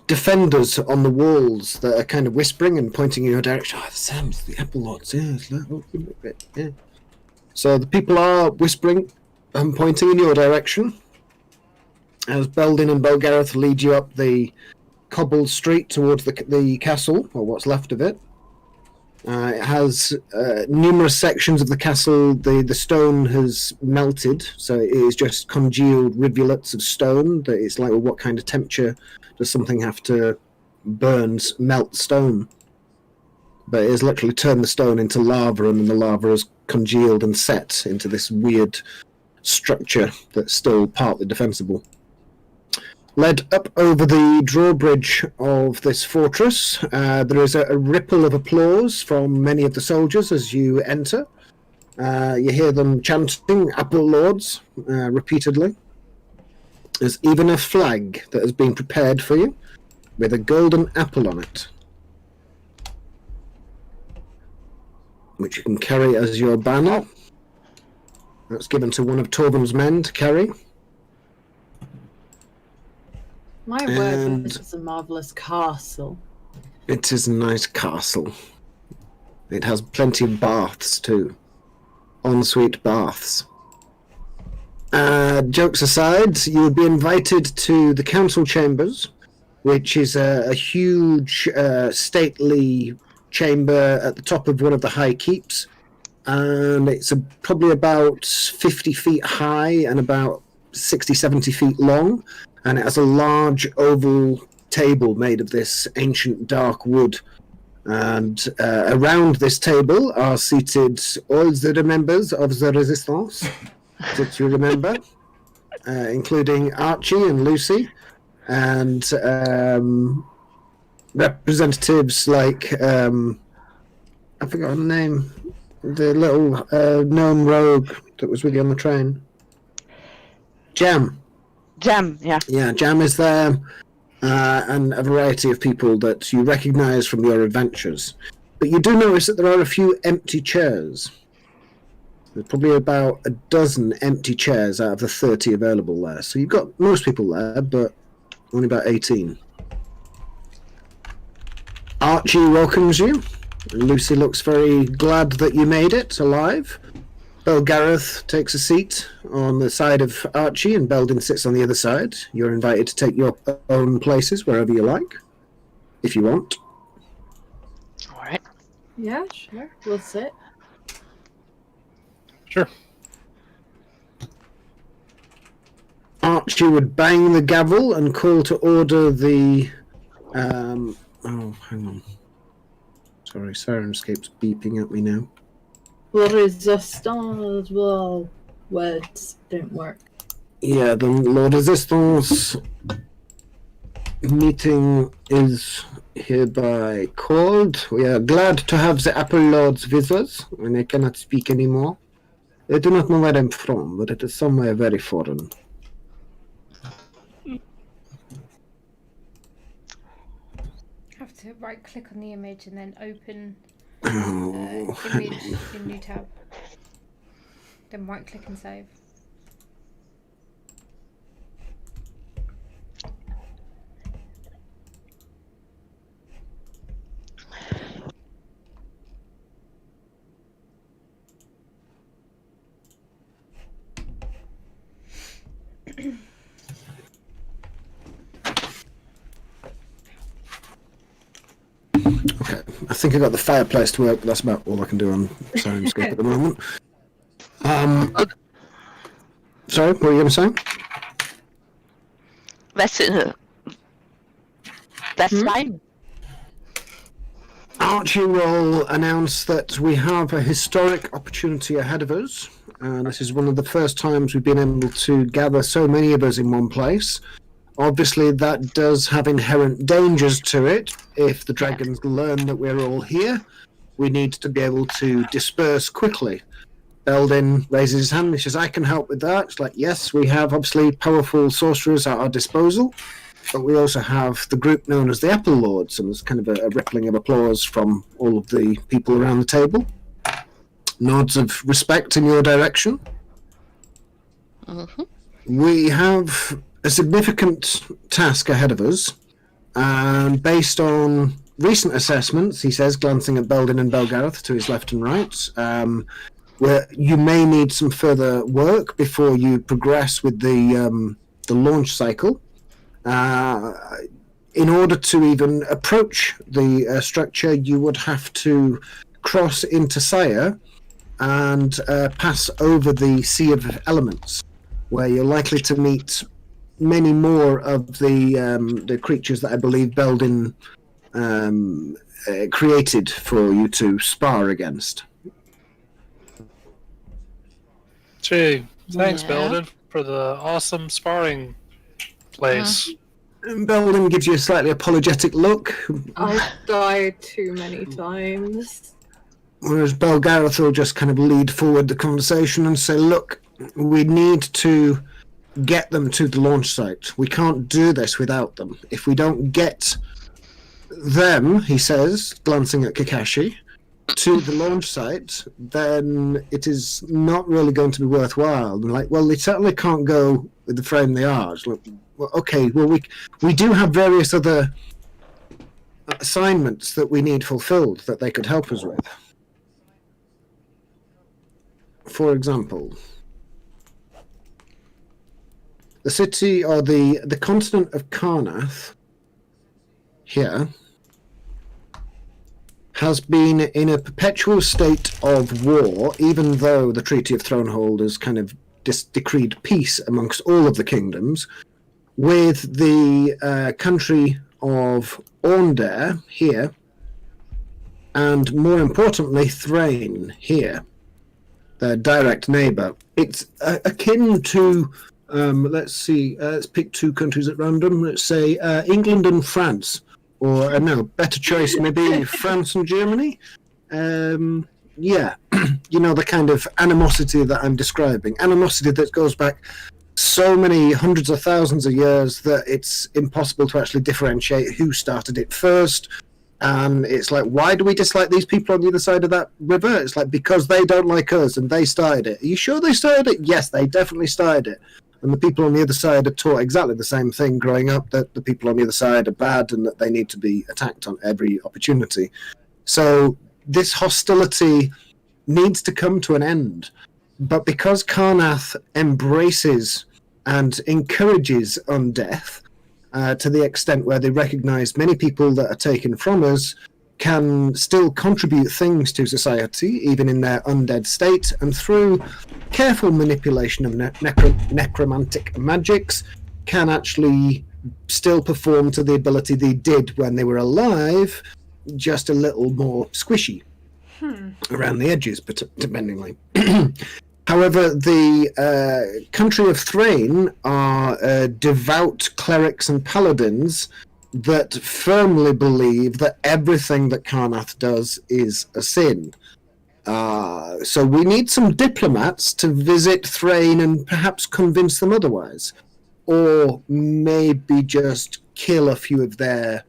defenders on the walls that are kind of whispering and pointing in your direction. "Oh, the Sams, the Applelords, yeah. So the people are whispering and pointing in your direction as Beldin and Belgareth lead you up the cobbled street towards the castle, or what's left of it. It has numerous sections of the castle. The stone has melted, so it is just congealed rivulets of stone. That it's like, well, what kind of temperature does something have to melt stone? But it has literally turned the stone into lava, and then the lava has congealed and set into this weird structure that's still partly defensible. Led up over the drawbridge of this fortress, there is a ripple of applause from many of the soldiers as you enter. You hear them chanting Applelords repeatedly. There's even a flag that has been prepared for you with a golden apple on it, which you can carry as your banner. That's given to one of Torben's men to carry. My word, this is a marvelous castle. It is a nice castle. It has plenty of baths too. Ensuite baths. Jokes aside, you would be invited to the council chambers, which is a huge, stately chamber at the top of one of the high keeps. And it's probably about 50 feet high and about 60, 70 feet long. And it has a large oval table made of this ancient dark wood. And around this table are seated all the members of the Resistance that you remember, including Archie and Lucy, and representatives like, I forgot her name, the little gnome rogue that was with you on the train. Jam, yeah. Yeah, Jam is there, and a variety of people that you recognise from your adventures. But you do notice that there are a few empty chairs. There's probably about a dozen empty chairs out of the 30 available there. So you've got most people there, but only about 18. Archie welcomes you. Lucy looks very glad that you made it alive. Belgareth takes a seat on the side of Archie, and Beldin sits on the other side. You're invited to take your own places wherever you like, if you want. All right. Yeah, sure. We'll sit. Sure. Archie would bang the gavel and call to order the... oh, hang on. Sorry, Sirenscape's beeping at me now. The resistance, well, words don't work. Yeah, the Resistance meeting is hereby called. We are glad to have the Applelords with us when they cannot speak anymore. I do not know where I'm from, but it is somewhere very foreign. Have to right click on the image and then open Oh, image in new tab. Then right click and save. think I got the fireplace to work, but that's about all I can do on Sirenscape at the moment. Sorry, what were you going to say? That's fine. Archie will announce that we have a historic opportunity ahead of us. This is one of the first times we've been able to gather so many of us in one place. Obviously, that does have inherent dangers to it. If the dragons learn that we're all here, we need to be able to disperse quickly. Belden raises his hand and says, I can help with that. It's like, yes, we have obviously powerful sorcerers at our disposal, but we also have the group known as the Applelords, and there's kind of a rippling of applause from all of the people around the table. Nods of respect in your direction. Mm-hmm. We have a significant task ahead of us, and based on recent assessments, he says, glancing at Belden and Belgareth to his left and right, where you may need some further work before you progress with the launch cycle. In order to even approach the structure, you would have to cross into Sire and pass over the Sea of Elements, where you're likely to meet many more of the creatures that I believe Belden created for you to spar against. Gee, thanks, Yeah. Belden, for the awesome sparring place. Belden gives you a slightly apologetic look, I've died too many times. whereas Belgareth will just kind of lead forward the conversation and say, look, we need to get them to the launch site. We can't do this without them. If we don't get them, he says, glancing at Kakashi, to the launch site, then it is not really going to be worthwhile. And like, well, they certainly can't go with the frame they are. It's like, well, okay, well, we do have various other assignments that we need fulfilled that they could help us with. For example, the city or the continent of Karnath here has been in a perpetual state of war, even though the Treaty of Thronehold has kind of decreed peace amongst all of the kingdoms, with the country of Orndare here, and more importantly, Thrain here, their direct neighbour. It's akin to, let's pick two countries at random. Let's say England and France. Or, no, better choice, maybe France and Germany? Yeah, you know, the kind of animosity that I'm describing. Animosity that goes back so many hundreds of thousands of years that it's impossible to actually differentiate who started it first. And it's like, why do we dislike these people on the other side of that river? It's like, because they don't like us and they started it. Are you sure they started it? Yes, they definitely started it. And the people on the other side are taught exactly the same thing growing up, that the people on the other side are bad and that they need to be attacked on every opportunity. So this hostility needs to come to an end. But because Karnath embraces and encourages undeath to the extent where they recognize many people that are taken from us can still contribute things to society, even in their undead state, and through careful manipulation of necromantic magics, can actually still perform to the ability they did when they were alive, just a little more squishy around the edges, dependingly. However, the country of Thrain are devout clerics and paladins that firmly believe that everything that Karnath does is a sin. So we need some diplomats to visit Thrain and perhaps convince them otherwise. Or maybe just kill a few of their...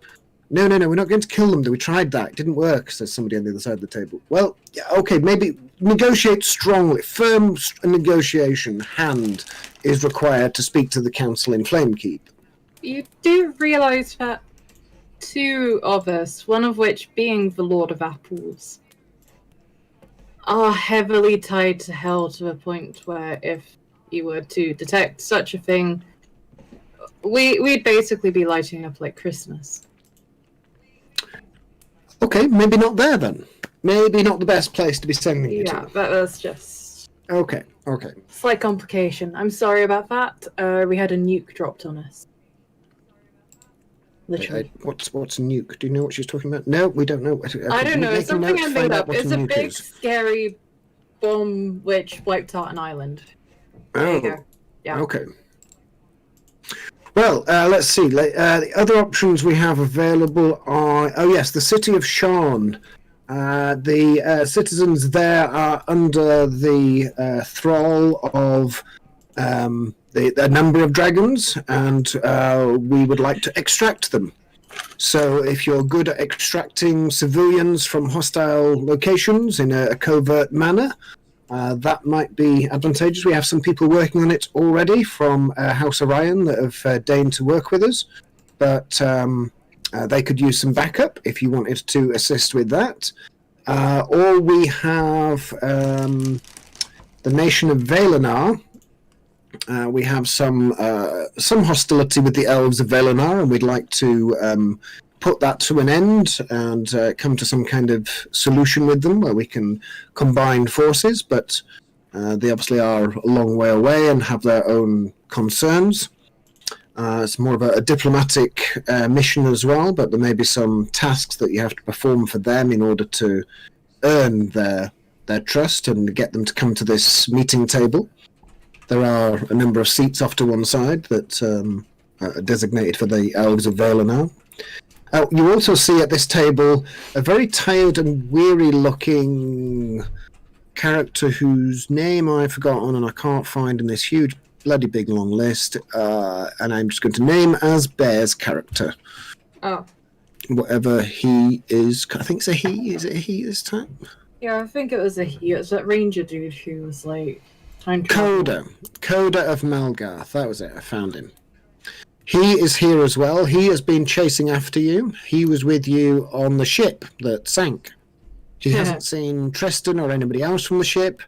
No, we're not going to kill them. We tried that. It didn't work, says somebody on the other side of the table. Well, yeah, okay, maybe negotiate strongly. Firm negotiation hand is required to speak to the council in Flamekeep. You do realise that two of us, one of which being the Lord of Apples, are heavily tied to hell to the point where if you were to detect such a thing, we'd basically be lighting up like Christmas. Okay, maybe not there then. Maybe not the best place to be sending you Yeah, to. that was just Okay. slight complication. I'm sorry about that. We had a nuke dropped on us. Literally. What's a nuke? Do you know what she's talking about? No, we don't know. I don't know. Make It's a something note I to made find out up. what It's a a nuke big, is. scary bomb which wiped out an island. There you go. Yeah. Okay. Well, let's see. The other options we have available are... Oh, yes, the city of Sharn. The citizens there are under the thrall of a number of dragons, and we would like to extract them. So if you're good at extracting civilians from hostile locations in a covert manner, that might be advantageous. We have some people working on it already from House Orion that have deigned to work with us, but they could use some backup if you wanted to assist with that. Or we have the nation of Vaelenar. We have some hostility with the elves of Vaelenar, and we'd like to put that to an end and come to some kind of solution with them where we can combine forces, but they obviously are a long way away and have their own concerns. It's more of a diplomatic mission as well, but there may be some tasks that you have to perform for them in order to earn their trust and get them to come to this meeting table. There are a number of seats off to one side that are designated for the elves of Vaelenar. You also see at this table a very tired and weary-looking character whose name I've forgotten and I can't find in this huge, bloody big long list, and I'm just going to name as Bear's character. Oh. Whatever he is. I think it's a he. Is it a he this time? Yeah, I think it was a he. It was that ranger dude who was like... Coda of Malgarth. That was it. I found him. He is here as well. He has been chasing after you. He was with you on the ship that sank. He hasn't seen Tristan or anybody else from the ship,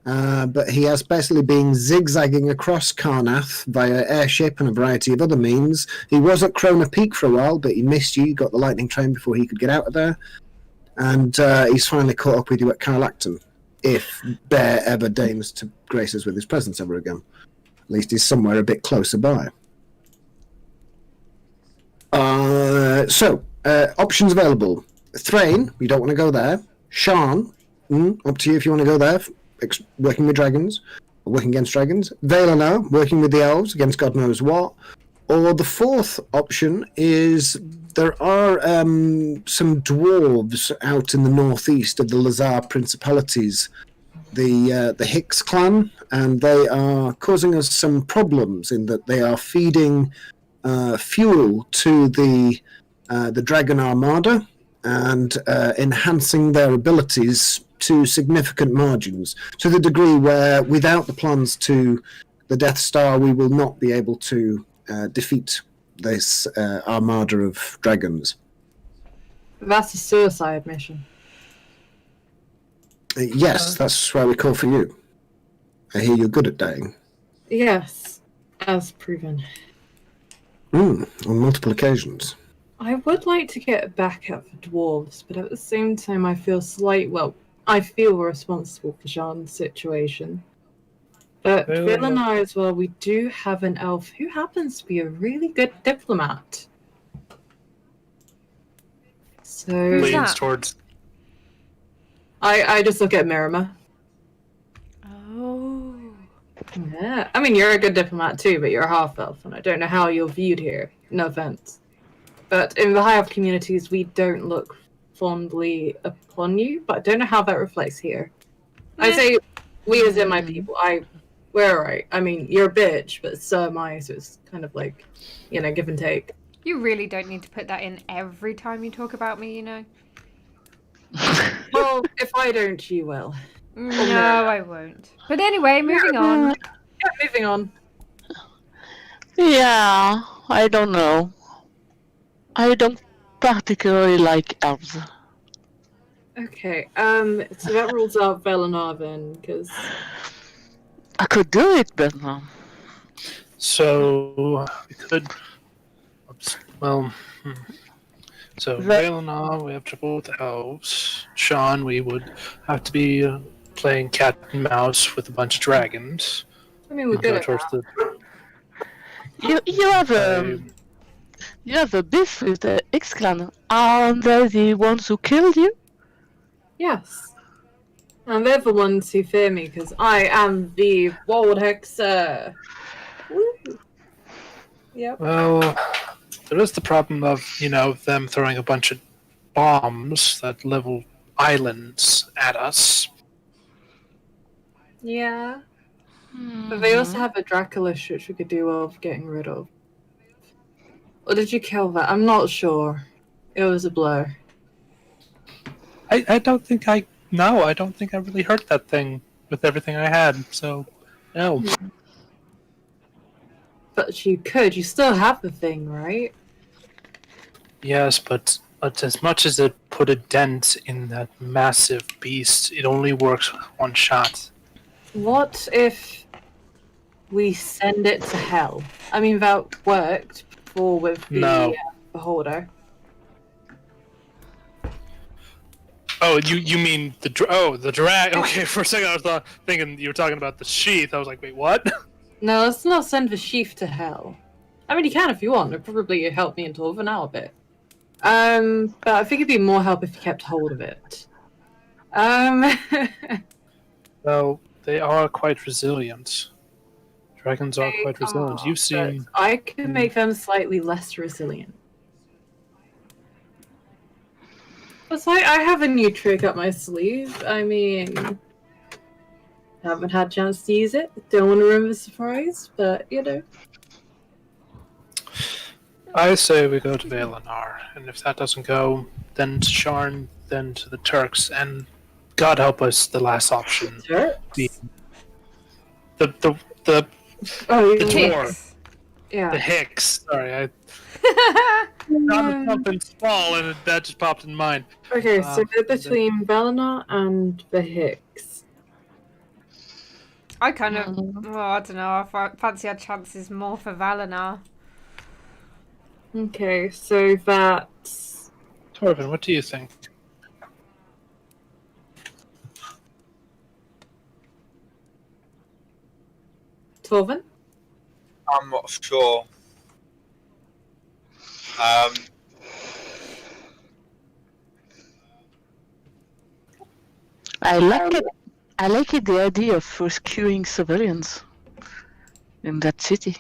but he has basically been zigzagging across Karnath via airship and a variety of other means. He was at Krona Peak for a while, but he missed you. He got the lightning train before he could get out of there. And he's finally caught up with you at Carlacton, if Bear ever deigns to grace us with his presence ever again. At least he's somewhere a bit closer by. Options available. Thrain, you don't want to go there. Sharn, up to you if you want to go there, working with dragons, or working against dragons. Vaelenar, working with the elves against God knows what. Or the fourth option is there are some dwarves out in the northeast of the Lazar Principalities, the Hicks clan, and they are causing us some problems in that they are feeding fuel to the Dragon Armada and enhancing their abilities to significant margins, to the degree where without the plans to the Death Star we will not be able to defeat this armada of dragons. That's a suicide mission. Yes, that's why we call for you. I hear you're good at dying. Yes, as proven. On multiple occasions. I would like to get backup for dwarves, but at the same time I feel I feel responsible for Jean's situation. But Vaelenar as well, we do have an elf who happens to be a really good diplomat. So Who's Leans that? towards. I just look at Mirima. Oh. Yeah, I mean you're a good diplomat too, but you're a half elf, and I don't know how you're viewed here. No offense, but in the high elf communities, we don't look fondly upon you. But I don't know how that reflects here. I say we as in my people. We're alright. I mean, you're a bitch, but so am I. So it's kind of like, give and take. You really don't need to put that in every time you talk about me, you know. Well, if I don't, you will. No, I won't. But anyway, moving on. Yeah, moving on. Yeah, I don't know. I don't particularly like elves. Okay. So that rules out Vaelenar then, because I could do it, but So we could. Well, So, Right. Valinor, we have trouble with the elves. Sean, we would have to be playing cat and mouse with a bunch of dragons. I mean, we're And good go at towards that. You have a beef with the X-Clan. Aren't they the ones who killed you? Yes. And they're the ones who fear me because I am the World Hexer. Woo. Yep. Well, there is the problem of, them throwing a bunch of bombs that level islands at us. Yeah. But they also have a Dracolish which we could do well of getting rid of. Or did you kill that? I'm not sure. It was a blur. I don't think I really hurt that thing with everything I had, so no. But you could. You still have the thing, right? Yes, but as much as it put a dent in that massive beast, it only works with one shot. What if we send it to hell? I mean, that worked before with the No. Beholder. Oh, you mean the drag? Okay, for a second I was thinking you were talking about the sheath. I was like, wait, what? No, let's not send the sheaf to hell. I mean, you can if you want. It'd probably help me until over now a bit. But I think it'd be more help if you kept hold of it. Well, they are quite resilient. Dragons are quite resilient. You've seen. But I can make them slightly less resilient. Plus, I have a new trick up my sleeve. I mean, haven't had a chance to use it. Don't want to ruin the surprise, but I say we go to Valinor, and if that doesn't go, then to Sharn, then to the Turks, and God help us, the last option. Sure. The Oh, the yeah. dwarf. Yeah. The Hicks. Sorry, I found something small and that just popped in mind. Okay, so they're between Valinor and the Hicks. I kind of, I don't know. I fancy our chances more for Valinor. Okay, so that's Torvin, what do you think? Torvin? I'm not sure. I like it. I like it, the idea of rescuing civilians in that city.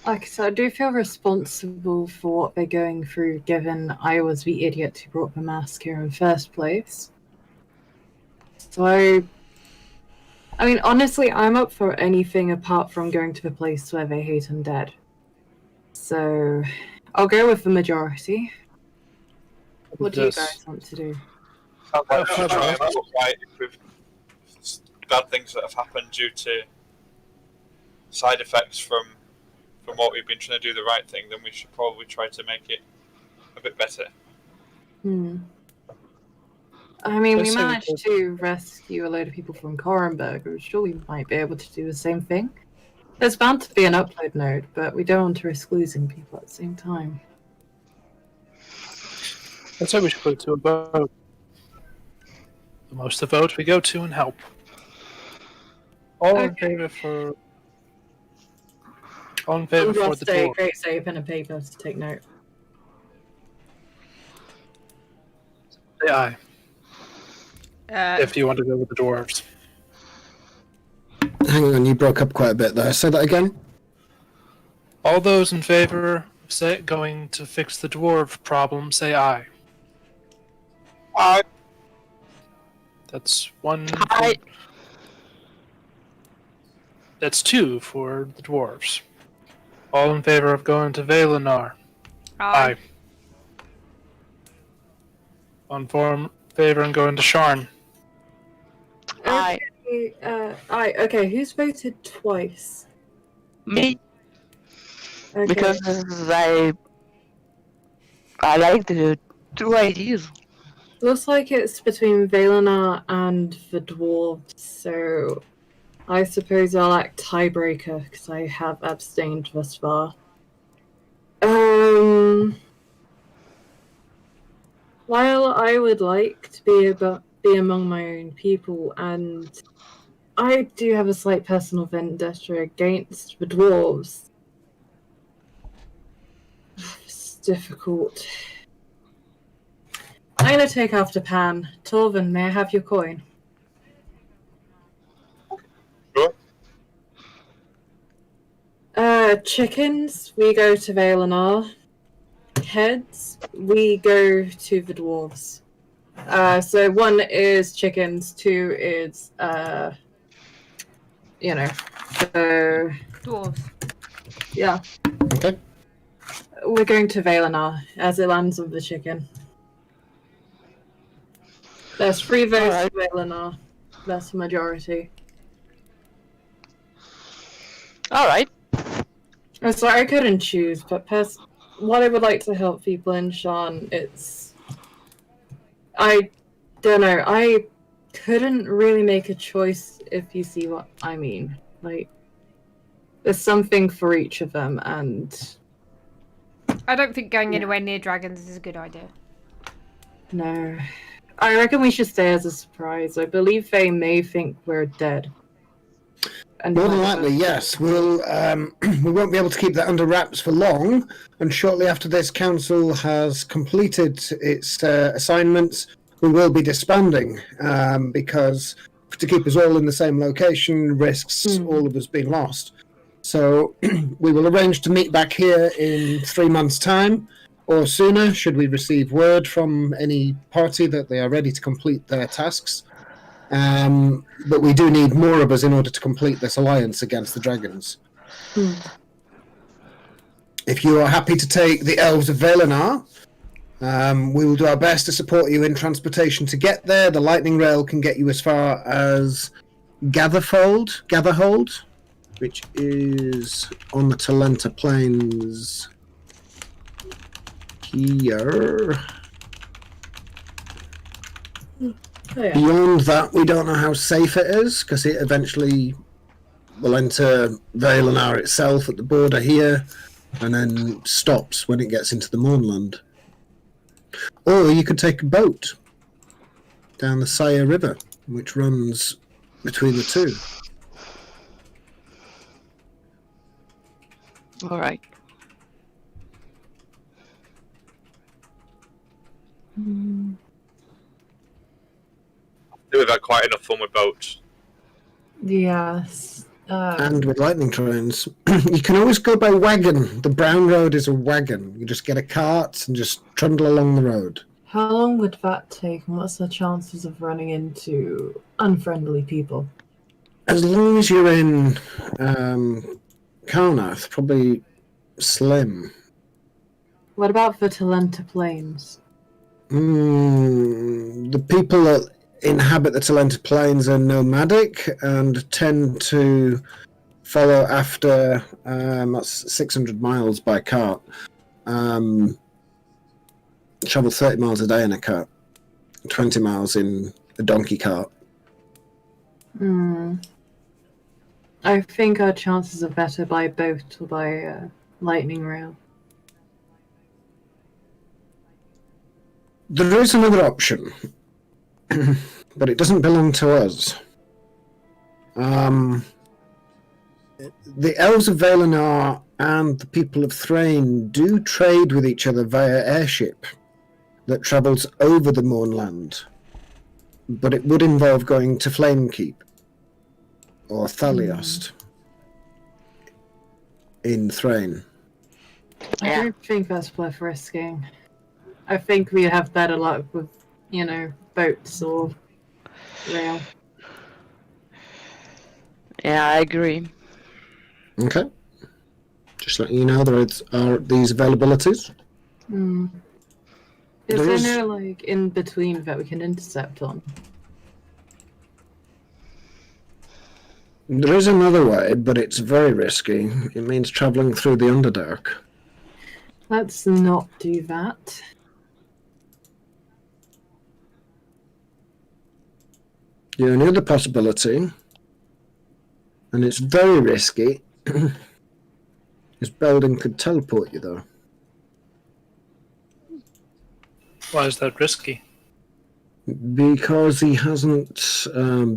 Like, so I do feel responsible for what they're going through, given I was the idiot who brought the mask here in the first place. So, I mean, honestly, I'm up for anything apart from going to the place where they hate undead. So, I'll go with the majority. What do you guys want to do? Sounds like we should try and look right with bad things that have happened due to side effects from what we've been trying to do the right thing, then we should probably try to make it a bit better. I mean, we managed to rescue a load of people from Korenberg. We surely might be able to do the same thing. There's bound to be an upload node, but we don't want to risk losing people at the same time. I'd say we should put it to a vote. The most the vote we go to and help. All in favor for the dwarf. Great save pen and paper to take note. Say aye. If you want to go with the dwarves. Hang on, you broke up quite a bit there. Say that again. All those in favor of going to fix the dwarf problem, say aye. Aye. That's one. Aye. That's two for the dwarves. All in favor of going to Valinor? Aye. All in favor of going to Sharn? Aye. Aye. Okay, who's voted twice? Me, Okay. because I like the two ideas. Looks like it's between Valinor and the dwarves, so I suppose I'll act tiebreaker because I have abstained thus far. while I would like to be among my own people, and I do have a slight personal vendetta against the dwarves. It's difficult. I'm gonna take after Pan. Torvin, may I have your coin? Sure. Chickens, we go to Valinor. Heads, we go to the dwarves. So 1 is chickens, 2 is, so... Dwarves. Yeah. Okay. We're going to Valinor, as it lands on the chicken. There's 3 votes to Valinor. That's the majority. Alright. I'm sorry, I couldn't choose, but what I would like to help people in Sean, it's... I don't know, I couldn't really make a choice if you see what I mean. Like, there's something for each of them, and... I don't think going anywhere near dragons is a good idea. No. I reckon we should stay as a surprise. I believe they may think we're dead. And More than likely, yes. We'll we won't be able to keep that under wraps for long, and shortly after this council has completed its assignments, we will be disbanding because to keep us all in the same location risks all of us being lost. So we will arrange to meet back here in 3 months' time, or sooner, should we receive word from any party that they are ready to complete their tasks. But we do need more of us in order to complete this alliance against the dragons. If you are happy to take the Elves of Valinor, we will do our best to support you in transportation to get there. The lightning rail can get you as far as Gatherhold, which is on the Talenta Plains here. Oh, yeah. Beyond that, we don't know how safe it is, because it eventually will enter Valinor itself at the border here, and then stops when it gets into the Mournland. Or you could take a boat down the Saya River, which runs between the two. Alright. We've had quite enough fun with boats. Yes. And with lightning trains. You can always go by wagon. The Brown Road is a wagon. You just get a cart and just trundle along the road. How long would that take, and what's the chances of running into unfriendly people? As long as you're in Karnath, probably slim. What about the Talenta Plains? The people that inhabit the Talenta Plains are nomadic and tend to follow after, that's 600 miles by cart. Travel 30 miles a day in a cart, 20 miles in a donkey cart. I think our chances are better by boat or by lightning rail. There is another option, but it doesn't belong to us. The Elves of Valinor and the people of Thrain do trade with each other via airship that travels over the Mournland, but it would involve going to Flamekeep or Thaliost in Thrain. I don't think that's worth risking. I think we have better luck with, boats or rail. Yeah, I agree. Okay. Just letting you know there are these availabilities. Is there no, in between that we can intercept on? There is another way, but it's very risky. It means travelling through the Underdark. Let's not do that. The only other possibility, and it's very risky, is Belding could teleport you, though. Why is that risky? Because he hasn't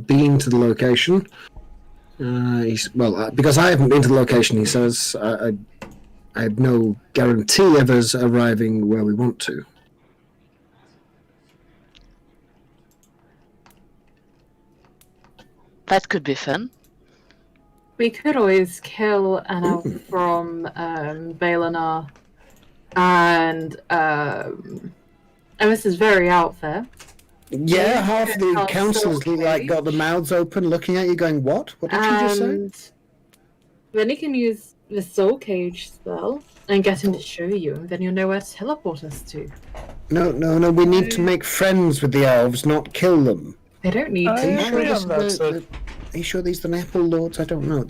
been to the location. Because I haven't been to the location, he says, I have no guarantee of us arriving where we want to. That could be fun. We could always kill an elf from Valenar, and this is very out there. Yeah, half of the Cast councillors Soul got the Cage. mouths open, looking at you, going, "What? What did you just say?" And then he can use the Soul Cage spell and get him to show you, and then you'll know where to teleport us to. No. We need to make friends with the elves, not kill them. They don't need I to. agree on that, sir. Are you sure these are the Applelords? I don't know.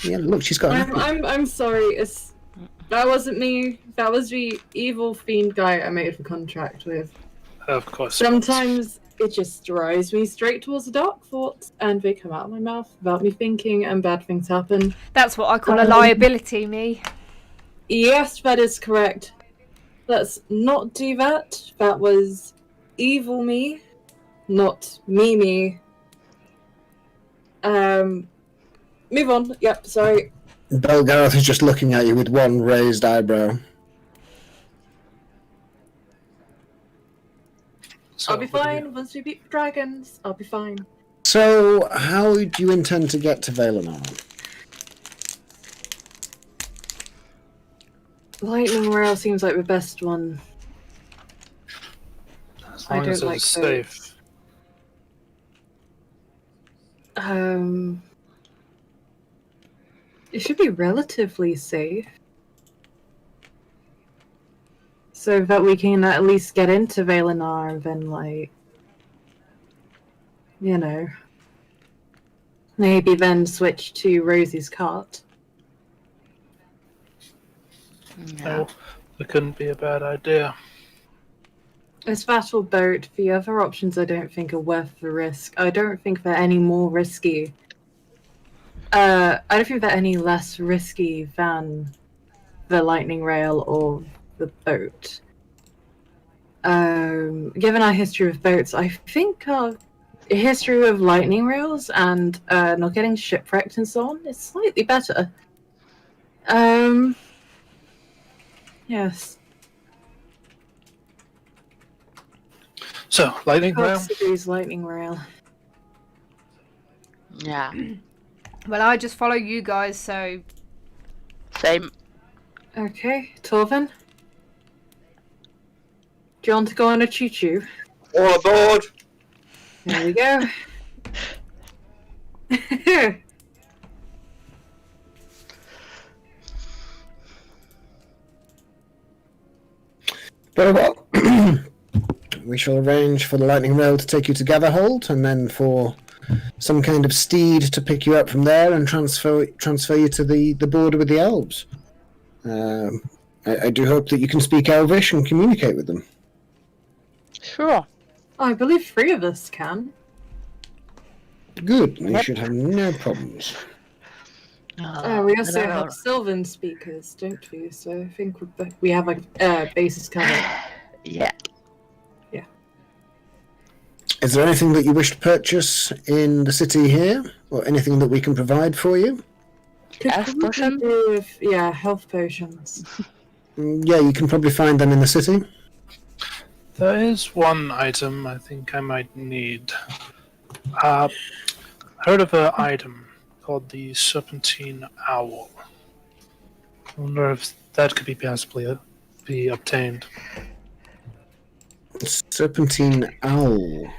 Yeah, look, she's got an apple. I'm sorry. That wasn't me. That was the evil fiend guy I made the contract with. Of course. Sometimes it just drives me straight towards the dark thoughts, and they come out of my mouth without me thinking, and bad things happen. That's what I call a liability, me. Yes, that is correct. Let's not do that. That was evil me, not me. Move on. Yep, sorry. Belgareth is just looking at you with one raised eyebrow. So, I'll be fine. Once we beat the dragons, I'll be fine. So, how do you intend to get to Valenar? Lightning Rail seems like the best one. As I long as don't it's like safe. It should be relatively safe. So that we can at least get into Valenar and then, like, you know, maybe then switch to Rosie's cart. No, that couldn't be a bad idea. It's that or boat. The other options I don't think are worth the risk. I don't think they're any more risky. I don't think they're any less risky than the lightning rail or the boat. Given our history with boats, I think our history with lightning rails and not getting shipwrecked and so on is slightly better. Yes. So, lightning rail. Cox agrees lightning rail. Yeah. Well, I just follow you guys, so Same. Okay, Torvin. Do you want to go on a choo-choo? All aboard! There we go. Very well. We shall arrange for the lightning rail to take you to Gatherhold, and then for some kind of steed to pick you up from there and transfer you to the border with the elves. I do hope that you can speak Elvish and communicate with them. Sure. I believe 3 of us can. Good. You should have no problems. We also have Sylvan speakers, don't we? So I think we have a basis covered. Yeah. Is there anything that you wish to purchase in the city here, or anything that we can provide for you? Could Health probably potion? do with, yeah, health potions. Yeah, you can probably find them in the city. There is one item I think I might need. I heard of an item called the Serpentine Owl. I wonder if that could be possibly be obtained. Serpentine Owl.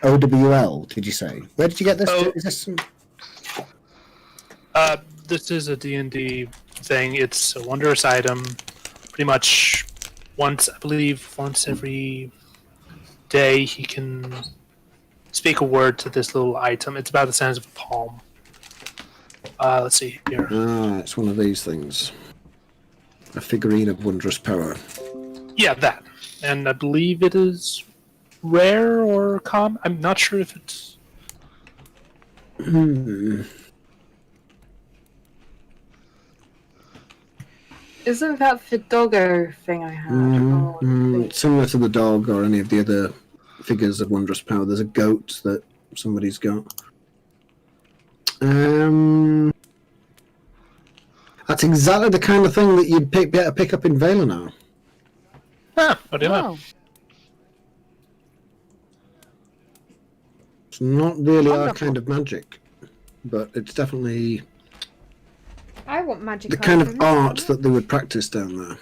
OWL, did you say? Where did you get this? Oh. Is this some... This is a D&D thing. It's a wondrous item. Pretty much once every day he can speak a word to this little item. It's about the size of a palm. Let's see here. Ah, it's one of these things. A figurine of wondrous power. Yeah, that. And I believe it is rare or common. I'm not sure if it's... Isn't that the doggo thing I had? Oh, Similar to the dog or any of the other figures of wondrous power. There's a goat that somebody's got. That's exactly the kind of thing that you'd be able to pick up in Valinor. Ah, what do you know? Oh, It's not really our Wonderful. kind of magic, but it's definitely I want magic the kind of items. art that they would practice down there.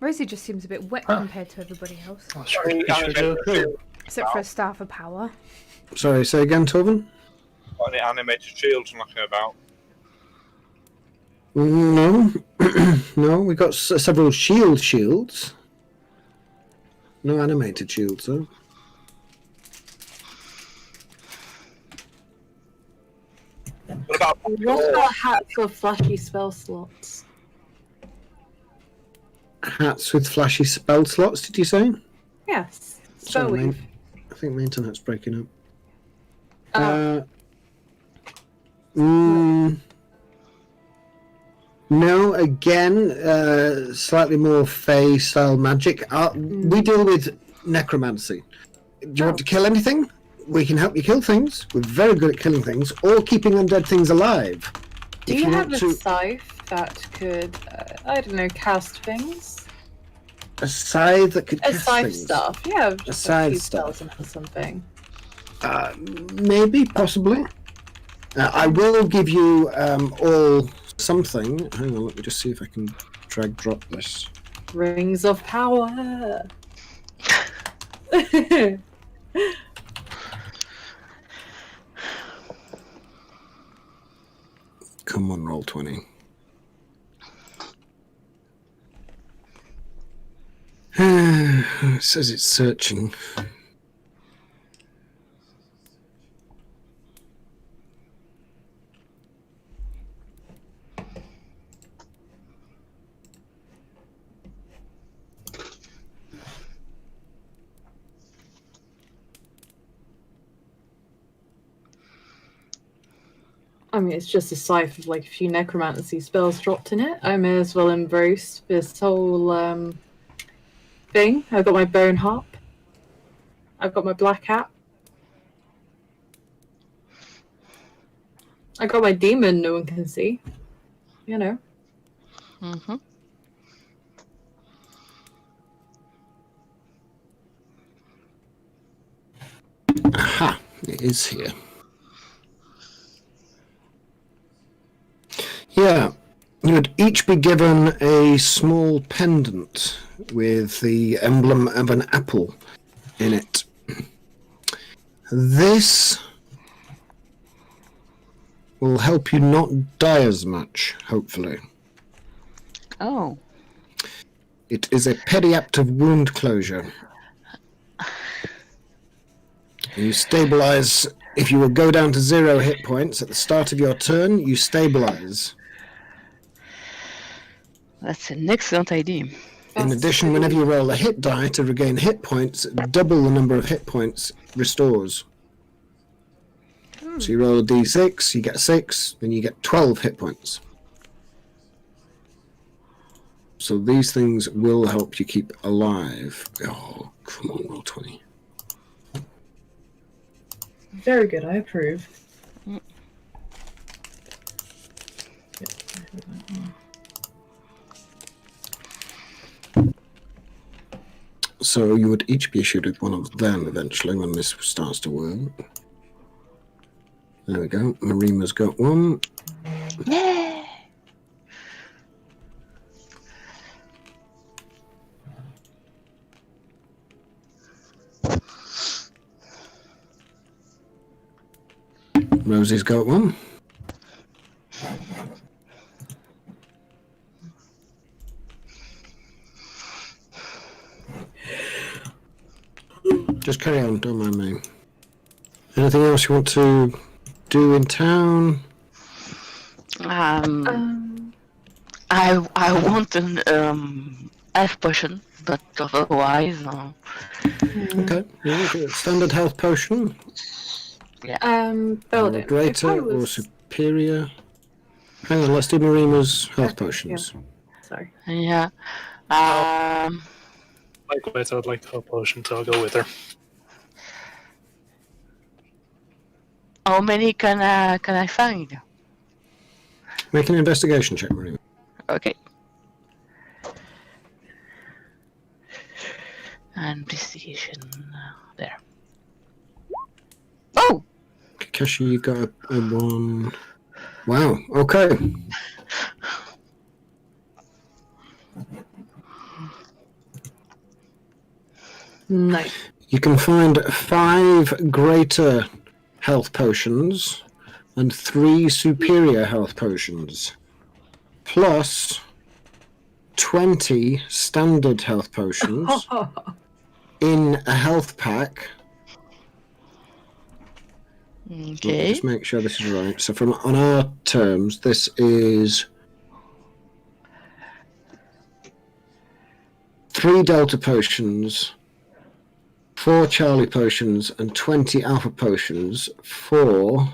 Rosie just seems a bit wet Huh. compared to everybody else. Well, sure do. Except for a staff of power. Sorry, say again, Torvin? Got any animated shields knocking about? No. No, we got several shields. No animated shields, though. What about what about hats or flashy spell slots? Hats with flashy spell slots, did you say? Yes. Spell Sorry, weave. I think my internet's breaking up. Oh. No, again, slightly more Fey style magic. We deal with necromancy. Do you want to kill anything? We can help you kill things. We're very good at killing things or keeping undead things alive. Do If you have want a to- scythe that could, I don't know, cast things? a scythe that could A cast scythe things? staff, yeah, just scythe few staff. spells or something. Maybe, possibly. I will give you all something. Hang on, let me just see if I can drag drop this. Rings of power. Come on, roll 20. It says it's searching. I mean, it's just a scythe with like a few necromancy spells dropped in it. I may as well embrace this whole thing. I've got my bone harp. I've got my black hat. I got my demon no one can see. You know. mm-hmm. Aha! It is here. Yeah, you would each be given a small pendant with the emblem of an apple in it. This will help you not die as much, hopefully. Oh, It is a periaptive wound closure. You stabilize. If you will go down to 0 hit points at the start of your turn, you stabilize. that's an excellent idea. In addition, whenever you roll a hit die to regain hit points, double the number of hit points restores. So you roll a d6, you get 6, then you get 12 hit points. So these things will help you keep alive. Oh, come on, roll 20. Very good, I approve. So you would each be issued with one of them eventually when this starts to work. There we go. Marima's got one. Yeah. Rosie's got one. Just carry on, don't mind me. Anything else you want to do in town? I want an health potion, but otherwise, Okay, yeah, good. Standard health potion. Or Belden, a greater or superior. Hang on, let's do Marima's health potions. Sorry. Yeah. Likewise, I would like a potion, so I'll go with her. How many can I find? Make an investigation check, Maria. Okay. Investigation. There. Oh! Kakashi, you got a 1. Wow, okay. Nice. You can find 5 greater health potions and 3 superior health potions, plus 20 standard health potions in a health pack. Let me Okay. just make sure this is right. So from on our terms, this is 3 Delta potions, 4 Charlie potions, and 20 Alpha potions for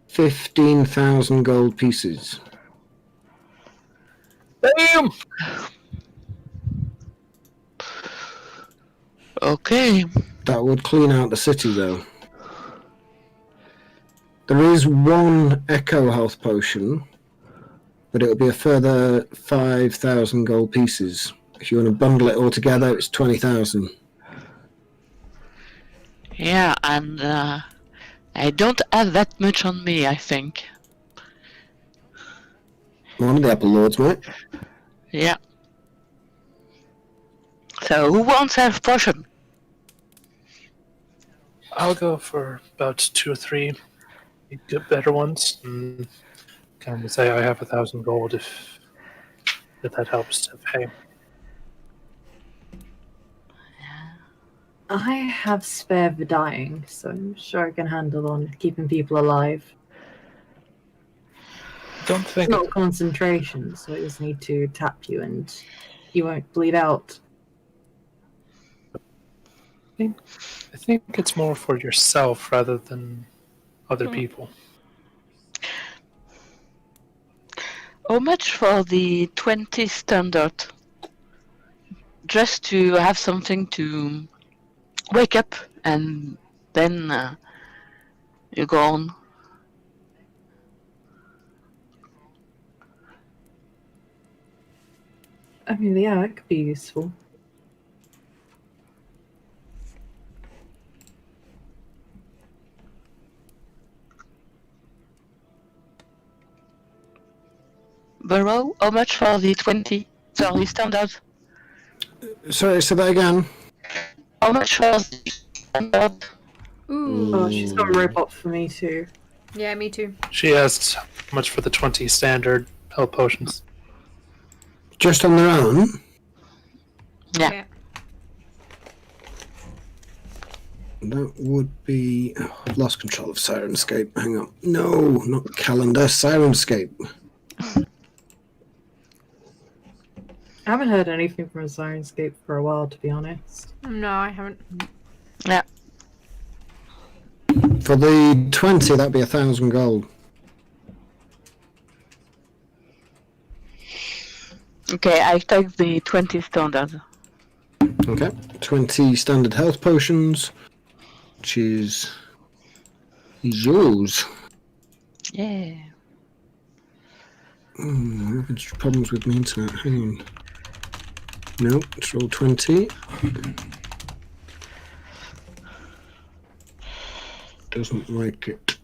15,000 gold pieces. Damn! Okay. That would clean out the city, though. There is 1 Echo health potion, but it will be a further 5,000 gold pieces. If you want to bundle it all together, it's 20,000. Yeah, and I don't have that much on me, I think. One of the Applelords, mate. Yeah. So, who wants health potion? I'll go for about 2 or 3. You get better ones. And can we say I have 1,000 gold if that helps to pay? I have spare for dying, so I'm sure I can handle on keeping people alive. Don't It's think not concentration, so I just need to tap you and you won't bleed out. I think it's more for yourself rather than other people. How much for the 20 standard? Just to have something to wake up and then you go on. I mean, yeah, it could be useful. Burrow, how much for the 20? Sorry, standard. Sorry, say that again. How much for the standard? Ooh. Oh, she's got a robot for me too. Yeah, me too. She asked how much for the 20 standard health potions. Just on their own? Yeah. That would be... Oh, I've lost control of Sirenscape. Hang on. No, not calendar. Sirenscape. I haven't heard anything from Sirenscape for a while, to be honest. No, I haven't. Yeah. For the 20, that'd be 1,000 gold. Okay, I take the 20 standard. Okay. 20 standard health potions, which is yours. Yeah. I'm having problems with my internet. Hang on. No, it's roll 20. Doesn't like it.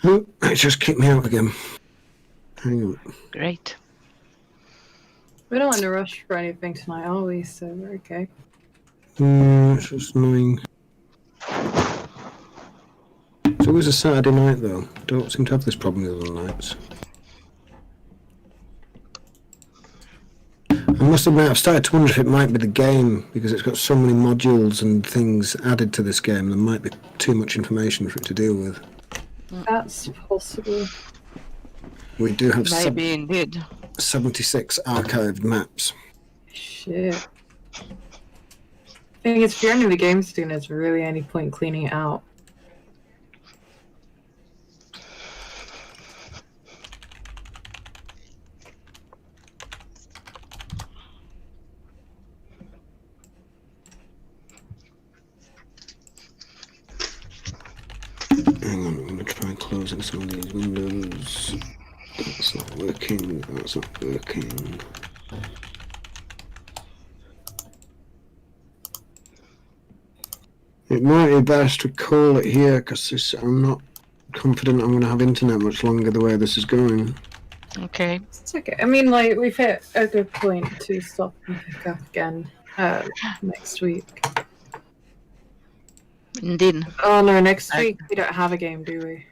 Oh, it just kicked me out again. Hang on. Great. We don't want to rush for anything tonight, are we? So we're okay. It's just annoying. It's always a Saturday night, though. Don't seem to have this problem the other nights. I must admit, I've started to wonder if it might be the game, because it's got so many modules and things added to this game. There might be too much information for it to deal with. That's possible. We do have Maybe indeed. 76 archived maps. Shit. Thing is, if you're only the game soon, there's really any point cleaning it out. browsing some of these windows. That's not working. That's not working. It might be best to call it here because I'm not confident I'm going to have internet much longer the way this is going. Okay. It's okay. I mean, like, we've hit a good point to stop and pick up again next week. Indeed. Oh no, next week we don't have a game, do we?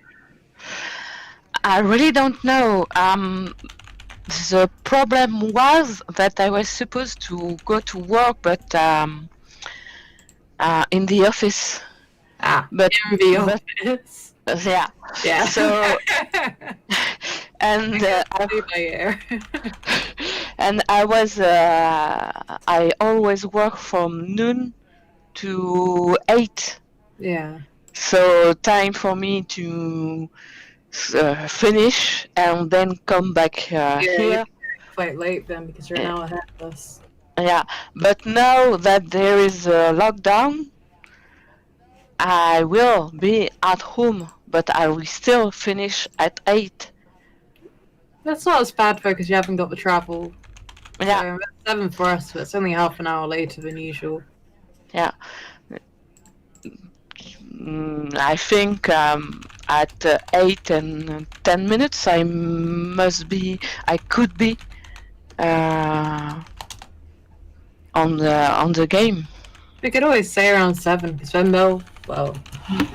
I really don't know. The problem was that I was supposed to go to work, but in the office. But in the office. Yeah. Yeah. So and Play by ear. and I always work from noon to 8. Yeah. So time for me to finish and then come back here. Quite late then because you're an hour ahead of us. Yeah, but now that there is a lockdown, I will be at home, but I will still finish at 8. That's not as bad though because you haven't got the travel. Yeah, It's 7 for us, but it's only half an hour later than usual. yeah. I think at 8 and 10 minutes I could be on the game. We could always say around 7 because then Mel won't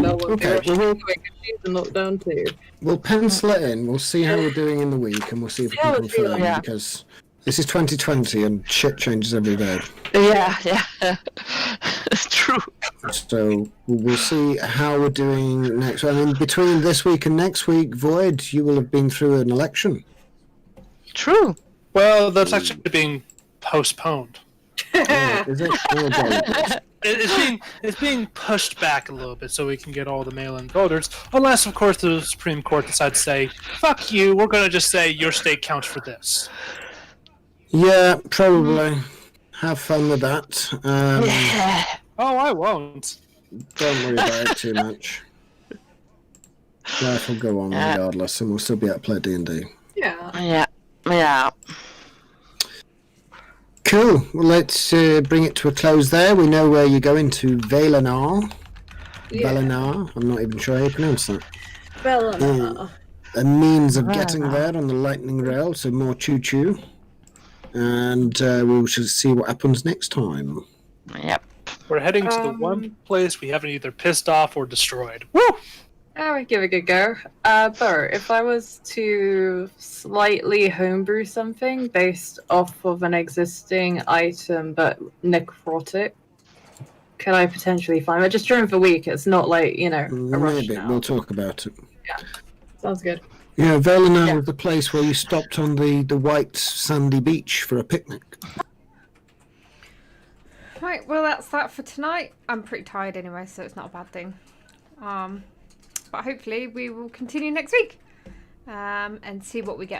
Okay, be rushing quick if she's in lockdown too. We'll pencil it in. We'll see how we're doing in the week, and we'll see if we Yeah, can we'll see, confirm yeah. because this is 2020 and shit changes every day. Yeah, it's true. So we'll see how we're doing next. I mean, between this week and next week, Void, you will have been through an election. True. Well, that's actually being postponed. Is it? Oh, God. It's being pushed back a little bit so we can get all the mail-in voters. Unless, of course, the Supreme Court decides to say, "Fuck you! We're going to just say your state counts for this." Yeah, probably. Have fun with that. Oh, I won't. Don't worry about it too much. Life will go on regardless, and we'll still be able to play D&D. Yeah. Yeah. Cool. Well, let's bring it to a close there. We know where you're going to Valenar. Yeah. Valenar. I'm not even sure how you pronounce that. Well, A means of getting there on the lightning rail, so more choo-choo. And we shall see what happens next time. Yep. We're heading to the one place we haven't either pissed off or destroyed. Woo! I would give it a good go. Bert, if I was to slightly homebrew something based off of an existing item but necrotic, could I potentially find it? Just during the week, it's not like, a rush Maybe. now. We'll talk about it. Sounds good. Yeah, Valenar is the place where you stopped on the white sandy beach for a picnic. Right, well that's that for tonight. I'm pretty tired anyway, so it's not a bad thing. But hopefully we will continue next week and see what we get